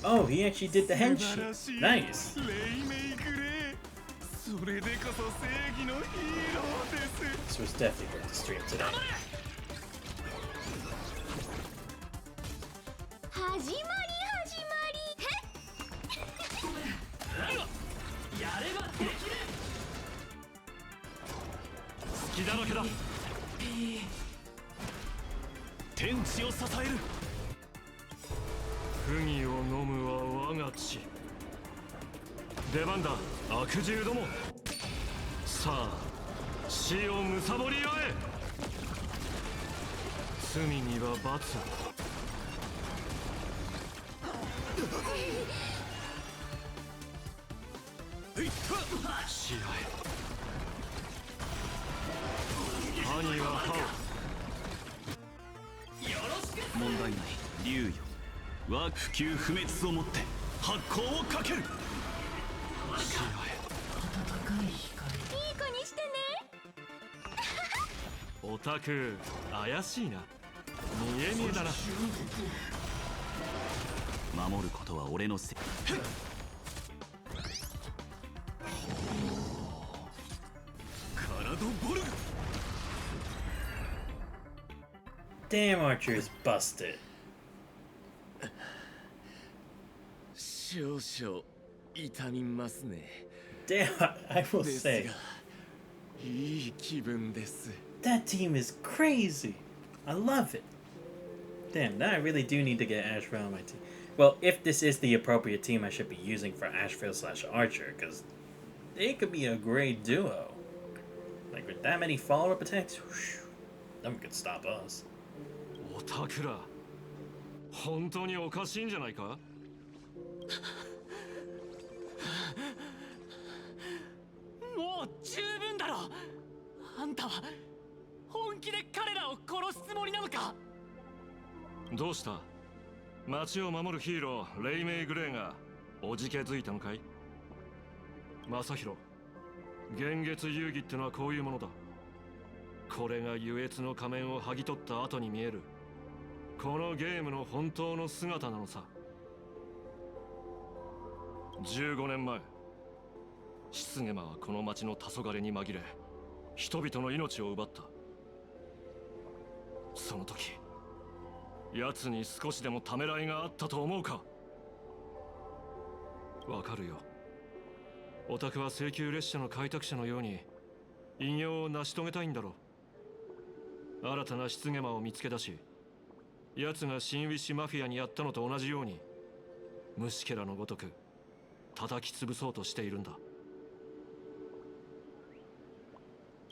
Oh, he actually did the henchman. Nice. レイメイクレイ。それでこそ正義のヒーローです。 This was definitely worth the stream today. 始まり始まり。変だ。天地を支える。不義を飲むは我が血。出番だ悪獣ども。さあ死を貪り合え。罪には罰。し合え。歯には歯を。問題ない。竜よ、我不朽不滅をもって発光をかける。し合え。いい子にしてね。オタク怪しいな。見え見えだな。守ることは俺のせい。カラドボルグ。 Damn, Archer is busted. 少々痛みますね。 Damn, I will say いい気分です。 that team is crazy. I love it. Damn, now I really do need to get Ashvale on my team. Well, if this is the appropriate team I should be using for Ashvale/Archer, because they could be a great duo. Like with that many follow-up attacks, whoosh, them could stop us. オタクら本当におかしいんじゃないか。もう十分だろ。あんたは本気で彼らを殺すつもりなのか。どうした。町を守るヒーローレイメイ・グレーがおじけづいたのかい。正宏、幻月遊戯ってのはこういうものだ。これが優越の仮面を剥ぎ取った後に見えるこのゲームの本当の姿なのさ。15年前失ゲマはこの町の黄昏に紛れ人々の命を奪った。その時奴に少しでもためらいがあったと思うか。わかるよ。オタクは請求列車の開拓者のように偉業を成し遂げたいんだろう。新たな失ゲマを見つけ出し、奴がシンウィッシュマフィアにやったのと同じように虫けらのごとく叩き潰そうとしているんだ。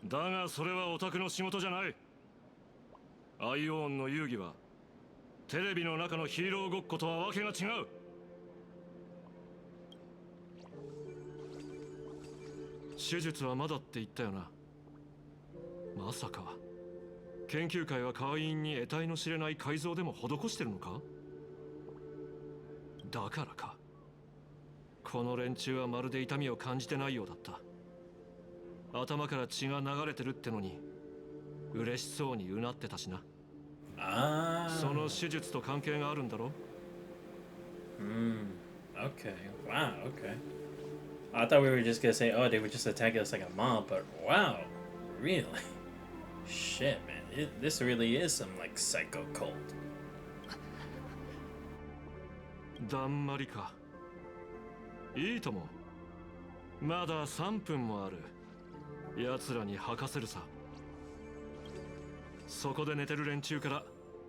だがそれはオタクの仕事じゃない。アイオーンの遊戯はテレビの中のヒーローごっことはわけが違う。手術はまだって言ったよな。まさか研究会は会員に得体の知れない改造でも施してるのか。だからか。この連中はまるで痛みを感じてないようだった。頭から血が流れてるってのに嬉しそうにうなってたしな。その手術と関係があるんだろ。Okay. Wow, okay. I thought we were just gonna say, oh, they were just attacking us like a mob, but wow, really? Shit, man. This really is some, like, psycho cult. だんまりか。いいとも。まだ3分もある。奴らに吐かせるさ。そこで寝てる連中から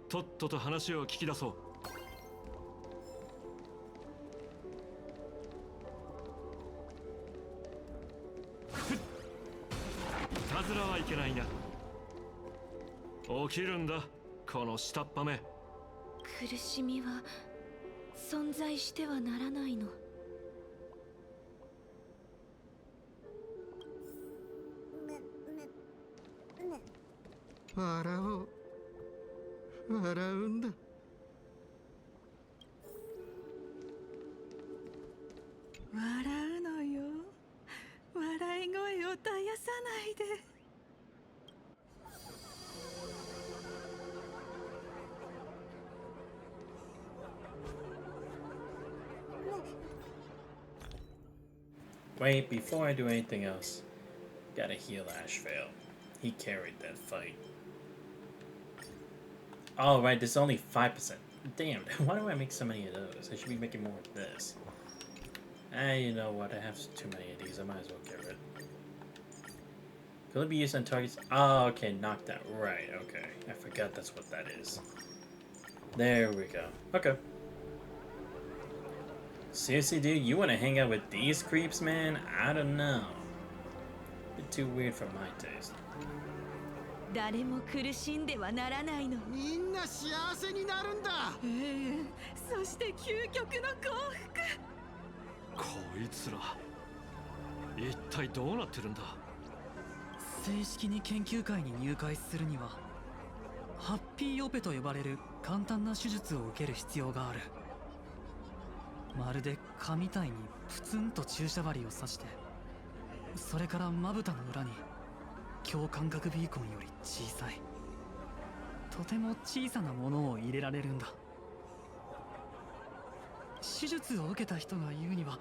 とっとと話を聞き出そう。いたずらはいけないな。起きるんだこの下っ端め。苦しみは存在してはならないの。笑おう。笑うんだ。笑うのよ。笑い声を絶やさないで。Wait, before I do anything else, gotta heal Ashvale. He carried that fight. Oh, right, this is only 5%. Damn, why do I make so many of those? I should be making more of this. You know what, I have too many of these, I might as well get rid. Can it be used on targets? Oh, okay, knockdown. Right, okay. I forgot that's what that is. There we go. Okay. Seriously, dude, you want to hang out with these creeps, man? I don't know. Bit too weird for my taste. 誰も苦しんではならないの。みんな幸せになるんだ。そして究極の幸福。こいつら一体どうなってるんだ。正式に研究会に入会するにはハッピーオペと呼ばれる簡単な手術を受ける必要がある。まるで蚊みたいにプツンと注射針を刺して、それからまぶたの裏に強感覚ビーコンより小さい、とても小さなものを入れられるんだ。手術を受けた人が言うには、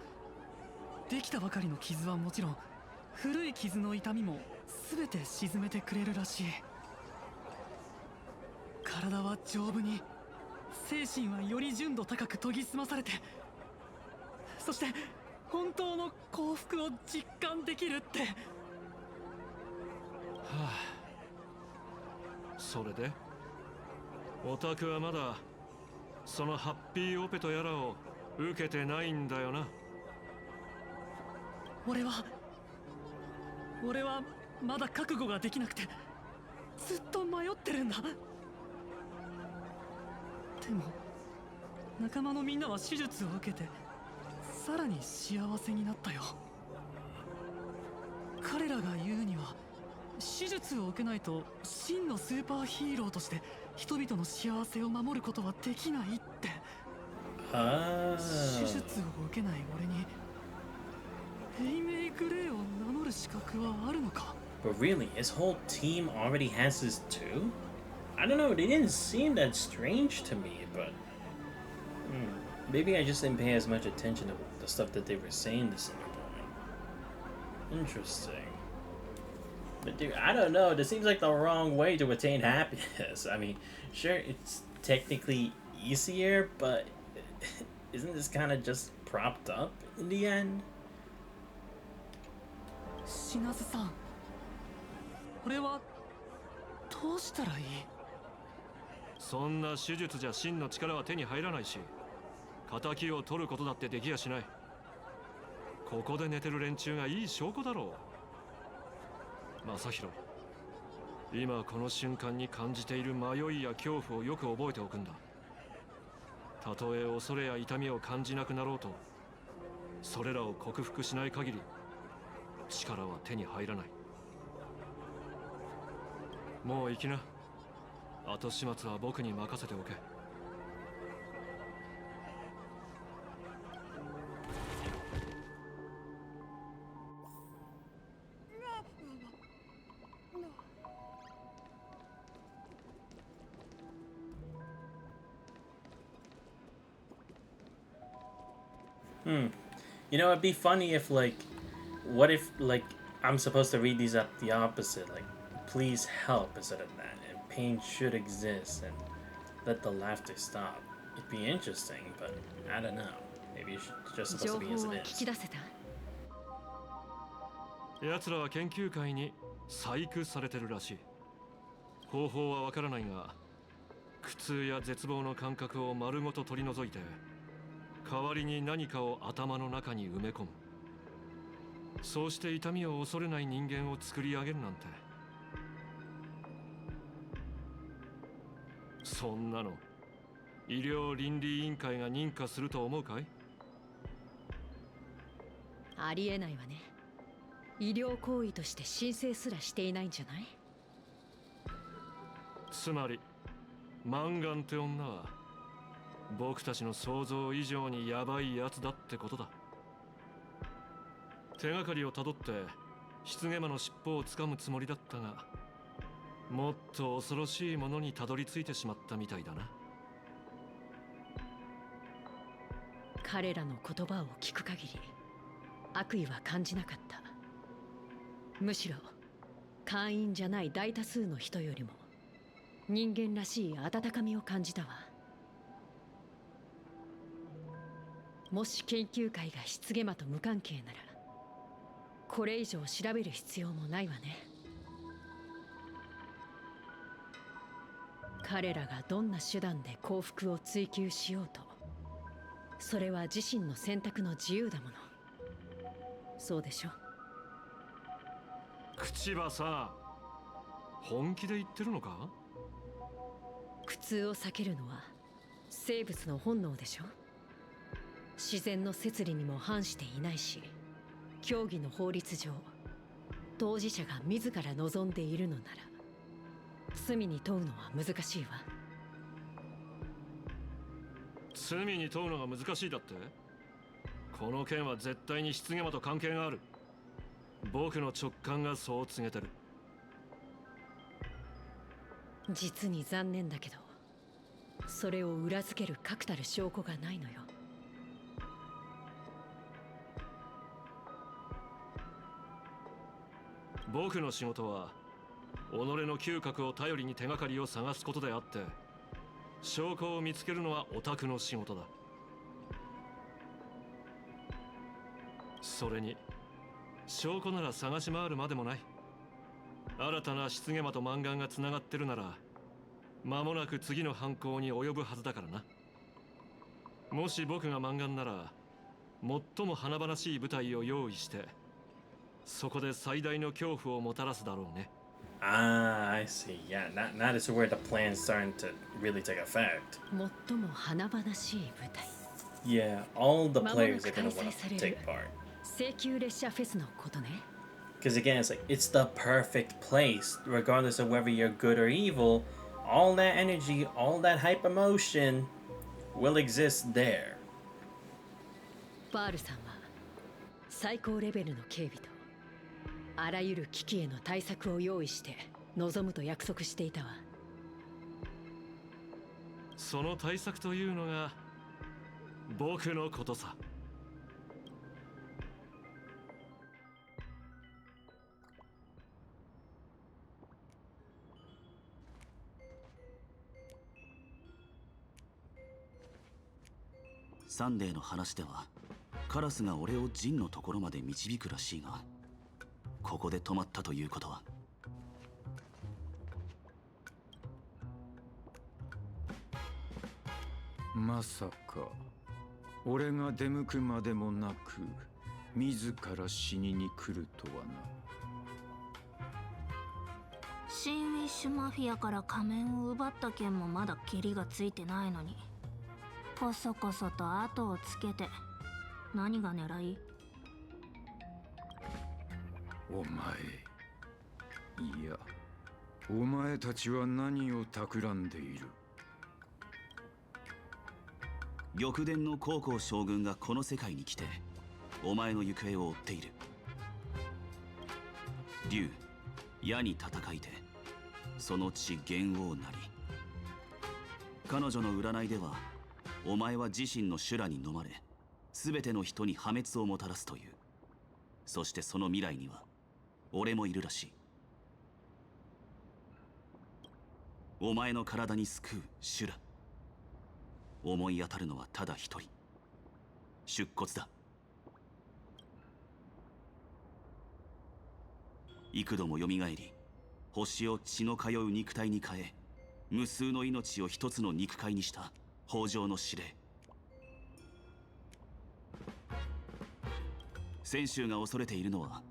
できたばかりの傷はもちろん古い傷の痛みも全て沈めてくれるらしい。体は丈夫に、精神はより純度高く研ぎ澄まされて、そして本当の幸福を実感できるって。はあ、それでオタクはまだそのハッピーオペとやらを受けてないんだよな。俺はまだ覚悟ができなくてずっと迷ってるんだ。でも仲間のみんなは手術を受けてさらに幸せになったよ。彼らが言うには、手術を受けないと真のスーパーヒーローとして人々の幸せを守ることはできないって。手術を受けない俺に英名グレーを名乗る資格はあるのか？ But really, his whole team already has this too? I don't know, they didn't seem that strange to me, but maybe I just didn't pay as much attention to the stuff that they were saying this in the point. Interesting. But dude, I don't know, this seems like the wrong way to attain happiness. I mean, sure, it's technically easier, but isn't this kind of just propped up in the end? シナズさん、俺はどうしたらいい？そんな手術じゃ真の力は手に入らないし、仇を取ることだってできやしない。ここで寝てる連中がいい証拠だろう。正宏、今この瞬間に感じている迷いや恐怖をよく覚えておくんだ。たとえ恐れや痛みを感じなくなろうと、それらを克服しない限り力は手に入らない。もう行きな。後始末は僕に任せておけ。You know, it'd be funny if, like, what if, like, I'm supposed to read these at the opposite, like, please help instead of that, and pain should exist, and let the laughter stop. It'd be interesting, but I don't know. Maybe it's just supposed to be as it is. 奴らは研究会に細工されてるらしい。方法はわからないが、苦痛や絶望の感覚を丸ごと取り除いて、代わりに何かを頭の中に埋め込む。そうして痛みを恐れない人間を作り上げるなんて。そんなの医療倫理委員会が認可すると思うかい？ありえないわね。医療行為として申請すらしていないんじゃない？つまりマンガンって女は僕たちの想像以上にヤバいやつだってことだ。手がかりをたどって棺間の尻尾をつかむつもりだったが、もっと恐ろしいものにたどり着いてしまったみたいだな。彼らの言葉を聞く限り悪意は感じなかった。むしろ会員じゃない大多数の人よりも人間らしい温かみを感じたわ。もし研究会が棺間と無関係なら、これ以上調べる必要もないわね。彼らがどんな手段で幸福を追求しようと、それは自身の選択の自由だもの。そうでしょ。口はさ、本気で言ってるのか？苦痛を避けるのは生物の本能でしょ。自然の摂理にも反していないし、競技の法律上当事者が自ら望んでいるのなら罪に問うのは難しいわ。罪に問うのが難しいだって？この件は絶対に失言魔と関係がある。僕の直感がそう告げてる。実に残念だけど、それを裏付ける確たる証拠がないのよ。僕の仕事は己の嗅覚を頼りに手がかりを探すことであって、証拠を見つけるのはオタクの仕事だ。それに証拠なら探し回るまでもない。新たな失言魔とマンガンがつながってるなら間もなく次の犯行に及ぶはずだからな。もし僕がマンガンなら最も華々しい舞台を用意して、そこで最大の恐怖をもたらすだろうね。Ah, I see. Yeah, that is where the plan's starting to really take effect. 最も華々しい舞台。Yeah, all the players are gonna want to take part. 請求列車フェスのことね。Because again, it's like it's the perfect place, regardless of whether you're good or evil. All that energy, all that hype emotion will exist there. パールさんは最高レベルの警備とあらゆる危機への対策を用意して臨むと約束していたわ。その対策というのが僕のことさ。サンデーの話ではカラスが俺をジンのところまで導くらしいが、ここで止まったということは。まさか俺が出向くまでもなく自ら死にに来るとはな。シーウィッシュマフィアから仮面を奪った件もまだケリがついてないのに、こそこそと後をつけて何が狙い？お前、いや、お前たちは何を企んでいる？玉殿の高校将軍がこの世界に来てお前の行方を追っている。竜、矢に戦いてその地元王なり。彼女の占いではお前は自身の修羅に飲まれ全ての人に破滅をもたらすという。そしてその未来には俺もいるらしい。お前の体に救う修羅。思い当たるのはただ一人。出骨だ。幾度もよみがえり、星を血の通う肉体に変え、無数の命を一つの肉塊にした北条の司令。泉州が恐れているのは、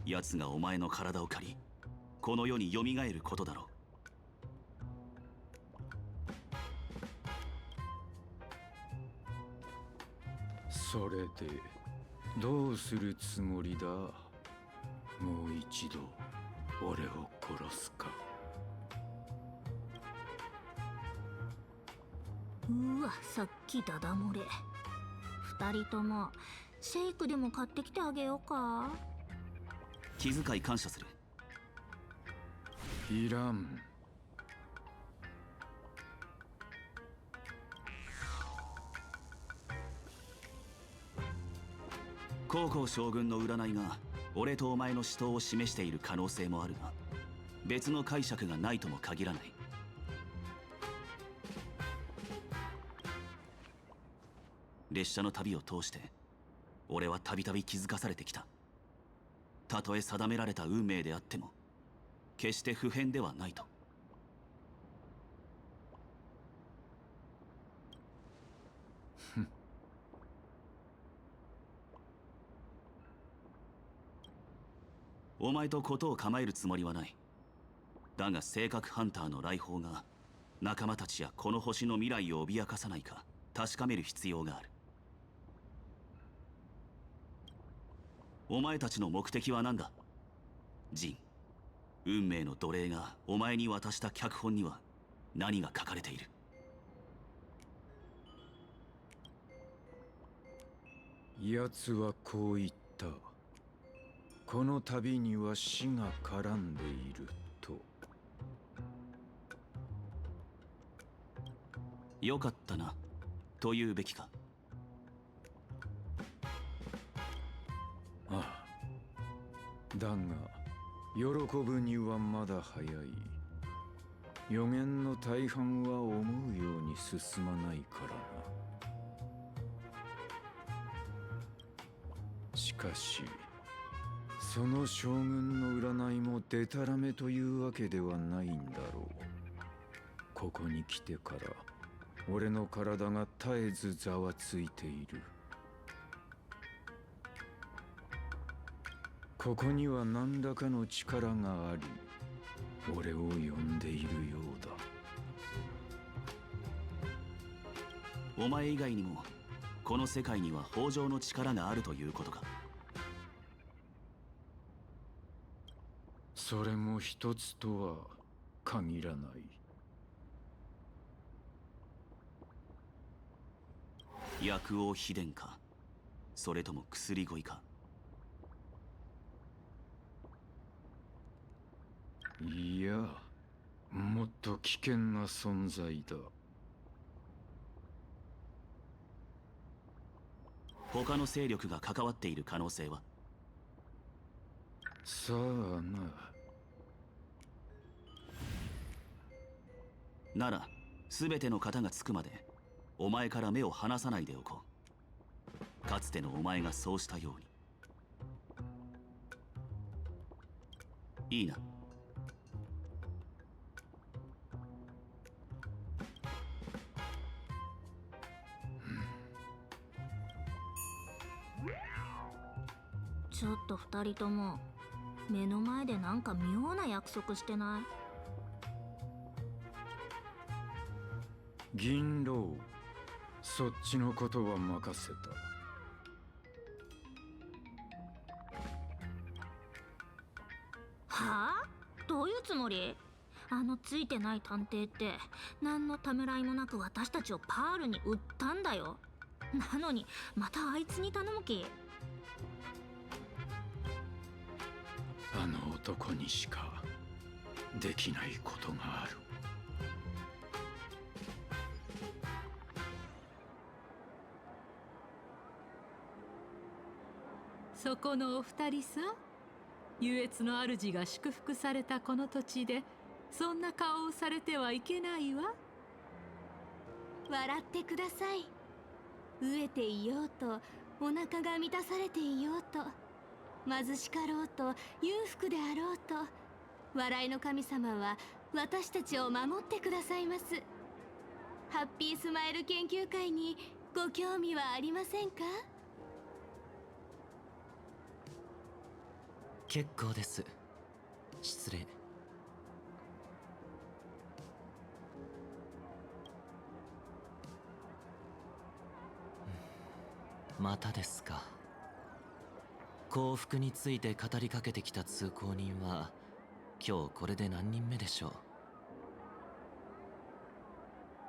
奴がお前の体を借りこの世によみがえることだろう。それでどうするつもりだ？もう一度俺を殺すか？うわ、さっきダダ漏れ。二人ともシェイクでも買ってきてあげようか？気遣い感謝する。いらん。高校将軍の占いが俺とお前の死闘を示している可能性もあるが、別の解釈がないとも限らない。列車の旅を通して俺はたびたび気づかされてきた。たとえ定められた運命であっても決して不変ではないと。お前と事を構えるつもりはない。だが性格ハンターの来訪が仲間たちやこの星の未来を脅かさないか確かめる必要がある。お前たちの目的は何だ？ジン、運命の奴隷がお前に渡した脚本には何が書かれている？奴はこう言った。この旅には死が絡んでいると。よかったなと言うべきか。ああ、だが喜ぶにはまだ早い。予言の大半は思うように進まないからな。しかしその将軍の占いもデタラメというわけではないんだろう。ここに来てから俺の体が絶えずざわついている。ここには何らかの力があり、俺を呼んでいるようだ。お前以外にもこの世界には豊穣の力があるということか。それも一つとは限らない。薬王秘伝か、それとも薬乞いか。いや、もっと危険な存在だ。他の勢力が関わっている可能性は？さあな。なら全ての方がつくまでお前から目を離さないでおこう。かつてのお前がそうしたように。いいな。ちょっと二人とも目の前でなんか妙な約束してない？銀狼、そっちのことは任せた。はあ？どういうつもり？ついてない探偵って何のためらいもなく私たちをパールに売ったんだよ。なのにまたあいつに頼む気？あの男にしかできないことがある。そこのお二人さん、優越の主が祝福されたこの土地でそんな顔をされてはいけないわ。笑ってください。飢えていようとお腹が満たされていようと貧しかろうと裕福であろうと、笑いの神様は私たちを守ってくださいます。ハッピースマイル研究会にご興味はありませんか？結構です。失礼。またですか。幸福について語りかけてきた通行人は今日これで何人目でしょう？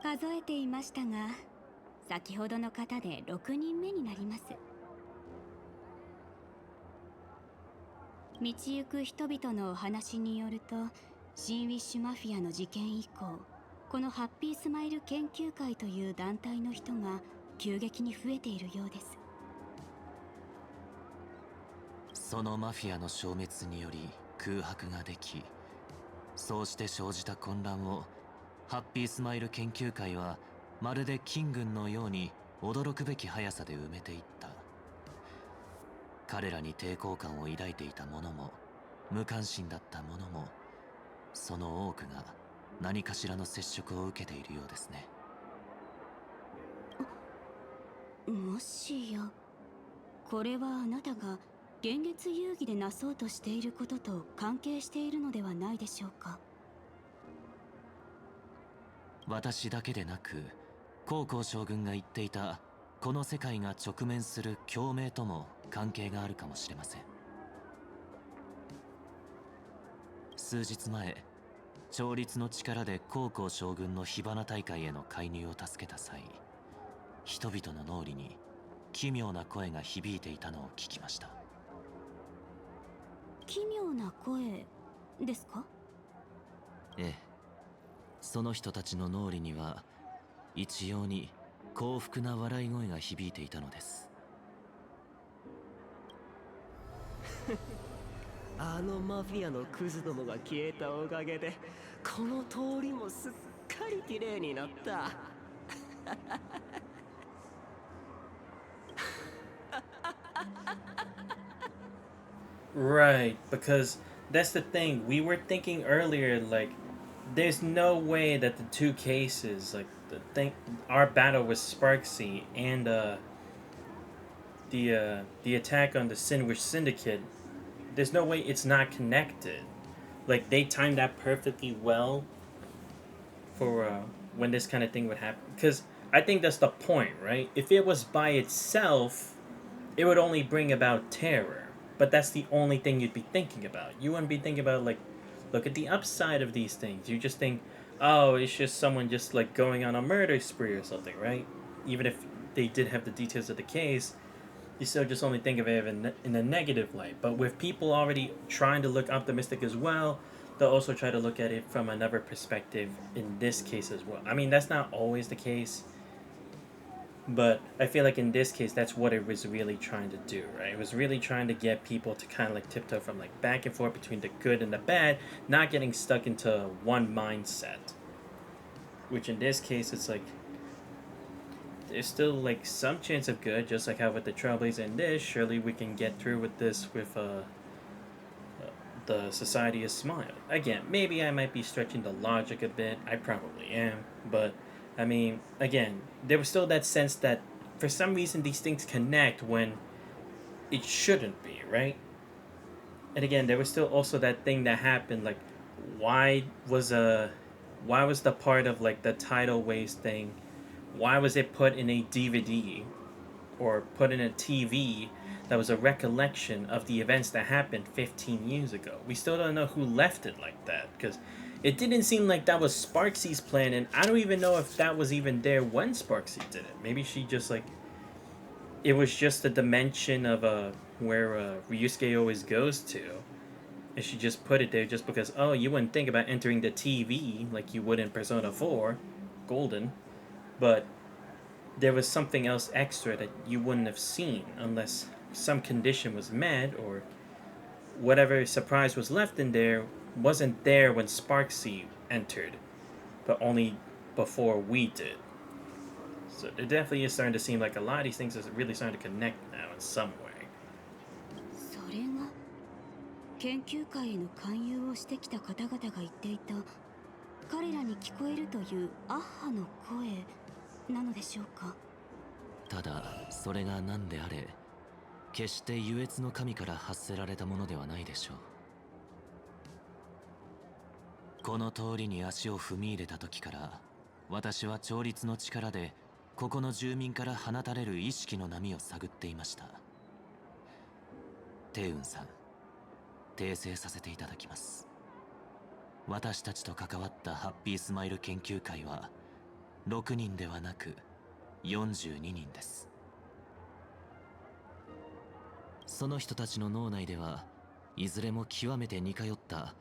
数えていましたが、先ほどの方で6人目になります。道行く人々のお話によると、シンウィッシュマフィアの事件以降、このハッピースマイル研究会という団体の人が急激に増えているようです。そのマフィアの消滅により空白ができ、そうして生じた混乱をハッピースマイル研究会はまるで金軍のように驚くべき速さで埋めていった。彼らに抵抗感を抱いていた者も無関心だった者も、その多くが何かしらの接触を受けているようですね。もしやこれはあなたが現月遊戯でなそうとしていることと関係しているのではないでしょうか。私だけでなく高校将軍が言っていたこの世界が直面する共鳴とも関係があるかもしれません。数日前、調律の力で高校将軍の火花大会への介入を助けた際、人々の脳裏に奇妙な声が響いていたのを聞きました。奇妙な声ですか？ええ、その人たちの脳裏には一様に幸福な笑い声が響いていたのです。あのマフィアのクズどもが消えたおかげでこの通りもすっかり綺麗になった。Right, because that's the thing. We were thinking earlier, like, there's no way that the two cases, like, our battle with Sparksy and the attack on the Sinwish Syndicate, there's no way it's not connected. Like, they timed that perfectly well for when this kind of thing would happen. Because I think that's the point, right? If it was by itself, it would only bring about terror. But that's the only thing you'd be thinking about. You wouldn't be thinking about, like, look at the upside of these things. You just think, oh, it's just someone just, like, going on a murder spree or something, right? Even if they did have the details of the case, you still just only think of it in a negative light. But with people already trying to look optimistic as well, they'll also try to look at it from another perspective in this case as well. I mean, that's not always the case. But I feel like in this case, that's what it was really trying to do, right? It was really trying to get people to kind of like tiptoe from like back and forth between the good and the bad, not getting stuck into one mindset. Which in this case, it's like, there's still like some chance of good, just like how with the Trailblazer and this, surely we can get through with this with the Society of Smile. Again, maybe I might be stretching the logic a bit, I probably am, but I mean, again, there was still that sense that for some reason these things connect when it shouldn't be, right? And again, there was still also that thing that happened, like, why was the part of like the tidal waves thing, why was it put in a DVD or put in a TV that was a recollection of the events that happened 15 years ago? We still don't know who left it like that, because it didn't seem like that was Sparksy's plan, and I don't even know if that was even there when Sparksy did it. Maybe she just like, it was just a dimension of where Ryusuke always goes to, and she just put it there just because, oh, you wouldn't think about entering the TV like you would in Persona 4 Golden, but there was something else extra that you wouldn't have seen unless some condition was met, or whatever surprise was left in there wasn't there when Sparksy entered, but only before we did. So it definitely is starting to seem like a lot of these things are really starting to connect now in some way. それが研究会への勧誘をしてきた方々が言っていた彼らに聞こえるというアッハの声なのでしょうか。ただそれが何であれ、決して優越の神から発せられたものではないでしょう。この通りに足を踏み入れた時から、私は調律の力でここの住民から放たれる意識の波を探っていました。テウンさん、訂正させていただきます。私たちと関わったハッピースマイル研究会は6人ではなく42人です。その人たちの脳内ではいずれも極めて似通った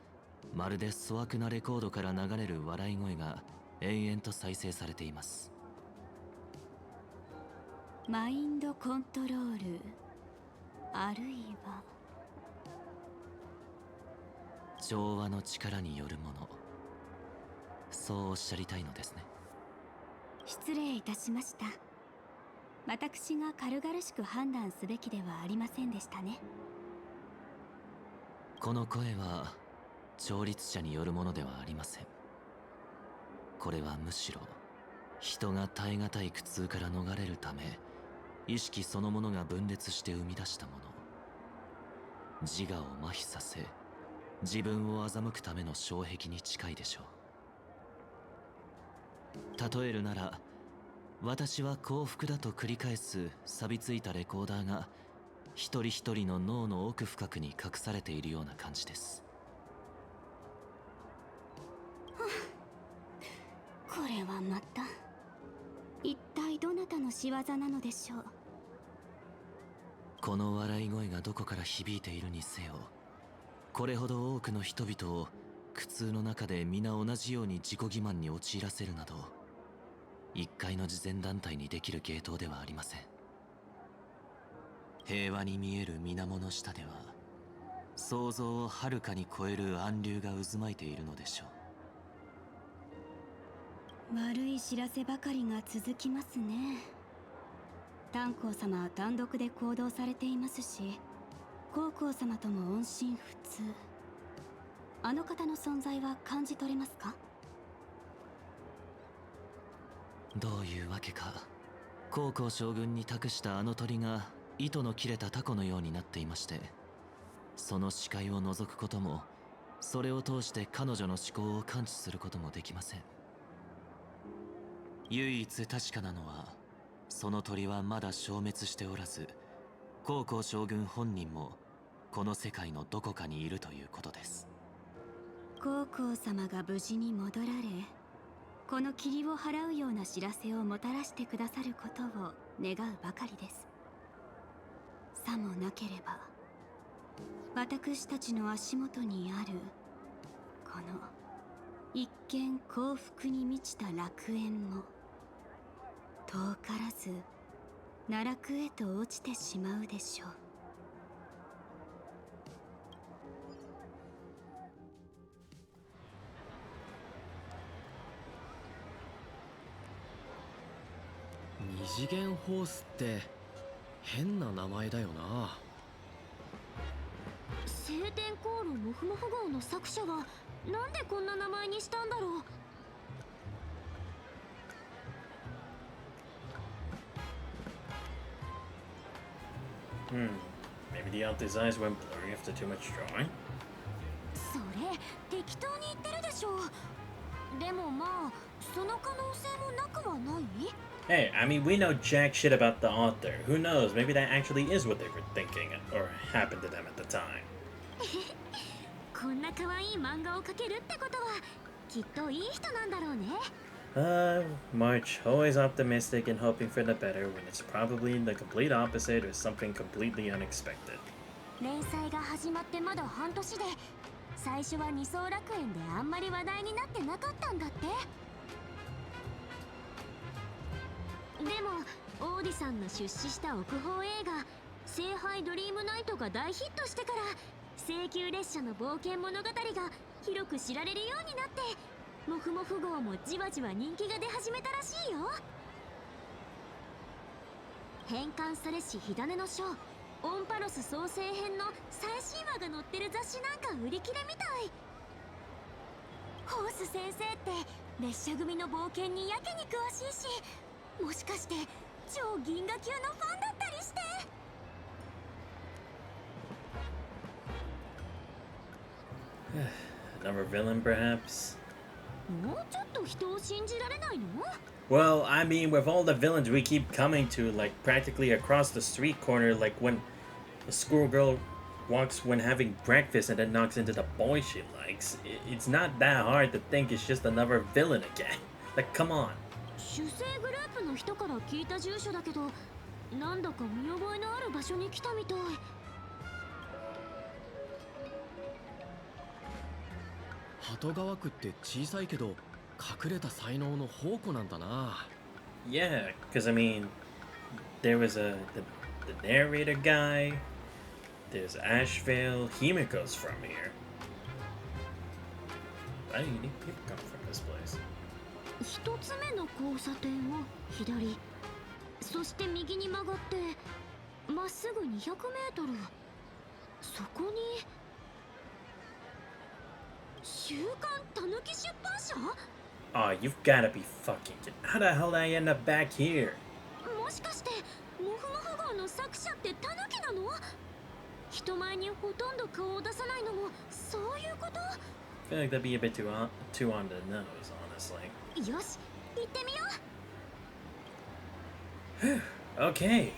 まるで粗悪なレコードから流れる笑い声が延々と再生されています。マインドコントロール、あるいは調和の力によるもの、そうおっしゃりたいのですね。失礼いたしました。私が軽々しく判断すべきではありませんでしたね。この声は調律者によるものではありません。これはむしろ人が耐え難い苦痛から逃れるため、意識そのものが分裂して生み出したもの。自我を麻痺させ、自分を欺くための障壁に近いでしょう。例えるなら、私は幸福だと繰り返す錆びついたレコーダーが一人一人の脳の奥深くに隠されているような感じです。これはまた一体どなたの仕業なのでしょう。この笑い声がどこから響いているにせよ、これほど多くの人々を苦痛の中で皆同じように自己欺瞞に陥らせるなど、一介の慈善団体にできる芸当ではありません。平和に見える水面の下では、想像をはるかに超える暗流が渦巻いているのでしょう。悪い知らせばかりが続きますね。炭鉱様は単独で行動されていますし、高校様とも音信不通。あの方の存在は感じ取れますか？どういうわけか、高校将軍に託したあの鳥が糸の切れたタコのようになっていまして、その視界を覗くことも、それを通して彼女の思考を感知することもできません。唯一確かなのは、その鳥はまだ消滅しておらず、高校将軍本人もこの世界のどこかにいるということです。高校様が無事に戻られ、この霧を払うような知らせをもたらしてくださることを願うばかりです。さもなければ、私たちの足元にあるこの一見幸福に満ちた楽園も遠からず奈落へと落ちてしまうでしょう。二次元ホースって変な名前だよな。晴天航路モフモフ号の作者はなんでこんな名前にしたんだろう。Maybe the author's eyes went blurry after too much drawing? それ適当に言ってるでしょ。でもまあその可能性もなくはない。 Hey, I mean, we know jack shit about the author. Who knows? Maybe that actually is what they were thinking, or happened to them at the time. こんな可愛い漫画を描けるってことはきっといい人なんだろうね。March, always optimistic and hoping for the better when it's probably the complete opposite or something completely unexpected. 連載が始まってまだ半年で、最初は二層楽園であんまり話題になってなかったんだって。でもオーディさんの出資した奥方映画「聖杯ドリームナイト」が大ヒットしてから、聖級列車の冒険物語が広く知られるようになって、モフモフ号もじわじわ人気が出始めたらしいよ。変換されし火種の章オンパロス創世編の最新話が載ってる雑誌なんか売り切れみたい。ホース先生って列車組の冒険にやけに詳しいし、もしかして超銀河級のファンだったりして。Another villain, perhaps? もうちょっと人を信じられないの？ Well, I mean, with all the villains we keep coming to, like practically across the street corner, like when a schoolgirl walks when having breakfast and then knocks into the boy she likes, it's not that hard to think it's just another villain again. Like, come on. 主催グループの人から聞いた住所だけど、なんだか見覚えのある場所に来たみたい。鳩川区って小さいけど隠れた才能の宝庫なんだな。Yeah, because I mean, there was the narrator guy, there's Asheville, Himiko's from here. Why do you need people coming from this place? 一つ目の交差点を左、そして右に曲がってまっすぐ200メートル。そこに週刊たぬき出版社？ Oh, you've gotta be fucking kidding. How the hell did I end up back here? もしかしてモフモフ号の作者ってタヌキなの？人前にほとんど顔を出さないのもそういうこと？ I feel like that'd be a bit too on the nose, honestly. よし、行ってみよう。 Okay,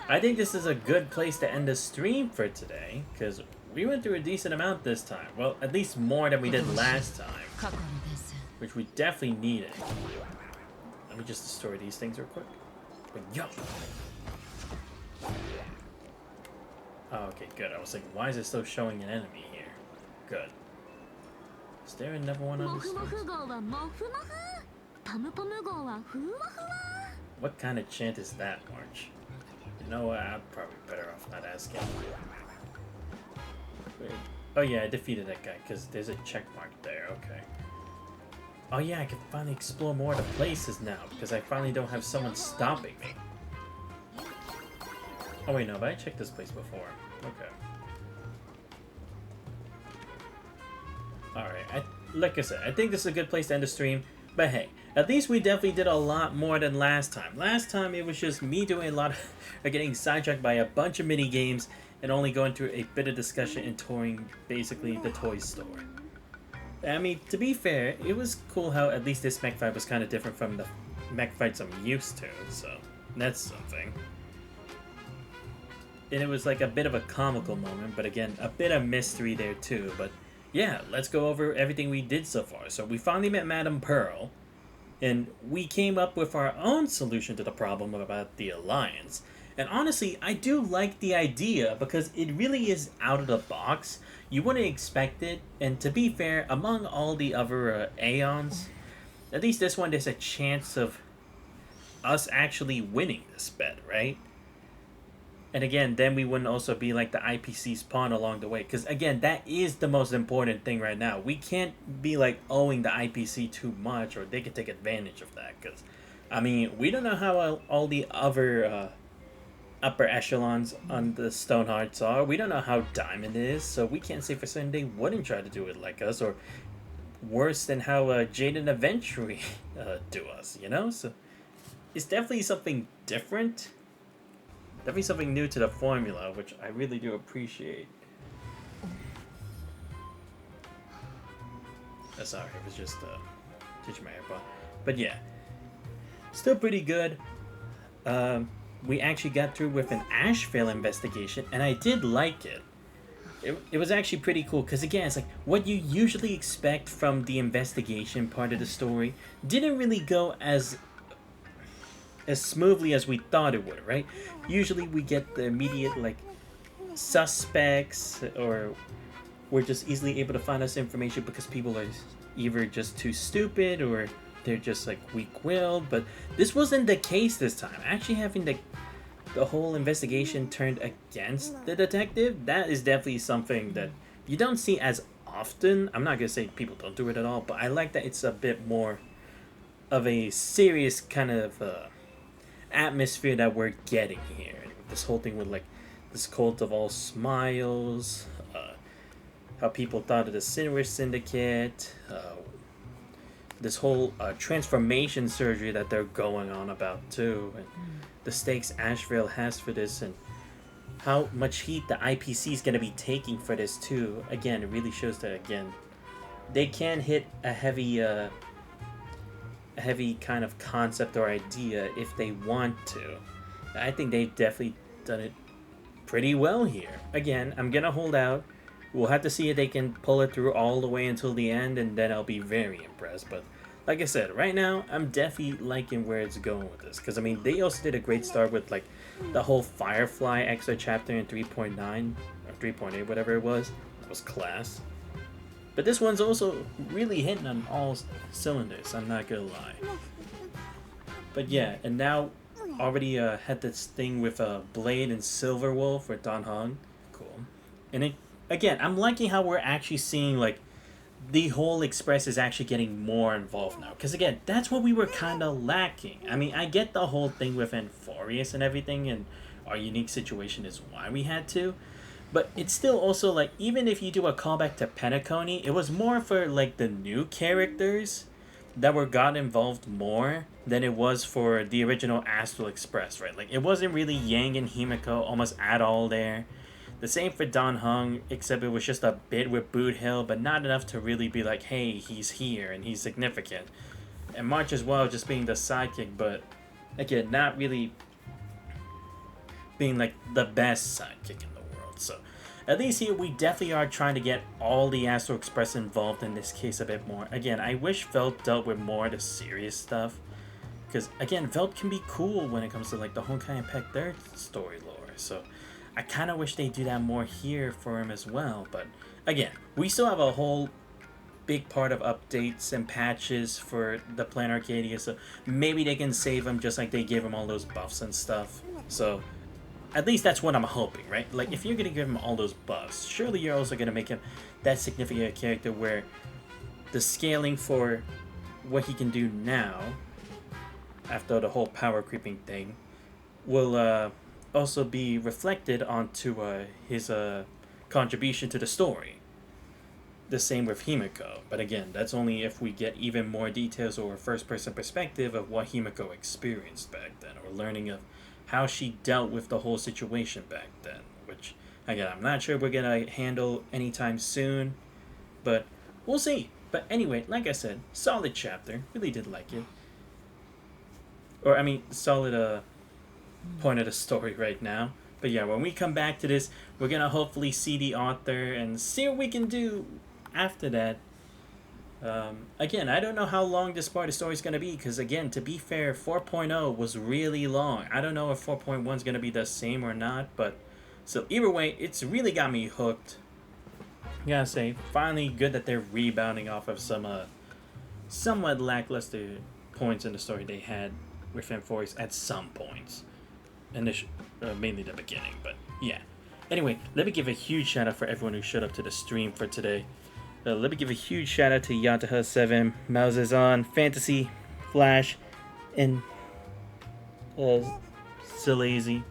I think this is a good place to end the stream for today, because we went through a decent amount this time. Well, at least more than we did last time, which we definitely needed. Let me just destroy these things real quick. But yo! Oh, okay, good. I was thinking, why is it still showing an enemy here? Good. Is there another one on this list? What kind of chant is that, March? You know what? I'm probably better off not asking. Wait. Oh yeah, I defeated that guy because there's a check mark there. Okay. Oh yeah, I can finally explore more of the places now because I finally don't have someone stopping me. Oh wait, no, but I checked this place before. Okay. Alright, like I said, I think this is a good place to end the stream. But hey, at least we definitely did a lot more than last time. Last time it was just me doing a lot of getting sidetracked by a bunch of mini games and only going through a bit of discussion and touring basically the toy store. I mean, to be fair, it was cool how at least this mech fight was kind of different from the mech fights I'm used to, so that's something. And it was like a bit of a comical moment, but again, a bit of mystery there too. But yeah, let's go over everything we did so far. So we finally met Madame Pearl, and we came up with our own solution to the problem about the Alliance. And honestly, I do like the idea because it really is out of the box. You wouldn't expect it, and to be fair, among all the other Aeons, at least this one, there's a chance of us actually winning this bet, right? And again, then we wouldn't also be like the IPC's pawn along the way. Because again, that is the most important thing right now. We can't be like owing the IPC too much or they could take advantage of that. Because, I mean, we don't know how all the other upper echelons on the Stonehearts are. We don't know how Diamond is. So we can't say for certain they wouldn't try to do it like us. Or worse than how Jade and Adventure do us, you know? So it's definitely something different. Definitely something new to the formula, which I really do appreciate. Sorry, it was just teaching my AirPod. But yeah, still pretty good. We actually got through with an Asheville investigation, and I did like it. It was actually pretty cool, because again, it's like what you usually expect from the investigation part of the story didn't really go as smoothly as we thought it would, right? Usually we get the immediate, like, suspects, or we're just easily able to find us information because people are either just too stupid or they're just, like, weak-willed, but this wasn't the case this time. Actually having the whole investigation turned against the detective, that is definitely something that you don't see as often. I'm not gonna say people don't do it at all, but I like that it's a bit more of a serious kind of atmosphere that we're getting here. This whole thing with like this cult of all smiles, how people thought of the Sinwar Syndicate, this whole transformation surgery that they're going on about too, and the stakes Asheville has for this, and how much heat the IPC is going to be taking for this too. Again, it really shows that again they can hit a heavy kind of concept or idea if they want to. I think they've definitely done it pretty well here. Again, I'm gonna hold out. We'll have to see if they can pull it through all the way until the end, and then I'll be very impressed. But like I said, right now I'm definitely liking where it's going with this, because I mean they also did a great start with like the whole Firefly extra chapter in 3.9 or 3.8, whatever it was. That was class. But this one's also really hitting on all cylinders, I'm not gonna lie. But yeah, and now already had this thing with Blade and Silverwolf for Don Hong. Cool. And it, again, I'm liking how we're actually seeing like the whole Express is actually getting more involved now. Because again, that's what we were kind of lacking. I mean, I get the whole thing with Amphorius and everything, and our unique situation is why we had to. But it's still also like, even if you do a callback to Penacony, it was more for like the new characters that got involved more than it was for the original Astral Express, right? Like it wasn't really Yang and Himiko almost at all there. The same for Don Hung, except it was just a bit with Boot Hill, but not enough to really be like, hey, he's here and he's significant. And March as well, just being the sidekick, but again, not really being like the best sidekick in the world. So at least here we definitely are trying to get all the Astro Express involved in this case a bit more. Again, I wish Velt dealt with more of the serious stuff, because again, Velt can be cool when it comes to like the Honkai Impact 3rd story lore. So I kind of wish they do that more here for him as well. But again, we still have a whole big part of updates and patches for the Plan Arcadia, so maybe they can save him just like they gave him all those buffs and stuff. So at least that's what I'm hoping, right? Like, if you're gonna give him all those buffs, surely you're also gonna make him that significant character where the scaling for what he can do now, after the whole power creeping thing, will also be reflected onto his contribution to the story. The same with Himiko, but again, that's only if we get even more details or a first-person perspective of what Himiko experienced back then, or learning of how she dealt with the whole situation back then, which, again, I'm not sure we're gonna handle anytime soon, but we'll see. But anyway, like I said, solid chapter, really did like it. Or, I mean, solid point of the story right now. But yeah, when we come back to this, we're gonna hopefully see the author and see what we can do after that. Again, I don't know how long this part of the story is going to be, because again, to be fair, 4.0 was really long. I don't know if 4.1 is going to be the same or not, but so either way, it's really got me hooked. I gotta say, finally good that they're rebounding off of some somewhat lackluster points in the story they had with Enforce at some points. Mainly the beginning, but yeah. Anyway, let me give a huge shout out for everyone who showed up to the stream for today. Let me give a huge shout out to Yataha7, Mauzazan, Fantasy, Flash, and Zalazy.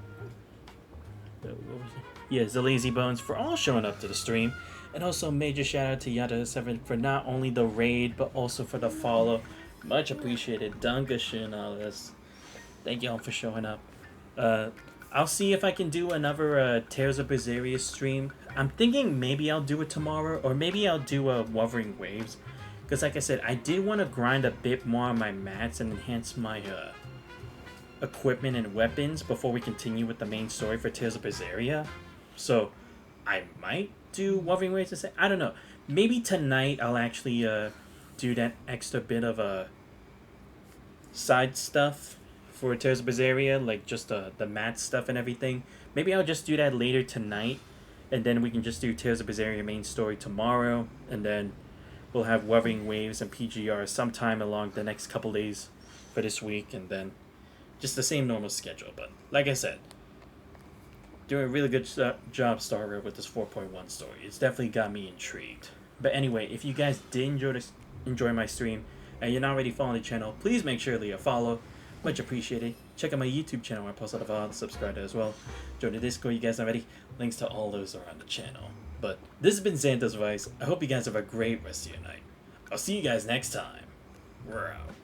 Zalazy Bones for all showing up to the stream. And also major shout out to Yataha7 for not only the raid, but also for the follow. Much appreciated. Dankeschön, all this. Thank y'all for showing up. I'll see if I can do another Tears of Berseria stream. I'm thinking maybe I'll do it tomorrow, or maybe I'll do Wuthering Waves. Because like I said, I did want to grind a bit more on my mats and enhance my equipment and weapons before we continue with the main story for Tears of Berseria. So I might do Wuthering Waves instead. I don't know. Maybe tonight I'll actually do that extra bit of side stuff for Tears of Berseria, like just the mat stuff and everything. Maybe I'll just do that later tonight, and then we can just do Tears of Berseria main story tomorrow, and then we'll have Wuthering Waves and PGR sometime along the next couple days for this week, and then just the same normal schedule. But like I said, doing a really good job, Star with this 4.1 story. It's definitely got me intrigued. But anyway, if you guys did enjoy my stream, and you're not already following the channel, please make sure to leave a follow. Much appreciated. Check out my YouTube channel where I post a lot of VODs. Subscribe to it as well. Join the Discord, you guys already. Links to all those are on the channel. But this has been Xanthos Vice. I hope you guys have a great rest of your night. I'll see you guys next time. We're out.